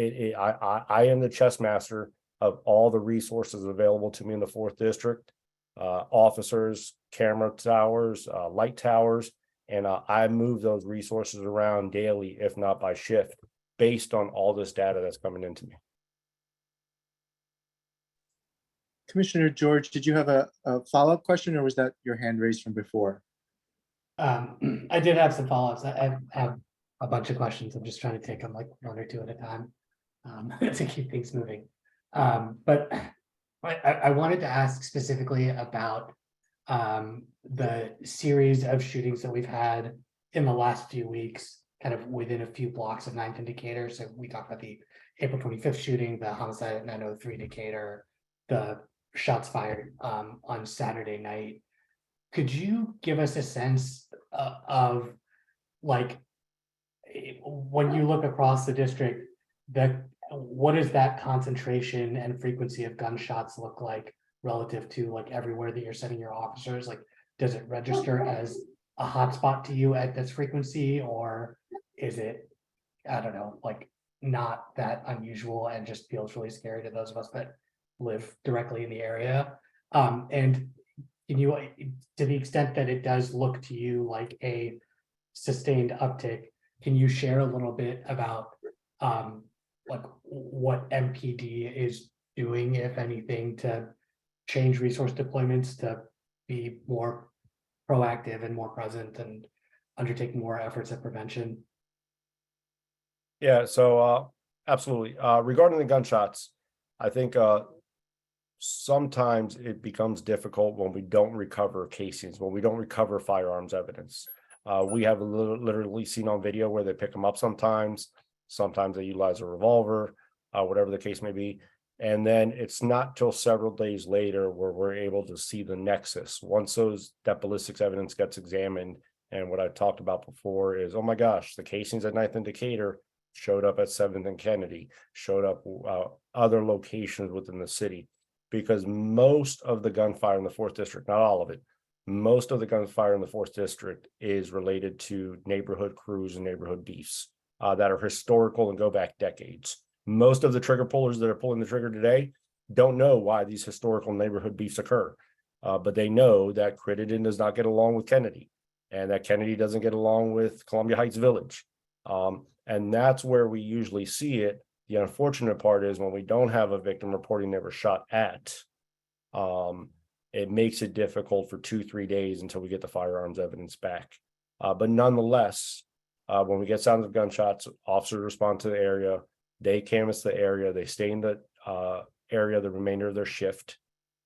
am the chess master of all the resources available to me in the 4th District, officers, camera towers, light towers. And I move those resources around daily, if not by shift, based on all this data that's coming into me. Commissioner George, did you have a follow-up question, or was that your hand raised from before? I did have some follow-ups. I have a bunch of questions. I'm just trying to take them like 1 or 2 at a time to keep things moving. But I wanted to ask specifically about the series of shootings that we've had in the last few weeks, kind of within a few blocks of 9th and Decatur. So we talked about the April 25th shooting, the homicide at 903 Decatur, the shots fired on Saturday night. Could you give us a sense of like, when you look across the district, what does that concentration and frequency of gunshots look like relative to like everywhere that you're sending your officers? Like, does it register as a hotspot to you at this frequency, or is it, I don't know, like not that unusual and just feels really scary to those of us that live directly in the area? And can you, to the extent that it does look to you like a sustained uptick, can you share a little bit about like what MPD is doing, if anything, to change resource deployments to be more proactive and more present and undertake more efforts at prevention? Yeah, so absolutely. Regarding the gunshots, I think sometimes it becomes difficult when we don't recover casings, when we don't recover firearms evidence. We have literally seen on video where they pick them up sometimes they utilize a revolver, whatever the case may be. And then it's not till several days later where we're able to see the nexus. Once that ballistics evidence gets examined, and what I talked about before is, oh my gosh, the casings at 9th and Decatur showed up at 7th and Kennedy, showed up other locations within the city, because most of the gunfire in the 4th district, not all of it, most of the gunfire in the 4th district is related to neighborhood crews and neighborhood beefs that are historical and go back decades. Most of the trigger pullers that are pulling the trigger today don't know why these historical neighborhood beefs occur, but they know that Crittenden does not get along with Kennedy, and that Kennedy doesn't get along with Columbia Heights Village. And that's where we usually see it. The unfortunate part is when we don't have a victim reporting they were shot at, it makes it difficult for 2-3 days until we get the firearms evidence back. But nonetheless, when we get sounds of gunshots, officers respond to the area, they canvass the area, they stay in the area the remainder of their shift.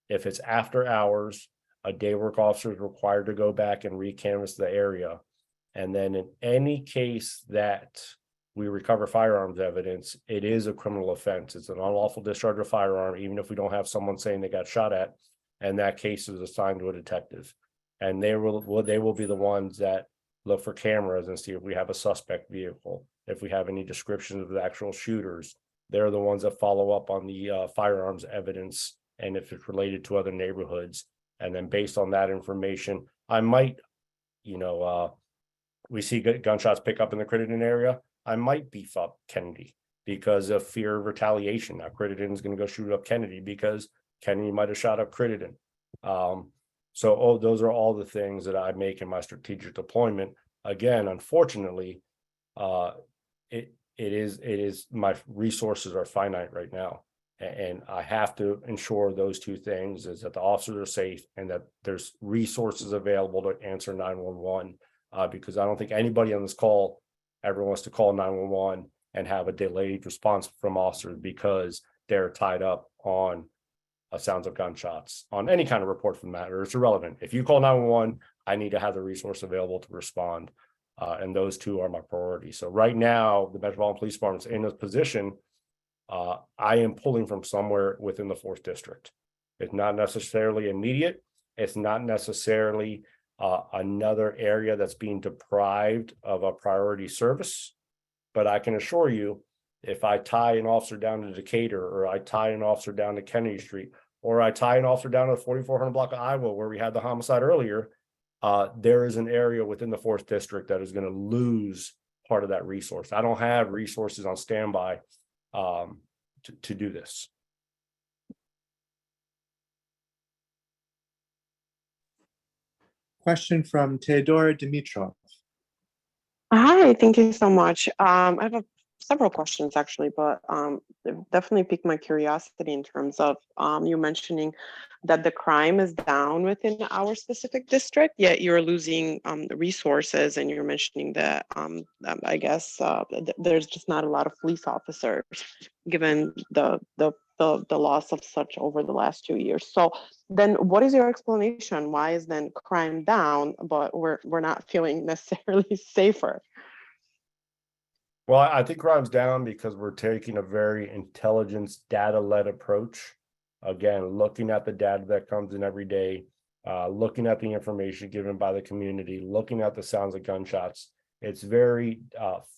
If it's after hours, a day work officer is required to go back and recanvass the area. And then in any case that we recover firearms evidence, it is a criminal offense. It's an unlawful discharge of firearm, even if we don't have someone saying they got shot at, and that case is assigned to a detective. And they will be the ones that look for cameras and see if we have a suspect vehicle, if we have any descriptions of the actual shooters. They're the ones that follow up on the firearms evidence, and if it's related to other neighborhoods. And then based on that information, I might, we see gunshots pick up in the Crittenden area, I might beef up Kennedy because of fear of retaliation. Now Crittenden is going to go shoot up Kennedy because Kennedy might have shot up Crittenden. Those are all the things that I make in my strategic deployment. Again, unfortunately, it is my resources are finite right now, and I have to ensure those two things: is that the officers are safe and that there's resources available to answer 911. Because I don't think anybody on this call ever wants to call 911 and have a delayed response from officers because they're tied up on sounds of gunshots on any kind of report for the matter. It's irrelevant. If you call 911, I need to have the resource available to respond. And those two are my priority. So right now, the Metropolitan Police Department's in a position, I am pulling from somewhere within the 4th district. It's not necessarily immediate. It's not necessarily another area that's being deprived of a priority service. But I can assure you, if I tie an officer down to Decatur, or I tie an officer down to Kennedy Street, or I tie an officer down to the 4400 block of Iowa where we had the homicide earlier, there is an area within the 4th district that is going to lose part of that resource. I don't have resources on standby to do this. Question from Theodora Dimitrov. Hi, thank you so much. I have several questions actually, but it definitely piqued my curiosity in terms of you mentioning that the crime is down within our specific district, yet you're losing the resources, and you're mentioning that I guess there's just not a lot of police officers given the loss of such over the last 2 years. So then what is your explanation? Why is then crime down, but we're not feeling necessarily safer? Well, I think crime's down because we're taking a very intelligence data-led approach. Again, looking at the data that comes in every day, looking at the information given by the community, looking at the sounds of gunshots. It's very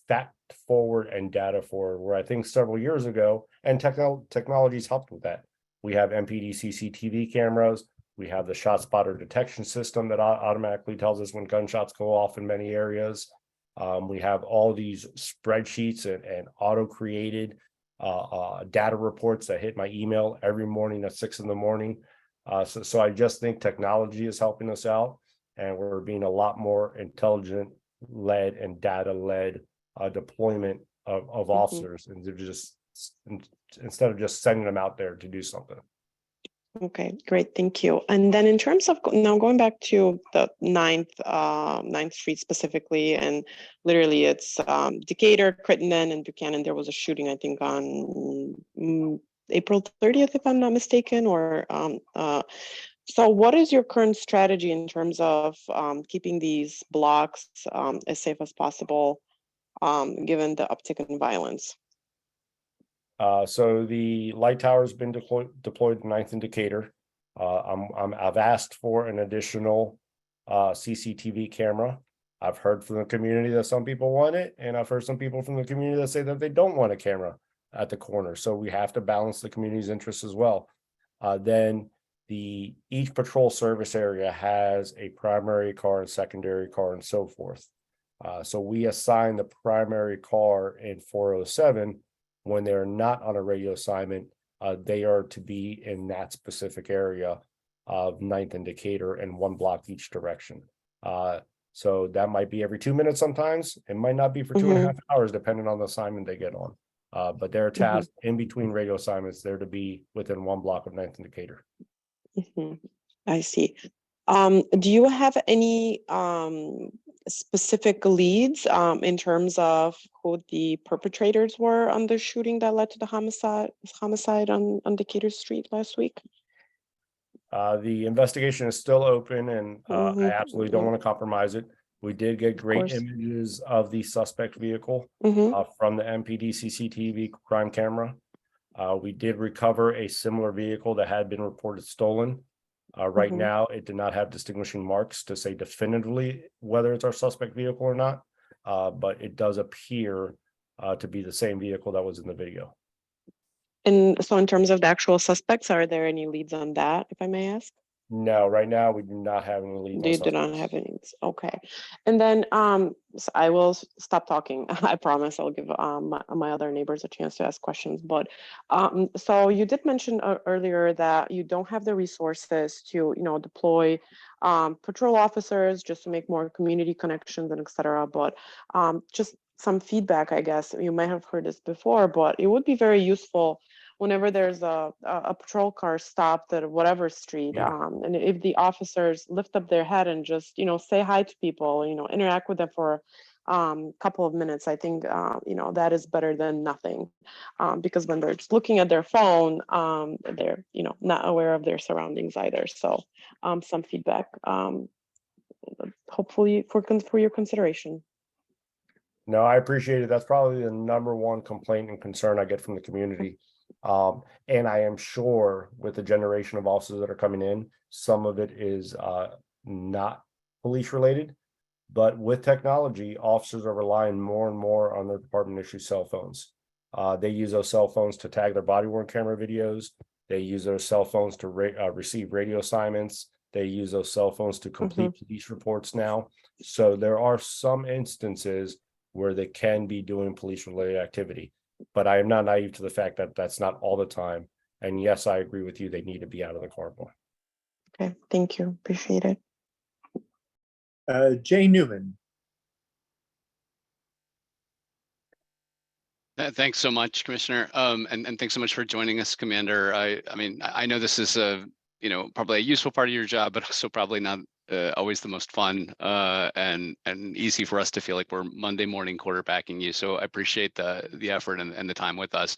fact forward and data forward, where I think several years ago, and technology's helped with that. We have MPD CCTV cameras. We have the shot spotter detection system that automatically tells us when gunshots go off in many areas. We have all these spreadsheets and auto-created data reports that hit my email every morning at 6 a.m. So I just think technology is helping us out, and we're being a lot more intelligent-led and data-led deployment of officers, and they're just instead of just sending them out there to do something. Okay, great, thank you. And then in terms of now going back to the 9th Street specifically, and literally it's Decatur, Crittenden, and Buchanan. There was a shooting, I think, on April 30th, if I'm not mistaken, or so what is your current strategy in terms of keeping these blocks as safe as possible, given the uptick in violence? So the light tower has been deployed to 9th and Decatur. I've asked for an additional CCTV camera. I've heard from the community that some people want it, and I've heard some people from the community that say that they don't want a camera at the corner. So we have to balance the community's interests as well. Then each patrol service area has a primary car and secondary car and so forth. So we assign the primary car in 407 when they're not on a radio assignment. They are to be in that specific area of 9th and Decatur and 1 block each direction. So that might be every 2 minutes sometimes. It might not be for 2.5 hours, depending on the assignment they get on. But they're tasked in between radio assignments. They're to be within 1 block of 9th and Decatur. I see. Do you have any specific leads in terms of who the perpetrators were on the shooting that led to the homicide on Decatur Street last week? The investigation is still open, and I absolutely don't want to compromise it. We did get great images of the suspect vehicle from the MPD CCTV crime camera. We did recover a similar vehicle that had been reported stolen. Right now, it did not have distinguishing marks to say definitively whether it's our suspect vehicle or not, but it does appear to be the same vehicle that was in the video. And so in terms of the actual suspects, are there any leads on that, if I may ask? No, right now we do not have any leads. You do not have any. Okay. And then so I will stop talking. I promise I'll give my other neighbors a chance to ask questions. But so you did mention earlier that you don't have the resources to, deploy patrol officers just to make more community connections and etc. But just some feedback, I guess. You might have heard this before, but it would be very useful whenever there's a patrol car stopped at whatever street, and if the officers lift up their head and just, say hi to people, interact with them for a couple of minutes, I think, that is better than nothing. Because when they're just looking at their phone, they're, not aware of their surroundings either. So some feedback, hopefully for your consideration. No, I appreciate it. That's probably the #1 complaint and concern I get from the community. And I am sure with the generation of officers that are coming in, some of it is not police related, but with technology, officers are relying more and more on their department issued cell phones. They use those cell phones to tag their body worn camera videos. They use those cell phones to receive radio assignments. They use those cell phones to complete police reports now. So there are some instances where they can be doing police related activity. But I am not naive to the fact that that's not all the time. And yes, I agree with you. They need to be out of the car more. Okay, thank you. Appreciate it. Jay Newman. Thanks so much, Commissioner. And thanks so much for joining us, Commander. I mean, I know this is probably a useful part of your job, but also probably not always the most fun and easy for us to feel like we're Monday morning quarterbacking you. So I appreciate the effort and the time with us.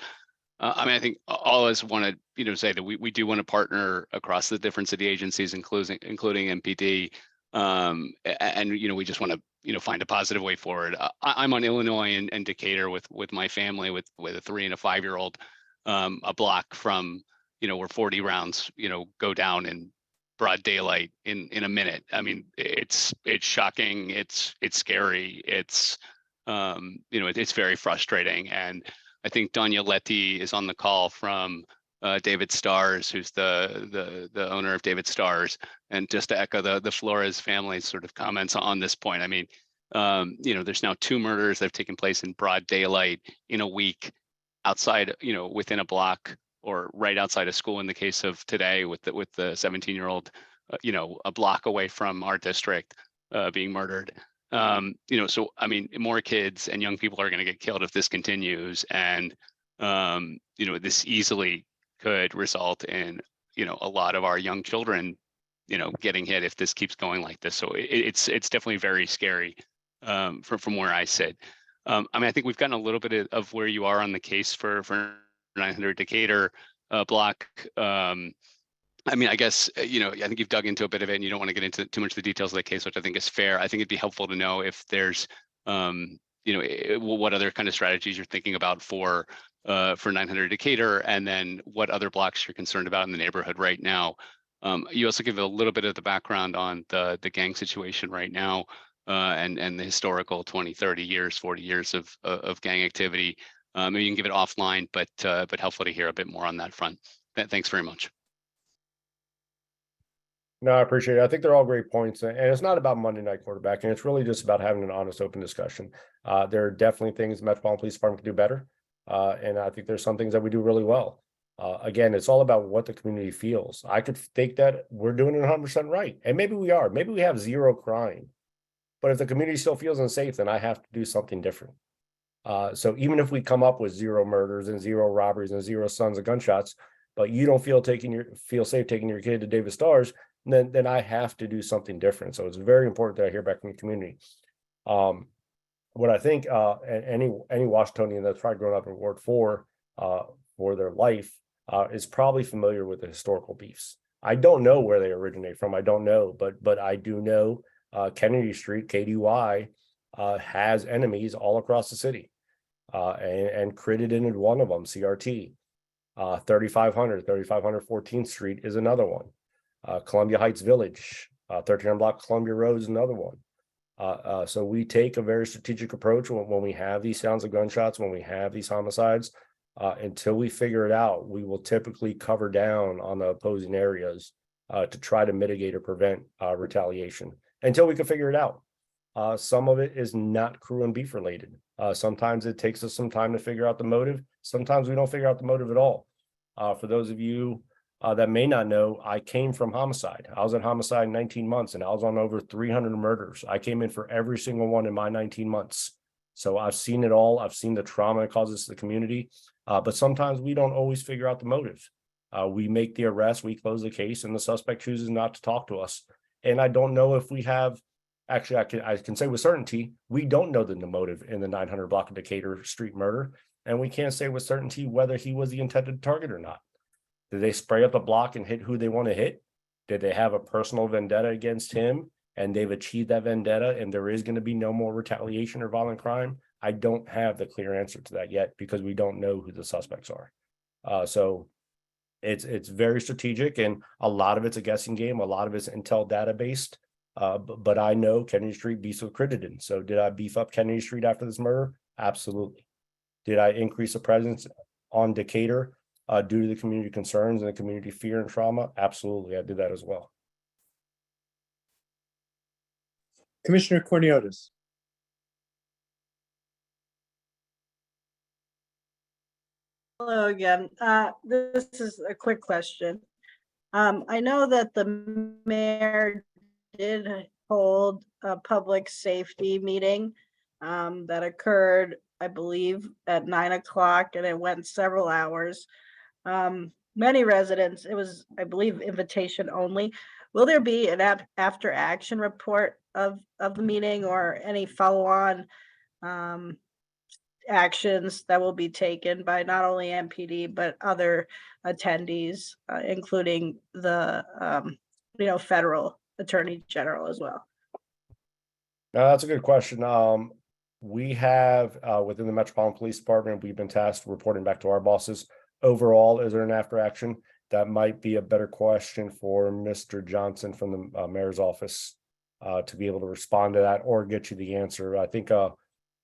I mean, I think all of us want to, say that we do want to partner across the different city agencies, including MPD. And we just want to, find a positive way forward. I'm on Illinois and Decatur with my family, with a 3 and a 5-year-old, a block from, where 40 rounds, go down in broad daylight in a minute. I mean, it's shocking. It's scary. It's it's very frustrating. And I think Danya Letty is on the call from David Stars, who's the owner of David Stars. And just to echo the Flores family sort of comments on this point, I mean, there's now 2 murders that have taken place in broad daylight in a week outside, within a block or right outside of school in the case of today with the 17-year-old, a block away from our district being murdered. So I mean, more kids and young people are going to get killed if this continues. And, this easily could result in, a lot of our young children, getting hit if this keeps going like this. So it's definitely very scary from where I sit. I mean, I think we've gotten a little bit of where you are on the case for 900 Decatur block. I mean, I guess, I think you've dug into a bit of it and you don't want to get into too much of the details of the case, which I think is fair. I think it'd be helpful to know if there's, what other kind of strategies you're thinking about for 900 Decatur, and then what other blocks you're concerned about in the neighborhood right now. You also give a little bit of the background on the gang situation right now, and the historical 20, 30 years, 40 years of gang activity. Maybe you can give it offline, but helpful to hear a bit more on that front. Thanks very much. No, I appreciate it. I think they're all great points. And it's not about Monday night quarterbacking. It's really just about having an honest, open discussion. There are definitely things the Metropolitan Police Department can do better. And I think there's some things that we do really well. Again, it's all about what the community feels. I could think that we're doing it 100% right. And maybe we are. Maybe we have 0 crime. But if the community still feels unsafe, then I have to do something different. So even if we come up with 0 murders and 0 robberies and 0 sons of gunshots, but you don't feel safe taking your kid to David Stars, then I have to do something different. So it's very important that I hear back from the community. What I think any Washingtonian that's probably grown up in Ward 4 for their life is probably familiar with the historical beefs. I don't know where they originate from. I don't know, but I do know Kennedy Street, KDY, has enemies all across the city, and Crittenden is one of them. CRT, 3500 14th Street is another one. Columbia Heights Village, 1300 block Columbia Road is another one. So we take a very strategic approach when we have these sounds of gunshots, when we have these homicides. Until we figure it out, we will typically cover down on the opposing areas to try to mitigate or prevent retaliation until we can figure it out. Some of it is not crew and beef related. Sometimes it takes us some time to figure out the motive. Sometimes we don't figure out the motive at all. For those of you that may not know, I came from homicide. I was at homicide 19 months and I was on over 300 murders. I came in for every single one in my 19 months. So I've seen it all. I've seen the trauma it causes to the community. But sometimes we don't always figure out the motive. We make the arrest, we close the case, and the suspect chooses not to talk to us. And I don't know if we have, actually, I can say with certainty, we don't know the motive in the 900 block of Decatur Street murder. And we can't say with certainty whether he was the intended target or not. Did they spray up the block and hit who they want to hit? Did they have a personal vendetta against him and they've achieved that vendetta and there is going to be no more retaliation or violent crime? I don't have the clear answer to that yet because we don't know who the suspects are. So it's very strategic and a lot of it's a guessing game. A lot of it's intel data based. But I know Kennedy Street beefs with Crittenden. So did I beef up Kennedy Street after this murder? Absolutely. Did I increase the presence on Decatur due to the community concerns and the community fear and trauma? Absolutely, I did that as well. Commissioner Corniotis. Hello again. This is a quick question. I know that the mayor did hold a public safety meeting that occurred, I believe, at 9 o'clock, and it went several hours. Many residents, it was, I believe, invitation only. Will there be an after action report of the meeting or any follow-on actions that will be taken by not only MPD but other attendees, including the federal attorney general as well? That's a good question. We have within the Metropolitan Police Department, we've been tasked reporting back to our bosses. Overall, is there an after action? that might be a better question for Mr. Johnson from the mayor's office to be able to respond to that or get you the answer. I think a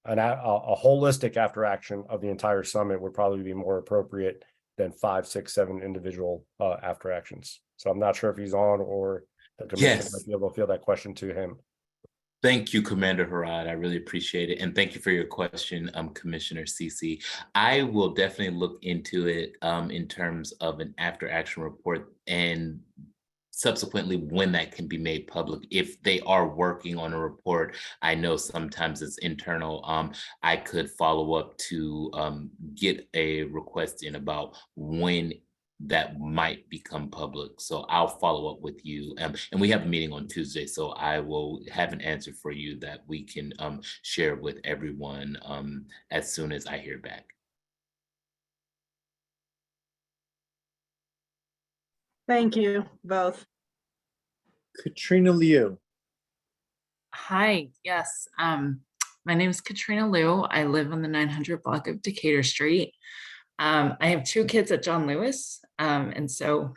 holistic after action of the entire summit would probably be more appropriate than 5, 6, 7 individual after actions. So I'm not sure if he's on or the commission Yes. might be able to field that question to him. Thank you, Commander Harad. I really appreciate it. And thank you for your question, Commissioner CC. I will definitely look into it in terms of an after action report and subsequently when that can be made public. If they are working on a report, I know sometimes it's internal. I could follow up to get a request in about when that might become public. So I'll follow up with you. And we have a meeting on Tuesday, so I will have an answer for you that we can share with everyone as soon as I hear back. Thank you both. Katrina Liu. Hi, yes. My name is Katrina Liu. I live on the 900 block of Decatur Street. I have 2 kids at John Lewis. And so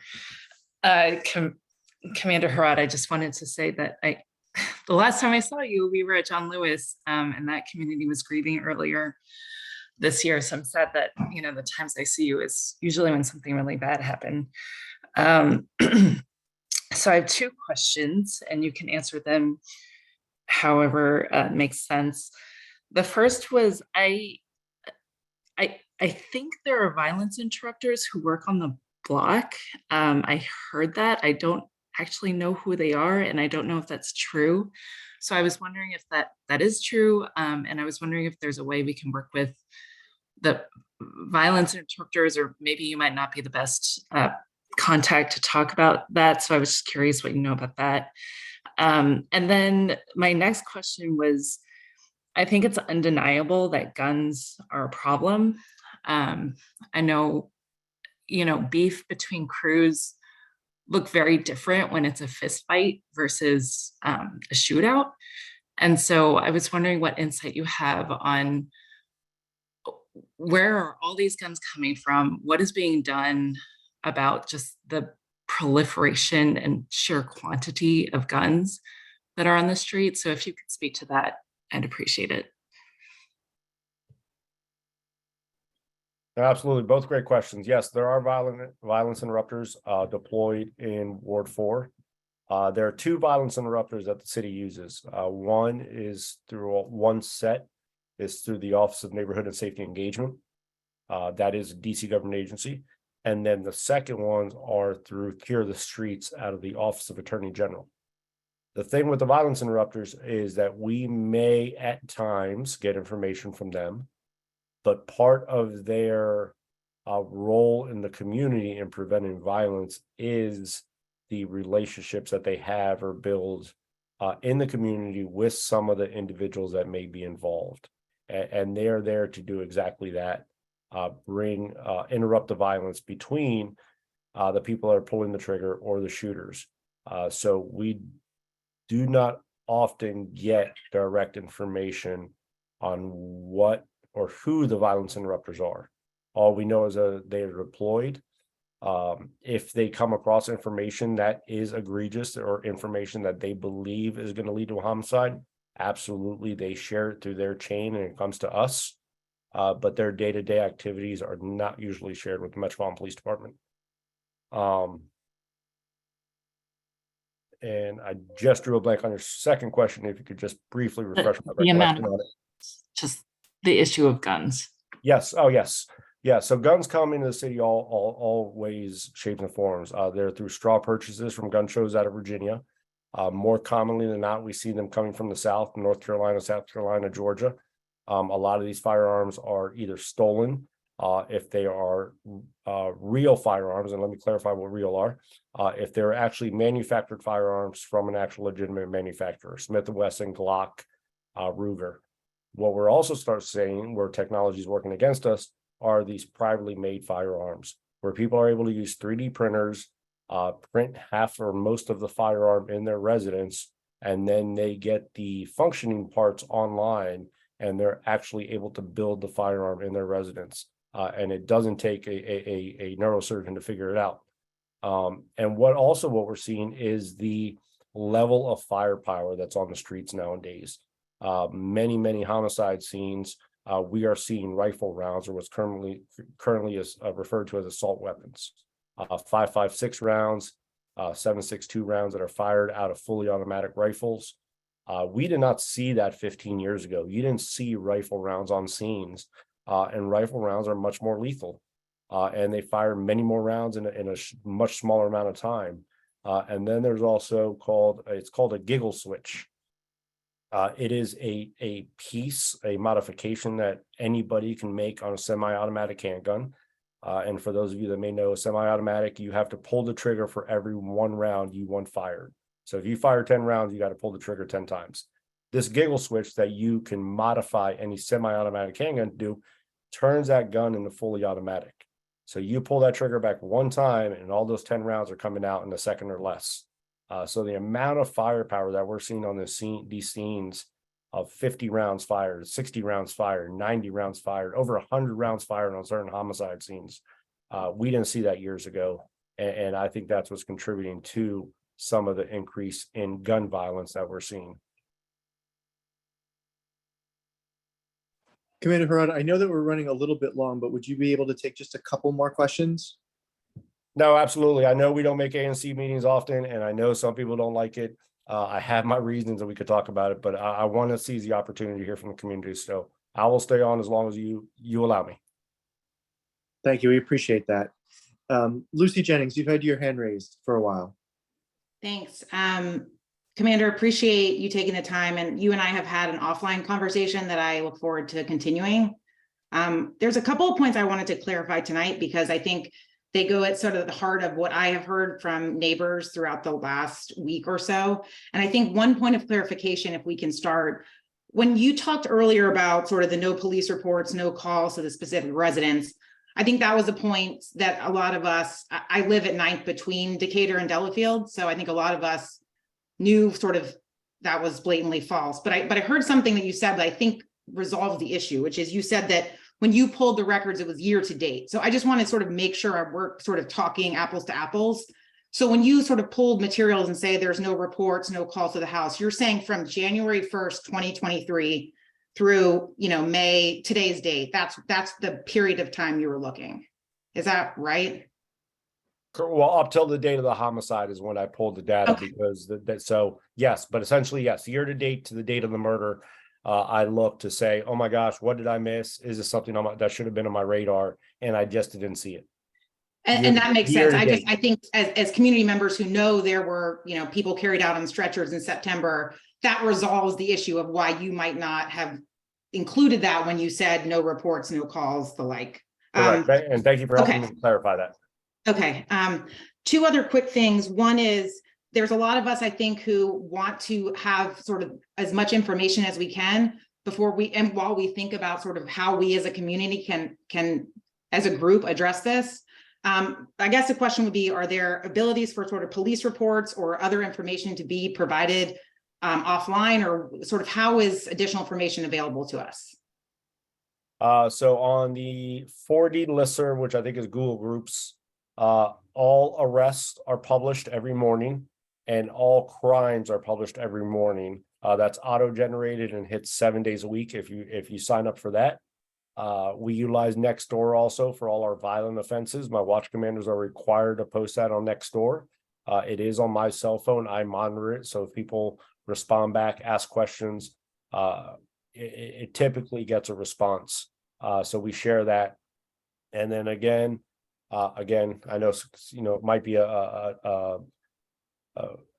Commander Harad, I just wanted to say that the last time I saw you, we were at John Lewis and that community was grieving earlier this year. So I'm sad that, you know, the times I see you is usually when something really bad happened. So I have 2 questions and you can answer them however makes sense. The first was, I think there are violence interrupters who work on the block. I heard that. I don't actually know who they are, and I don't know if that's true. So I was wondering if that is true, and I was wondering if there's a way we can work with the violence interrupters, or maybe you might not be the best contact to talk about that. So I was just curious what you know about that. And then my next question was, I think it's undeniable that guns are a problem. I know, you know, beef between crews look very different when it's a fist fight versus a shootout. And so I was wondering what insight you have on where are all these guns coming from? What is being done about just the proliferation and sheer quantity of guns that are on the street? So if you could speak to that, I'd appreciate it. Absolutely, both great questions. Yes, there are violence interrupters deployed in Ward 4. There are 2 violence interrupters that the city uses. One is through the Office of Neighborhood and Safety Engagement. That is a DC government agency. And then the second ones are through Cure the Streets out of the Office of Attorney General. The thing with the violence interrupters is that we may at times get information from them, but part of their role in the community in preventing violence is the relationships that they have or build in the community with some of the individuals that may be involved. And they're there to do exactly that, interrupt the violence between the people that are pulling the trigger or the shooters. So we do not often get direct information on what or who the violence interrupters are. All we know is they are deployed. If they come across information that is egregious or information that they believe is going to lead to a homicide, absolutely they share it through their chain and it comes to us. But their day-to-day activities are not usually shared with the Metropolitan Police Department. And I just drew a blank on your second question. If you could just briefly refresh my recollection on it. Just the issue of guns. Yes. Oh, yes. Yeah. So guns come into the city all ways, shapes, and forms. They're through straw purchases from gun shows out of Virginia. More commonly than not, we see them coming from the South, North Carolina, South Carolina, Georgia. A lot of these firearms are either stolen, if they are real firearms, and let me clarify what real are. If they're actually manufactured firearms from an actual legitimate manufacturer, Smith & Wesson, Glock, Ruger. What we're also seeing where technology is working against us are these privately made firearms, where people are able to use 3D printers, print half or most of the firearm in their residence, and then they get the functioning parts online, and they're actually able to build the firearm in their residence. And it doesn't take a neurosurgeon to figure it out. And what we're seeing is the level of firepower that's on the streets nowadays. Many homicide scenes, we are seeing rifle rounds, or what's currently is referred to as assault weapons. 5.56 rounds, 7.62 rounds that are fired out of fully automatic rifles. We did not see that 15 years ago. You didn't see rifle rounds on scenes, and rifle rounds are much more lethal, and they fire many more rounds in a much smaller amount of time. And then there's also it's called a giggle switch. It is a piece, a modification that anybody can make on a semi-automatic handgun. And for those of you that may know, a semi-automatic, you have to pull the trigger for every one round you want fired. So if you fire 10 rounds, you got to pull the trigger 10 times. This giggle switch that you can modify any semi-automatic handgun to do turns that gun into fully automatic. So you pull that trigger back one time and all those 10 rounds are coming out in a second or less. So the amount of firepower that we're seeing on these scenes of 50 rounds fired, 60 rounds fired, 90 rounds fired, over 100 rounds fired on certain homicide scenes. We didn't see that years ago. And I think that's what's contributing to some of the increase in gun violence that we're seeing. Commander Harada, I know that we're running a little bit long, but would you be able to take just a couple more questions? No, absolutely. I know we don't make ANC meetings often, and I know some people don't like it. I have my reasons and we could talk about it, but I want to seize the opportunity to hear from the community. So I will stay on as long as you allow me. Thank you. We appreciate that. Lucy Jennings, you've had your hand raised for a while. Thanks. Commander, appreciate you taking the time, and you and I have had an offline conversation that I look forward to continuing. There's a couple of points I wanted to clarify tonight because I think they go at sort of the heart of what I have heard from neighbors throughout the last week or so. And I think one point of clarification, if we can start, when you talked earlier about sort of the no police reports, no calls to the specific residents, I think that was a point that a lot of us, I live at 9th between Decatur and Delafield. So I think a lot of us knew sort of that was blatantly false. But I heard something that you said that I think resolves the issue, which is you said that when you pulled the records, it was year to date. So I just want to sort of make sure we're sort of talking apples to apples. So when you sort of pulled materials and say there's no reports, no calls to the house, you're saying from January 1st, 2023 through, May, today's date, that's the period of time you were looking. Is that right? Well, up till the date of the homicide is when I pulled the data, because so yes, but essentially, yes, year to date to the date of the murder, I look to say, oh my gosh, what did I miss? Is this something that should have been on my radar? And I just didn't see it. And that makes sense. I think as community members who know there were, people carried out on stretchers in September, that resolves the issue of why you might not have included that when you said no reports, no calls, the like. Correct. And thank you for helping me clarify that. Okay. Two other quick things. One is there's a lot of us, I think, who want to have sort of as much information as we can before and while we think about sort of how we as a community can as a group address this. I guess the question would be, are there abilities for sort of police reports or other information to be provided offline, or sort of how is additional information available to us? So on the 4D listserv, which I think is Google Groups, all arrests are published every morning and all crimes are published every morning. That's auto-generated and hits 7 days a week if you sign up for that. We utilize Nextdoor also for all our violent offenses. My watch commanders are required to post that on Nextdoor. It is on my cell phone. I monitor it. So if people respond back, ask questions, it typically gets a response. So we share that. And then again, I know, it might be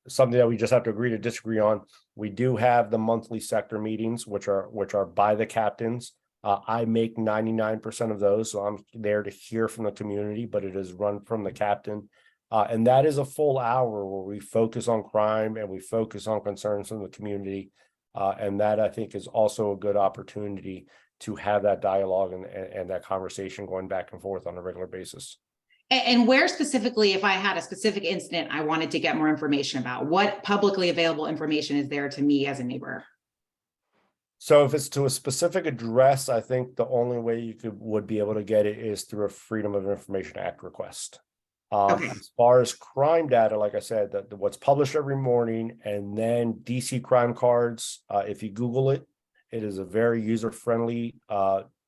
something that we just have to agree to disagree on. We do have the monthly sector meetings, which are by the captains. I make 99% of those, so I'm there to hear from the community, but it is run from the captain. And that is a full hour where we focus on crime and we focus on concerns from the community. And that, I think, is also a good opportunity to have that dialogue and that conversation going back and forth on a regular basis. And where specifically, if I had a specific incident I wanted to get more information about, what publicly available information is there to me as a neighbor? So if it's to a specific address, I think the only way you would be able to get it is through a Freedom of Information Act request. Okay. As far as crime data, like I said, what's published every morning, and then DC crime cards, if you Google it, it is a very user-friendly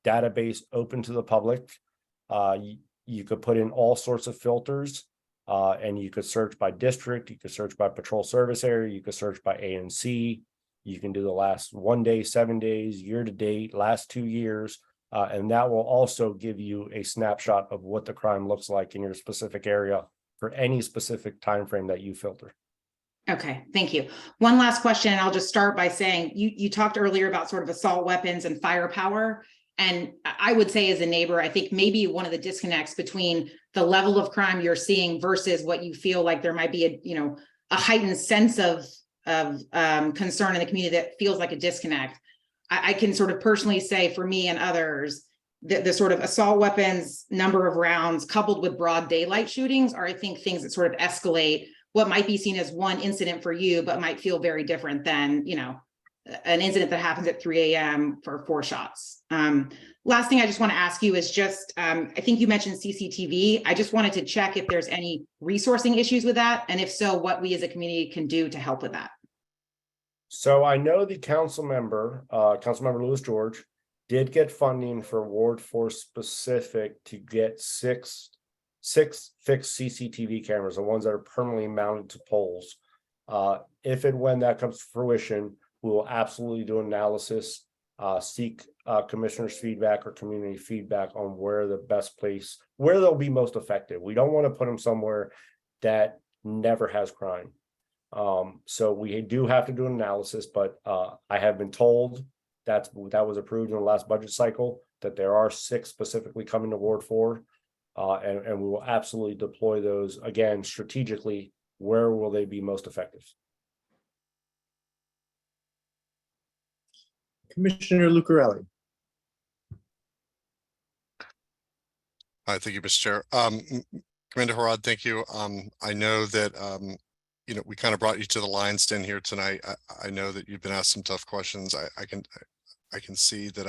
database open to the public. You could put in all sorts of filters, and you could search by district, you could search by patrol service area, you could search by ANC, you can do the last 1 day, 7 days, year to date, last 2 years. And that will also give you a snapshot of what the crime looks like in your specific area for any specific time frame that you filter. Okay, thank you. One last question, and I'll just start by saying you talked earlier about sort of assault weapons and firepower. And I would say as a neighbor, I think maybe one of the disconnects between the level of crime you're seeing versus what you feel like there might be a heightened sense of concern in the community that feels like a disconnect. I can sort of personally say for me and others, the sort of assault weapons, number of rounds coupled with broad daylight shootings are, I think, things that sort of escalate what might be seen as one incident for you, but might feel very different than, an incident that happens at 3 a.m. for 4 shots. Last thing I just want to ask you is just, I think you mentioned CCTV. I just wanted to check if there's any resourcing issues with that. And if so, what we as a community can do to help with that. So I know the Councilmember Louis George, did get funding for Ward 4 specific to get six fixed CCTV cameras, the ones that are permanently mounted to poles. If and when that comes to fruition, we will absolutely do an analysis, seek commissioners' feedback or community feedback on where the best place, where they'll be most effective. We don't want to put them somewhere that never has crime. So we do have to do an analysis, but I have been told that was approved in the last budget cycle, that there are 6 specifically coming to Ward 4, and we will absolutely deploy those again strategically. Where will they be most effective? Commissioner Lucarelli. Hi, thank you, Mr. Chair. Commander Harad, thank you. I know that we kind of brought you to the lion's den here tonight. I know that you've been asked some tough questions. I can see that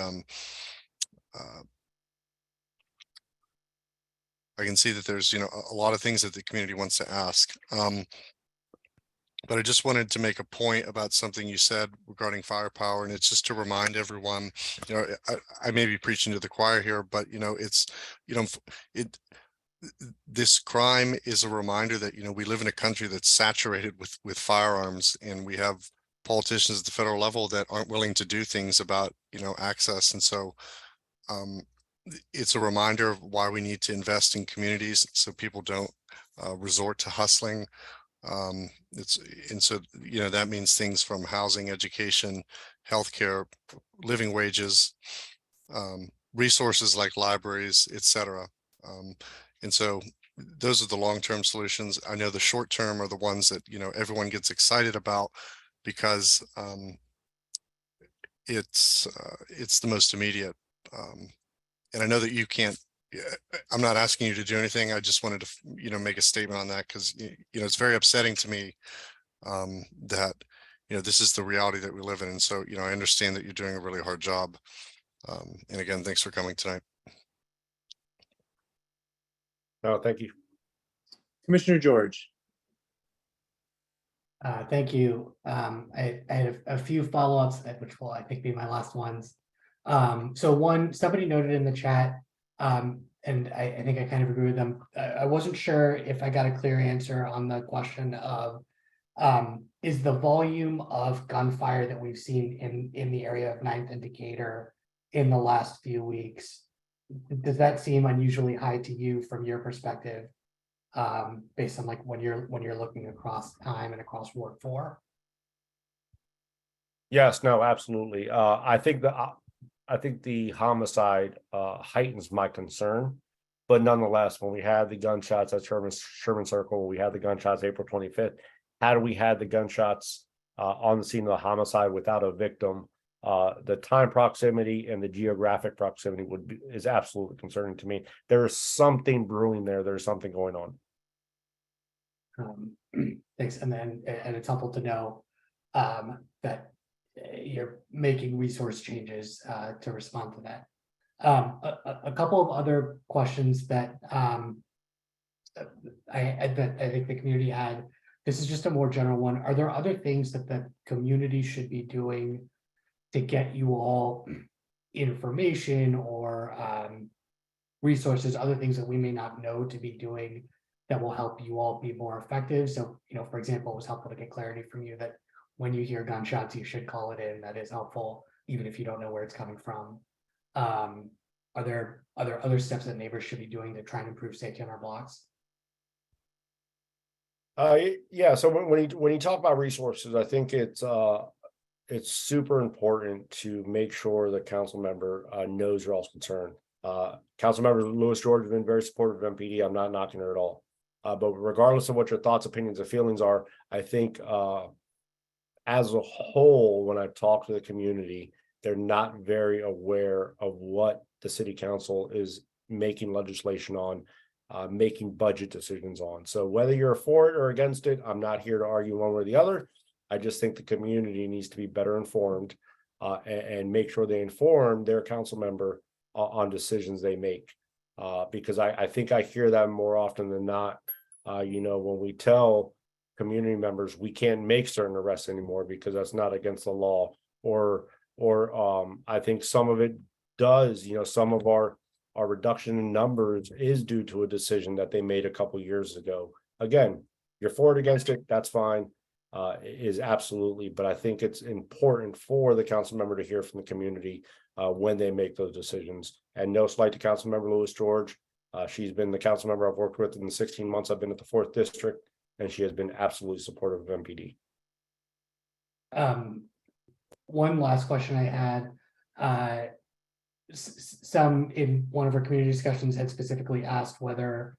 I can see that there's a lot of things that the community wants to ask. But I just wanted to make a point about something you said regarding firepower, and it's just to remind everyone, I may be preaching to the choir here, but this crime is a reminder that we live in a country that's saturated with firearms, and we have politicians at the federal level that aren't willing to do things about access. And so it's a reminder of why we need to invest in communities so people don't resort to hustling. That means things from housing, education, healthcare, living wages, resources like libraries, etc. And so those are the long-term solutions. I know the short-term are the ones that everyone gets excited about because it's the most immediate. And I know that you can't. I'm not asking you to do anything. I just wanted to make a statement on that because it's very upsetting to me that this is the reality that we live in. And so I understand that you're doing a really hard job. And again, thanks for coming tonight. No, thank you. Commissioner George. Thank you. I had a few follow-ups, which will I think be my last ones. So one, somebody noted in the chat, and I think I kind of agree with them. I wasn't sure if I got a clear answer on the question of is the volume of gunfire that we've seen in the area of 9th and Decatur in the last few weeks, does that seem unusually high to you from your perspective, based on like when you're looking across time and across Ward 4? Yes, no, absolutely. I think the homicide heightens my concern, but nonetheless, when we had the gunshots at Sherman Circle, we had the gunshots April 25th. Had we had the gunshots on the scene of the homicide without a victim, the time proximity and the geographic proximity is absolutely concerning to me. There is something brewing there. There's something going on. Thanks, and it's helpful to know that you're making resource changes to respond to that. A couple of other questions that I think the community had, this is just a more general one. Are there other things that the community should be doing to get you all information or resources, other things that we may not know to be doing that will help you all be more effective? So, for example, it was helpful to get clarity from you that when you hear gunshots, you should call it in. That is helpful, even if you don't know where it's coming from. Are there other steps that neighbors should be doing to try and improve safety on our blocks? Yeah, so when you talk about resources, I think it's super important to make sure the council member knows your all's concern. Council member Lewis George has been very supportive of MPD. I'm not knocking her at all. But regardless of what your thoughts, opinions, and feelings are, I think as a whole, when I talk to the community, they're not very aware of what the city council is making legislation on, making budget decisions on. So whether you're for it or against it, I'm not here to argue one way or the other. I just think the community needs to be better informed and make sure they inform their council member on decisions they make. Because I think I hear that more often than not. When we tell community members we can't make certain arrests anymore because that's not against the law, or I think some of it does. Some of our reduction in numbers is due to a decision that they made a couple years ago. Again, you're for it, against it, that's fine. Is absolutely, but I think it's important for the council member to hear from the community when they make those decisions. And no slight to council member Lewis George. She's been the council member I've worked with in the 16 months I've been at the 4th district, and she has been absolutely supportive of MPD. One last question I had, some in one of our community discussions had specifically asked whether,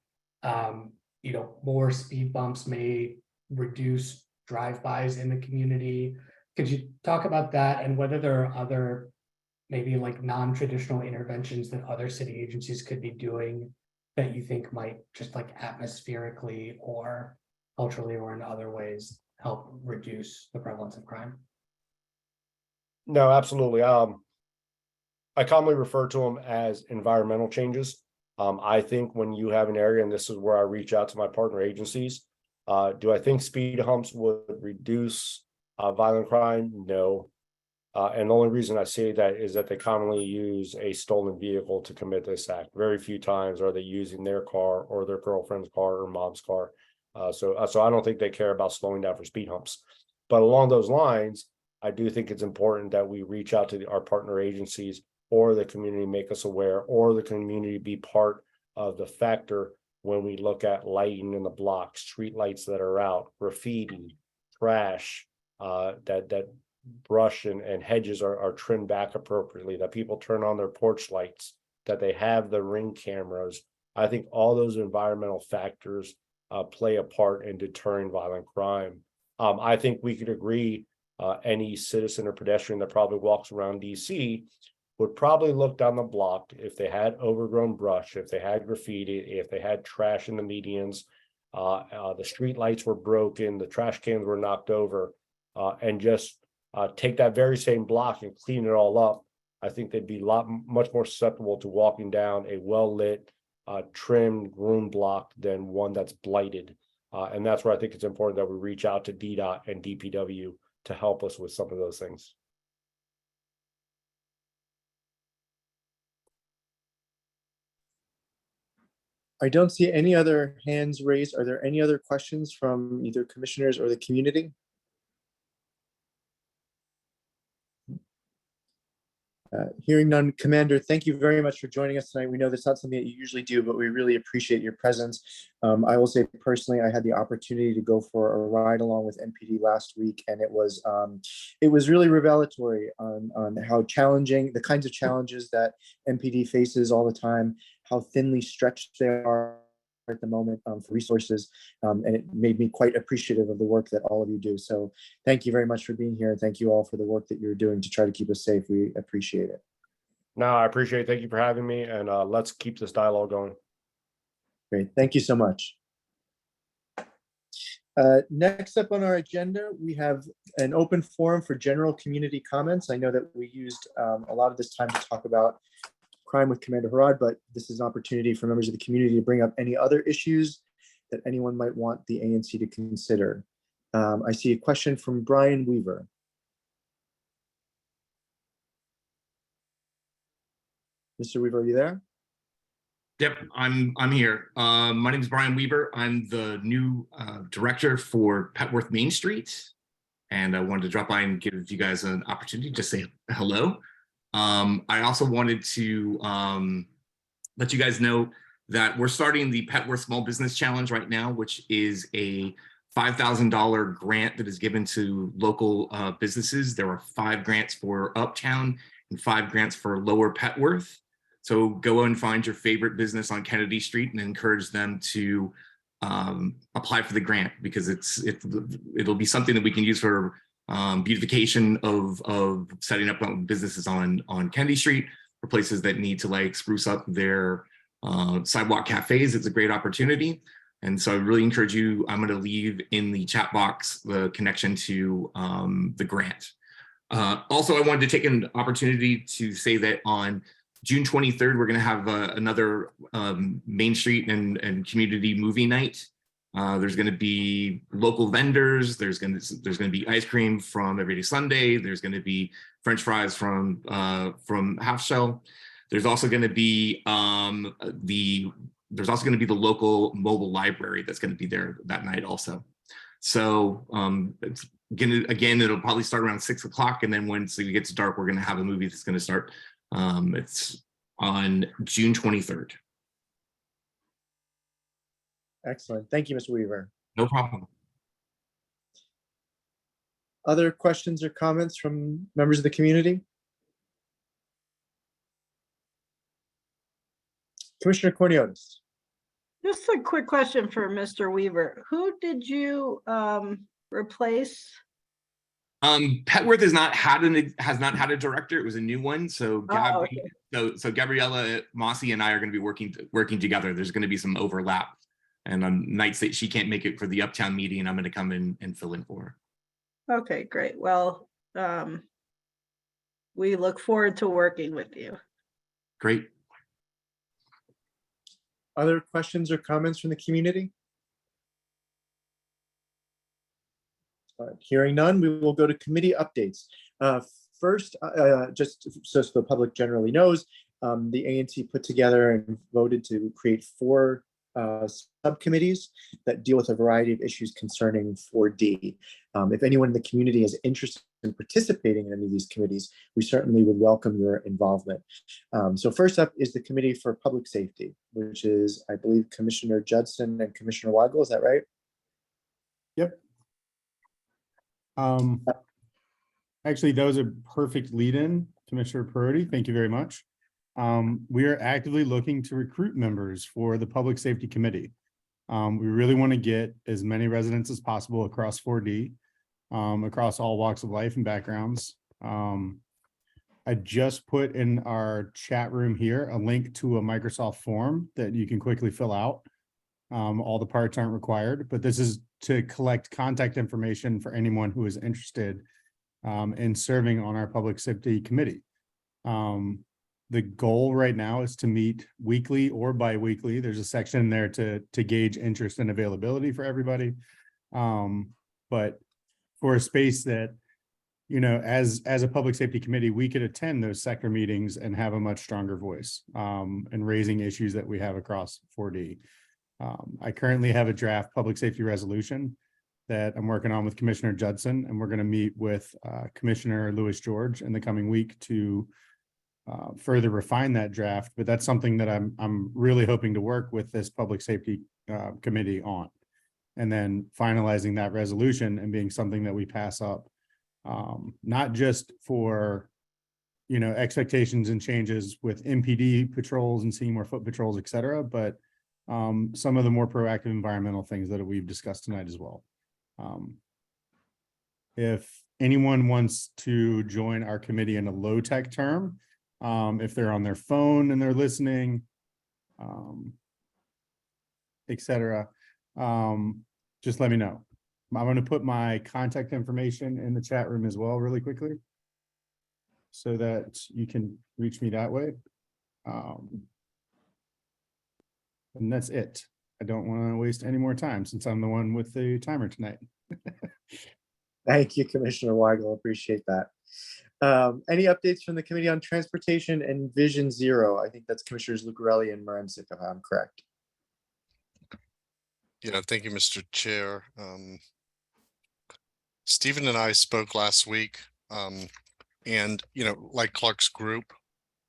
more speed bumps may reduce drive-bys in the community. Could you talk about that and whether there are other maybe like non-traditional interventions that other city agencies could be doing that you think might just like atmospherically or culturally or in other ways help reduce the prevalence of crime? No, absolutely. I commonly refer to them as environmental changes. I think when you have an area, and this is where I reach out to my partner agencies, do I think speed humps would reduce violent crime? No. And the only reason I say that is that they commonly use a stolen vehicle to commit this act. Very few times are they using their car or their girlfriend's car or mom's car. So I don't think they care about slowing down for speed humps. But along those lines, I do think it's important that we reach out to our partner agencies or the community, make us aware, or the community be part of the factor when we look at lighting in the block, street lights that are out, graffiti, trash, that brush and hedges are trimmed back appropriately, that people turn on their porch lights, that they have the ring cameras. I think all those environmental factors play a part in deterring violent crime. I think we could agree any citizen or pedestrian that probably walks around DC would probably look down the block if they had overgrown brush, if they had graffiti, if they had trash in the medians, the street lights were broken, the trash cans were knocked over, and just take that very same block and clean it all up. I think they'd be much more susceptible to walking down a well-lit, trimmed, groomed block than one that's blighted. And that's where I think it's important that we reach out to DDOT and DPW to help us with some of those things. I don't see any other hands raised. Are there any other questions from either commissioners or the community? Hearing none, Commander, thank you very much for joining us tonight. We know that's not something that you usually do, but we really appreciate your presence. I will say personally, I had the opportunity to go for a ride along with MPD last week, and it was really revelatory on how challenging, the kinds of challenges that MPD faces all the time, how thinly stretched they are at the moment for resources, and it made me quite appreciative of the work that all of you do. So thank you very much for being here, and thank you all for the work that you're doing to try to keep us safe. We appreciate it. No, I appreciate it. Thank you for having me, and let's keep this dialogue going. Great, thank you so much. Next up on our agenda, we have an open forum for general community comments. I know that we used a lot of this time to talk about crime with Commander Harad, but this is an opportunity for members of the community to bring up any other issues that anyone might want the ANC to consider? I see a question from Brian Weaver. Mr. Weaver, are you there? Yep, I'm here. My name is Brian Weaver. I'm the new director for Petworth Main Street, and I wanted to drop by and give you guys an opportunity to say hello. I also wanted to let you guys know that we're starting the Petworth Small Business Challenge right now, which is a $5,000 grant that is given to local businesses. There are 5 grants for Uptown and 5 grants for Lower Petworth. So go and find your favorite business on Kennedy Street and encourage them to apply for the grant, because it'll be something that we can use for beautification of setting up businesses on Kennedy Street, for places that need to like spruce up their sidewalk cafes. It's a great opportunity. And so I really encourage you, I'm going to leave in the chat box the connection to the grant. Also, I wanted to take an opportunity to say that on June 23rd, we're going to have another Main Street and community movie night. There's going to be local vendors. There's going to be ice cream from Everyday Sunday. There's going to be French fries from Half Shell. There's also going to be the local mobile library that's going to be there that night also. So it's again, it'll probably start around 6 o'clock, and then once it gets dark, we're going to have a movie that's going to start. It's on June 23rd. Excellent. Thank you, Mr. Weaver. No problem. Other questions or comments from members of the community? Commissioner Cornelius. Just a quick question for Mr. Weaver. Who did you replace? Petworth has not had a director. It was a new one. So, so Gabriella Mossy and I are going to be working together. There's going to be some overlap, and on nights that she can't make it for the Uptown meeting, I'm going to come in and fill in for her. Okay, great. Well, we look forward to working with you. Great. Other questions or comments from the community? Hearing none, we will go to committee updates. First, just so the public generally knows, the ANC put together and voted to create 4 subcommittees that deal with a variety of issues concerning 4D. If anyone in the community is interested in participating in any of these committees, we certainly would welcome your involvement. So first up is the Committee for Public Safety, which is, I believe, Commissioner Judson and Commissioner Weigel. Is that right? Yep. Actually, that was a perfect lead-in, Commissioner Perotti. Thank you very much. We are actively looking to recruit members for the Public Safety Committee. We really want to get as many residents as possible across 4D, across all walks of life and backgrounds. I just put in our chat room here a link to a Microsoft form that you can quickly fill out. All the parts aren't required, but this is to collect contact information for anyone who is interested in serving on our Public Safety Committee. The goal right now is to meet weekly or bi-weekly. There's a section there to gauge interest and availability for everybody. But for a space that, you know, as a Public Safety Committee, we could attend those sector meetings and have a much stronger voice in raising issues that we have across 4D. I currently have a draft public safety resolution that I'm working on with Commissioner Judson, and we're going to meet with Commissioner Louis George in the coming week to further refine that draft. But that's something that I'm really hoping to work with this public safety committee on, and then finalizing that resolution and being something that we pass up, not just for, you know, expectations and changes with MPD patrols and seeing more foot patrols, et cetera, but some of the more proactive environmental things that we've discussed tonight as well. If anyone wants to join our committee in a low tech term, if they're on their phone and they're listening, et cetera, just let me know. I'm going to put my contact information in the chat room as well really quickly so that you can reach me that way. And that's it. I don't want to waste any more time since I'm the one with the timer tonight. Thank you, Commissioner Weigel. Appreciate that. Any updates from the Committee on Transportation and Vision Zero? I think that's Commissioners Lucarelli and Morensik, if I'm correct. Yeah, thank you, Mr. Chair. Stephen and I spoke last week, and like Clark's group,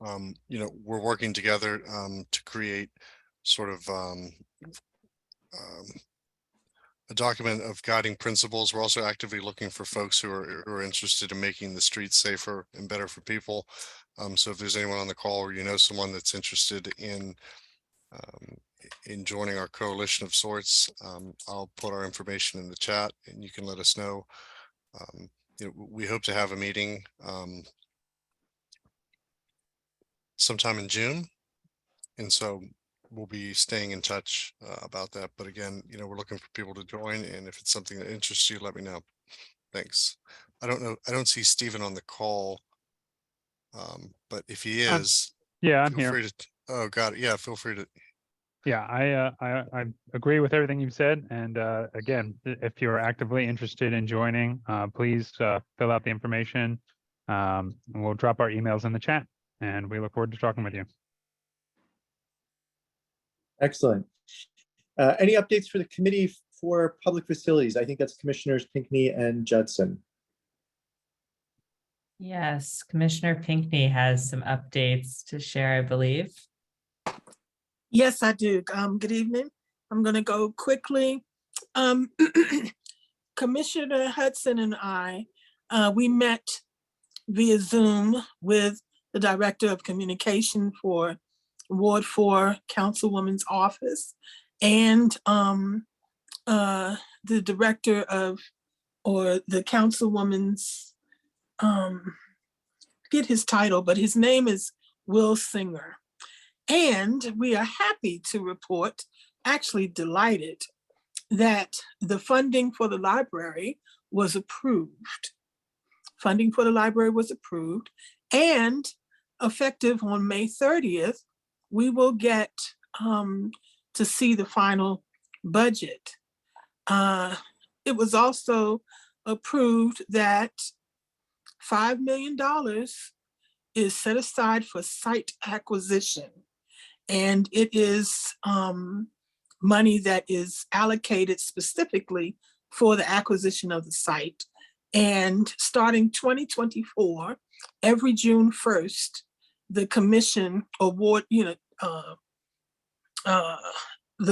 we're working together to create sort of a document of guiding principles. We're also actively looking for folks who are interested in making the streets safer and better for people. So if there's anyone on the call or someone that's interested in joining our coalition of sorts, I'll put our information in the chat and you can let us know. We hope to have a meeting sometime in June, and so we'll be staying in touch about that. But again, we're looking for people to join, and if it's something that interests you, let me know. Thanks. I don't see Stephen on the call, but if he is, yeah, I'm feel here. free to. Oh, got it. Yeah, feel free to. Yeah, I agree with everything you've said. And again, if you're actively interested in joining, please fill out the information. And we'll drop our emails in the chat, and we look forward to talking with you. Excellent. Any updates for the Committee for Public Facilities? I think that's Commissioners Pinckney and Judson. Yes, Commissioner Pinckney has some updates to share, I believe. Yes, I do. Good evening. I'm going to go quickly. Commissioner Hudson and I, we met via Zoom with the Director of Communication for Ward 4 Councilwoman's Office and the Director of, or the Councilwoman's, get his title, but his name is Will Singer. And we are happy to report, actually delighted, that the funding for the library was approved. Funding for the library was approved, and effective on May 30th, we will get to see the final budget. It was also approved that $5 million is set aside for site acquisition. And it is money that is allocated specifically for the acquisition of the site. And starting 2024, every June 1st, the commission award, the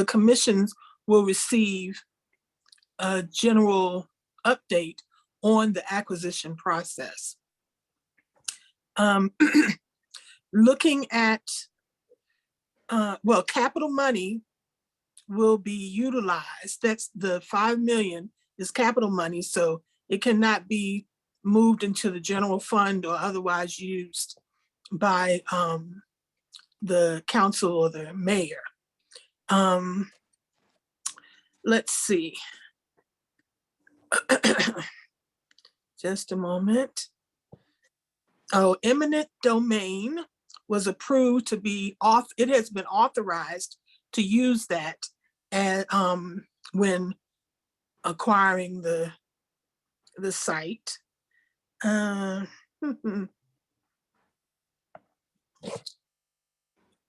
commissions will receive a general update on the acquisition process. Looking at well, capital money will be utilized. That's the $5 million is capital money, so it cannot be moved into the general fund or otherwise used by the council or the mayor. Let's see. Just a moment. Oh, eminent domain was approved to be off. It has been authorized to use that and when acquiring the site.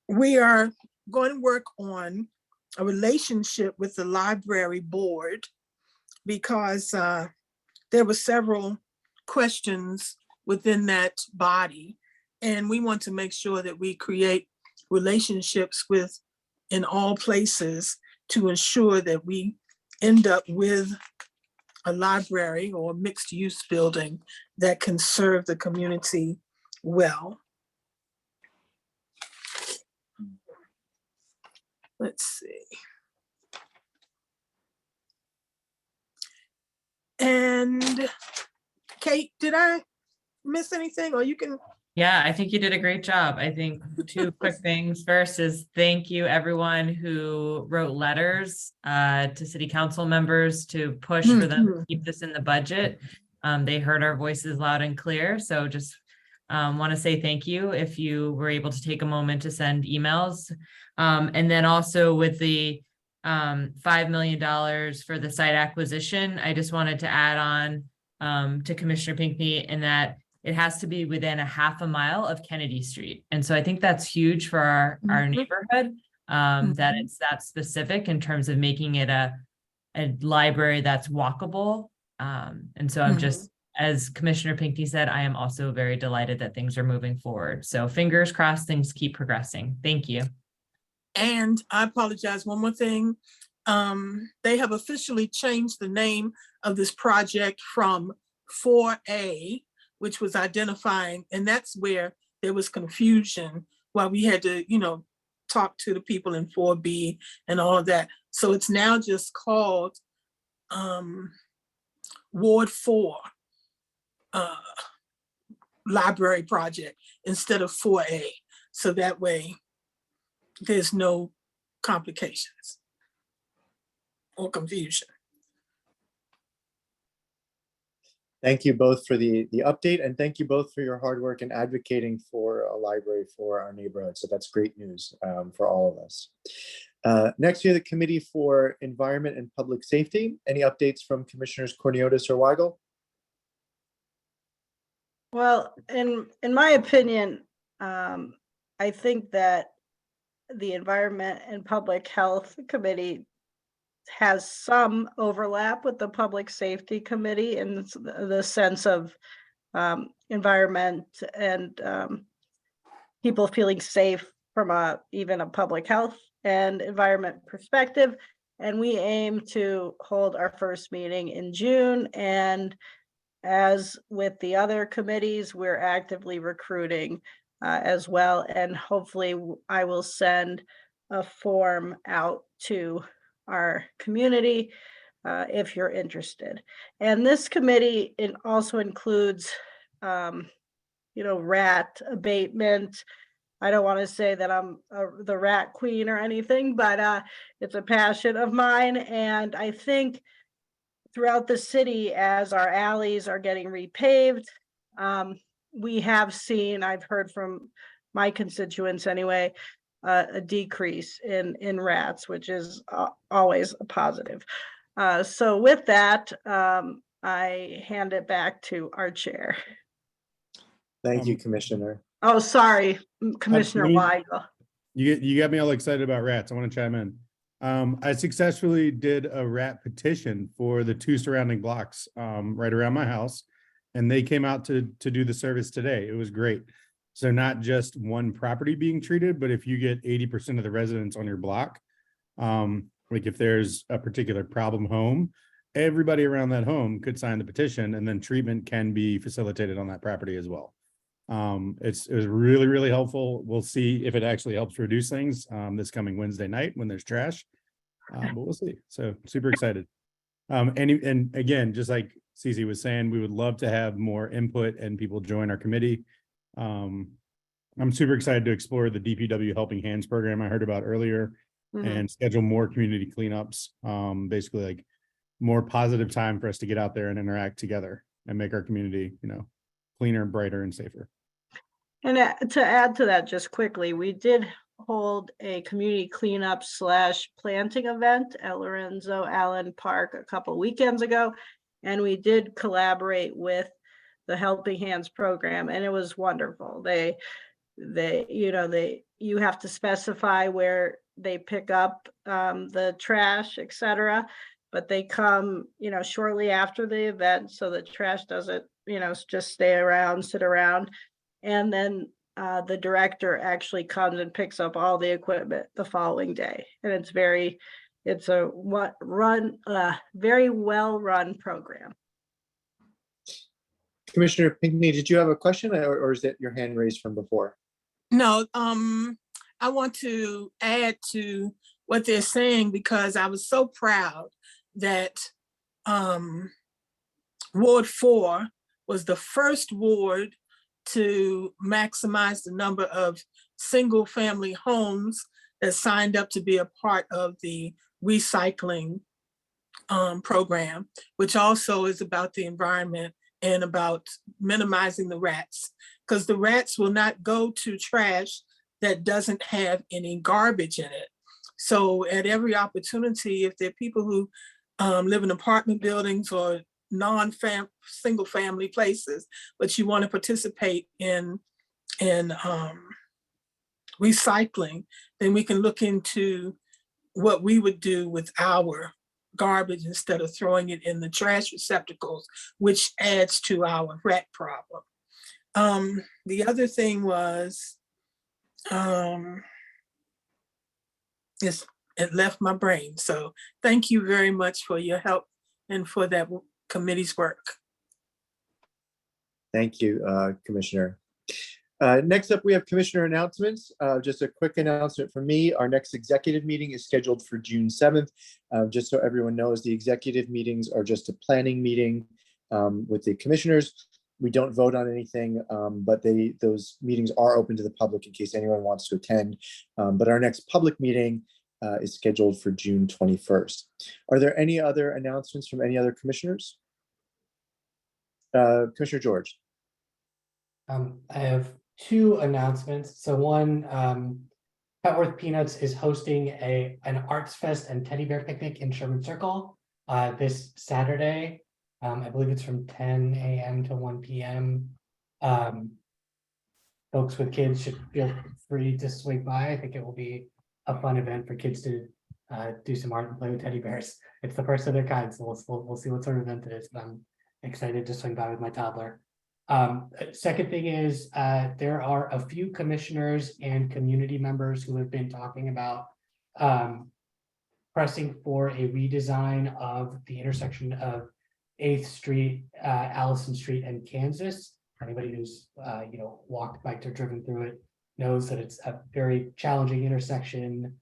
We are going to work on a relationship with the library board because there were several questions within that body. And we want to make sure that we create relationships with in all places to ensure that we end up with a library or mixed use building that can serve the community well. Let's see. And Kate, did I miss anything, or you can? Yeah, I think you did a great job. I think two quick things. First is thank you everyone who wrote letters to city council members to push for them to keep this in the budget. They heard our voices loud and clear. So just want to say thank you if you were able to take a moment to send emails. And then also with the $5 million for the site acquisition. I just wanted to add on to Commissioner Pinckney in that it has to be within a half a mile of Kennedy Street. And so I think that's huge for our neighborhood, that it's that specific in terms of making it a library that's walkable. And so I'm just, as Commissioner Pinckney said, I am also very delighted that things are moving forward. So fingers crossed, things keep progressing. Thank you. And I apologize, one more thing. They have officially changed the name of this project from 4A, which was identifying, and that's where there was confusion while we had to, talk to the people in 4B and all of that. So it's now just called Ward 4 Library Project instead of 4A. So that way there's no complications or confusion. Thank you both for the update, and thank you both for your hard work in advocating for a library for our neighborhood. So that's great news for all of us. Next, we have the Committee for Environment and Public Safety. Any updates from Commissioners Corniotis or Weigel? Well, in my opinion, I think that the Environment and Public Health Committee has some overlap with the Public Safety Committee in the sense of environment and people feeling safe from even a public health and environment perspective. And we aim to hold our first meeting in June. And as with the other committees, we're actively recruiting as well. And hopefully I will send a form out to our community if you're interested. And this committee also includes, rat abatement. I don't want to say that I'm the rat queen or anything, but it's a passion of mine. And I think throughout the city, as our alleys are getting repaved, we have seen, I've heard from my constituents anyway, a decrease in rats, which is always a positive. So with that, I hand it back to our chair. Thank you, Commissioner. Oh, sorry, Commissioner Weigel. You got me all excited about rats. I want to chime in. I successfully did a rat petition for the 2 surrounding blocks right around my house, and they came out to do the service today. It was great. So not just one property being treated, but if you get 80% of the residents on your block, like if there's a particular problem home, everybody around that home could sign the petition, and then treatment can be facilitated on that property as well. It was really, really helpful. We'll see if it actually helps reduce things this coming Wednesday night when there's trash, but we'll see. So super excited. And again, just like Cece was saying, we would love to have more input and people join our committee. I'm super excited to explore the DPW Helping Hands program I heard about earlier and schedule more community cleanups. Basically like more positive time for us to get out there and interact together and make our community, cleaner, brighter, and safer. And to add to that just quickly, we did hold a community cleanup / planting event at Lorenzo Allen Park a couple weekends ago. And we did collaborate with the Helping Hands program, and it was wonderful. You have to specify where they pick up the trash, etc. But they come, shortly after the event, so the trash doesn't, just sit around. And then the director actually comes and picks up all the equipment the following day. And it's a very well-run program. Commissioner Pinckney, did you have a question, or is that your hand raised from before? No, I want to add to what they're saying because I was so proud that Ward 4 was the first ward to maximize the number of single-family homes that signed up to be a part of the recycling program, which also is about the environment and about minimizing the rats, because the rats will not go to trash that doesn't have any garbage in it. So at every opportunity, if there are people who live in apartment buildings or single family places, but you want to participate in recycling, then we can look into what we would do with our garbage instead of throwing it in the trash receptacles, which adds to our rat problem. The other thing was, it left my brain. So thank you very much for your help and for that committee's work. Thank you, Commissioner. Next up, we have Commissioner announcements. Just a quick announcement from me. Our next executive meeting is scheduled for June 7th. Just so everyone knows, the executive meetings are just a planning meeting with the commissioners. We don't vote on anything, but those meetings are open to the public in case anyone wants to attend. But our next public meeting is scheduled for June 21st. Are there any other announcements from any other commissioners? Commissioner George. I have two announcements. So one, Petworth Peanuts is hosting an Arts Fest and Teddy Bear Picnic in Sherman Circle this Saturday. I believe it's from 10 a.m. to 1 p.m. Folks with kids should feel free to swing by. I think it will be a fun event for kids to do some art and play with teddy bears. It's the first of their kind, so we'll see what sort of event it is, but I'm excited to swing by with my toddler. Second thing is there are a few commissioners and community members who have been talking about pressing for a redesign of the intersection of 8th Street, Allison Street, and Kansas. Anybody who's walked, biked, or driven through it knows that it's a very challenging intersection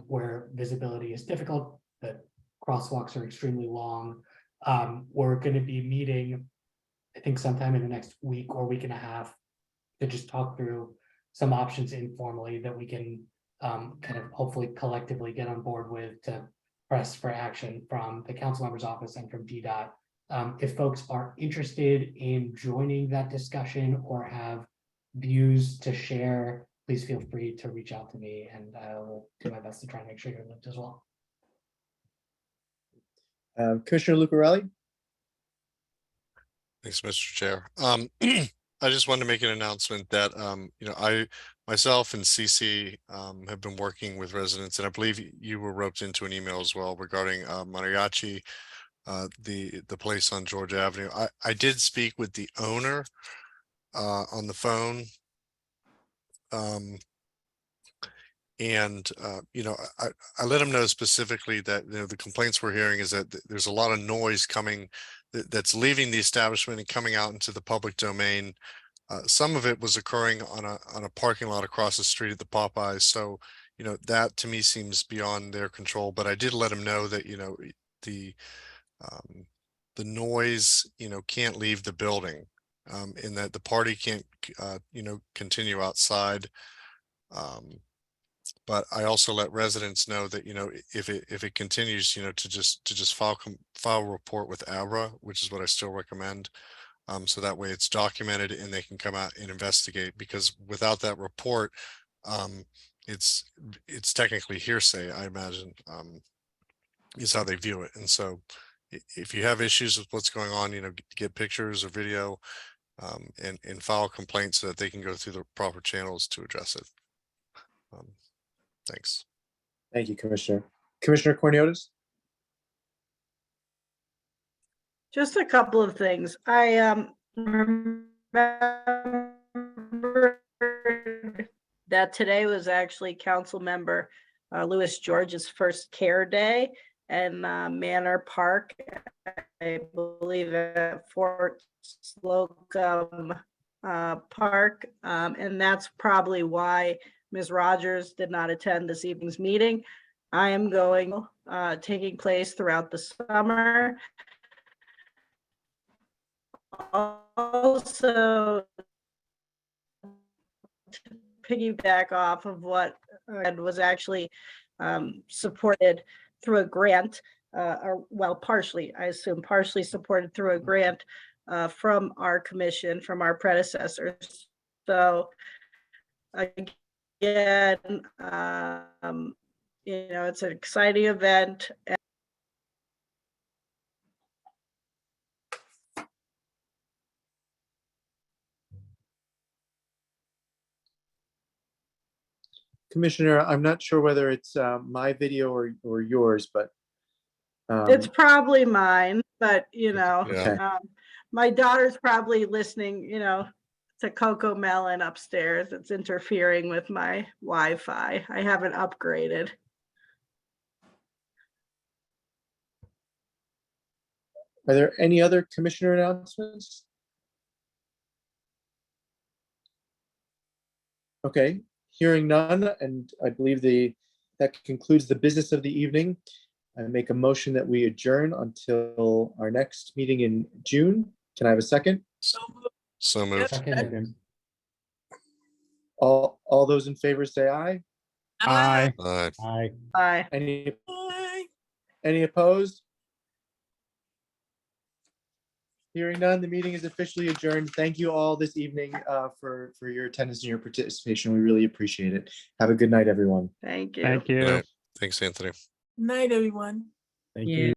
where visibility is difficult, that crosswalks are extremely long. We're going to be meeting, I think, sometime in the next week or week and a half to just talk through some options informally that we can kind of hopefully collectively get on board with to press for action from the council member's office and from DDOT. If folks are interested in joining that discussion or have views to share, please feel free to reach out to me and I will do my best to try and make sure you're linked as well. Commissioner Lucarelli. Thanks, Mr. Chair. I just wanted to make an announcement that, I myself and CC have been working with residents, and I believe you were roped into an email as well regarding Mariachi, the place on George Avenue. I did speak with the owner on the phone. I let him know specifically that the complaints we're hearing is that there's a lot of noise coming that's leaving the establishment and coming out into the public domain. Some of it was occurring on a parking lot across the street at the Popeyes. So, that to me seems beyond their control, but I did let him know that, the noise, can't leave the building, in that the party can't, continue outside. But I also let residents know that, if it continues, to just file a report with ABRA, which is what I still recommend. So that way it's documented and they can come out and investigate, because without that report, it's technically hearsay, I imagine, is how they view it. And so if you have issues with what's going on, get pictures or video, and file complaints so that they can go through the proper channels to address it. Thanks. Thank you, Commissioner. Commissioner Cornelius. Just a couple of things. I remember that today was actually Council Member Louis George's first care day in Manor Park, I believe at Fort Slocum Park, and that's probably why Ms. Rogers did not attend this evening's meeting. I am going, taking place throughout the summer. Also, to piggyback off of what was actually supported through a grant, or well, partially, I assume partially supported through a grant from our commission, from our predecessors. So again, it's an exciting event. Commissioner, I'm not sure whether it's my video or yours, but It's probably mine, but Okay. my daughter's probably listening, to Coco Melon upstairs. It's interfering with my Wi-Fi. I haven't upgraded. Are there any other commissioner announcements? Okay, hearing none, and I believe that concludes the business of the evening. I make a motion that we adjourn until our next meeting in June. Can I have a second? So moved. Second. All those in favor say aye. Aye. Aye. Aye. Bye. Any opposed? Hearing none, the meeting is officially adjourned. Thank you all this evening for your attendance and your participation. We really appreciate it. Have a good night, everyone. Thank you. Thank Good you. night. Thanks, Anthony. Night, everyone. Thank you.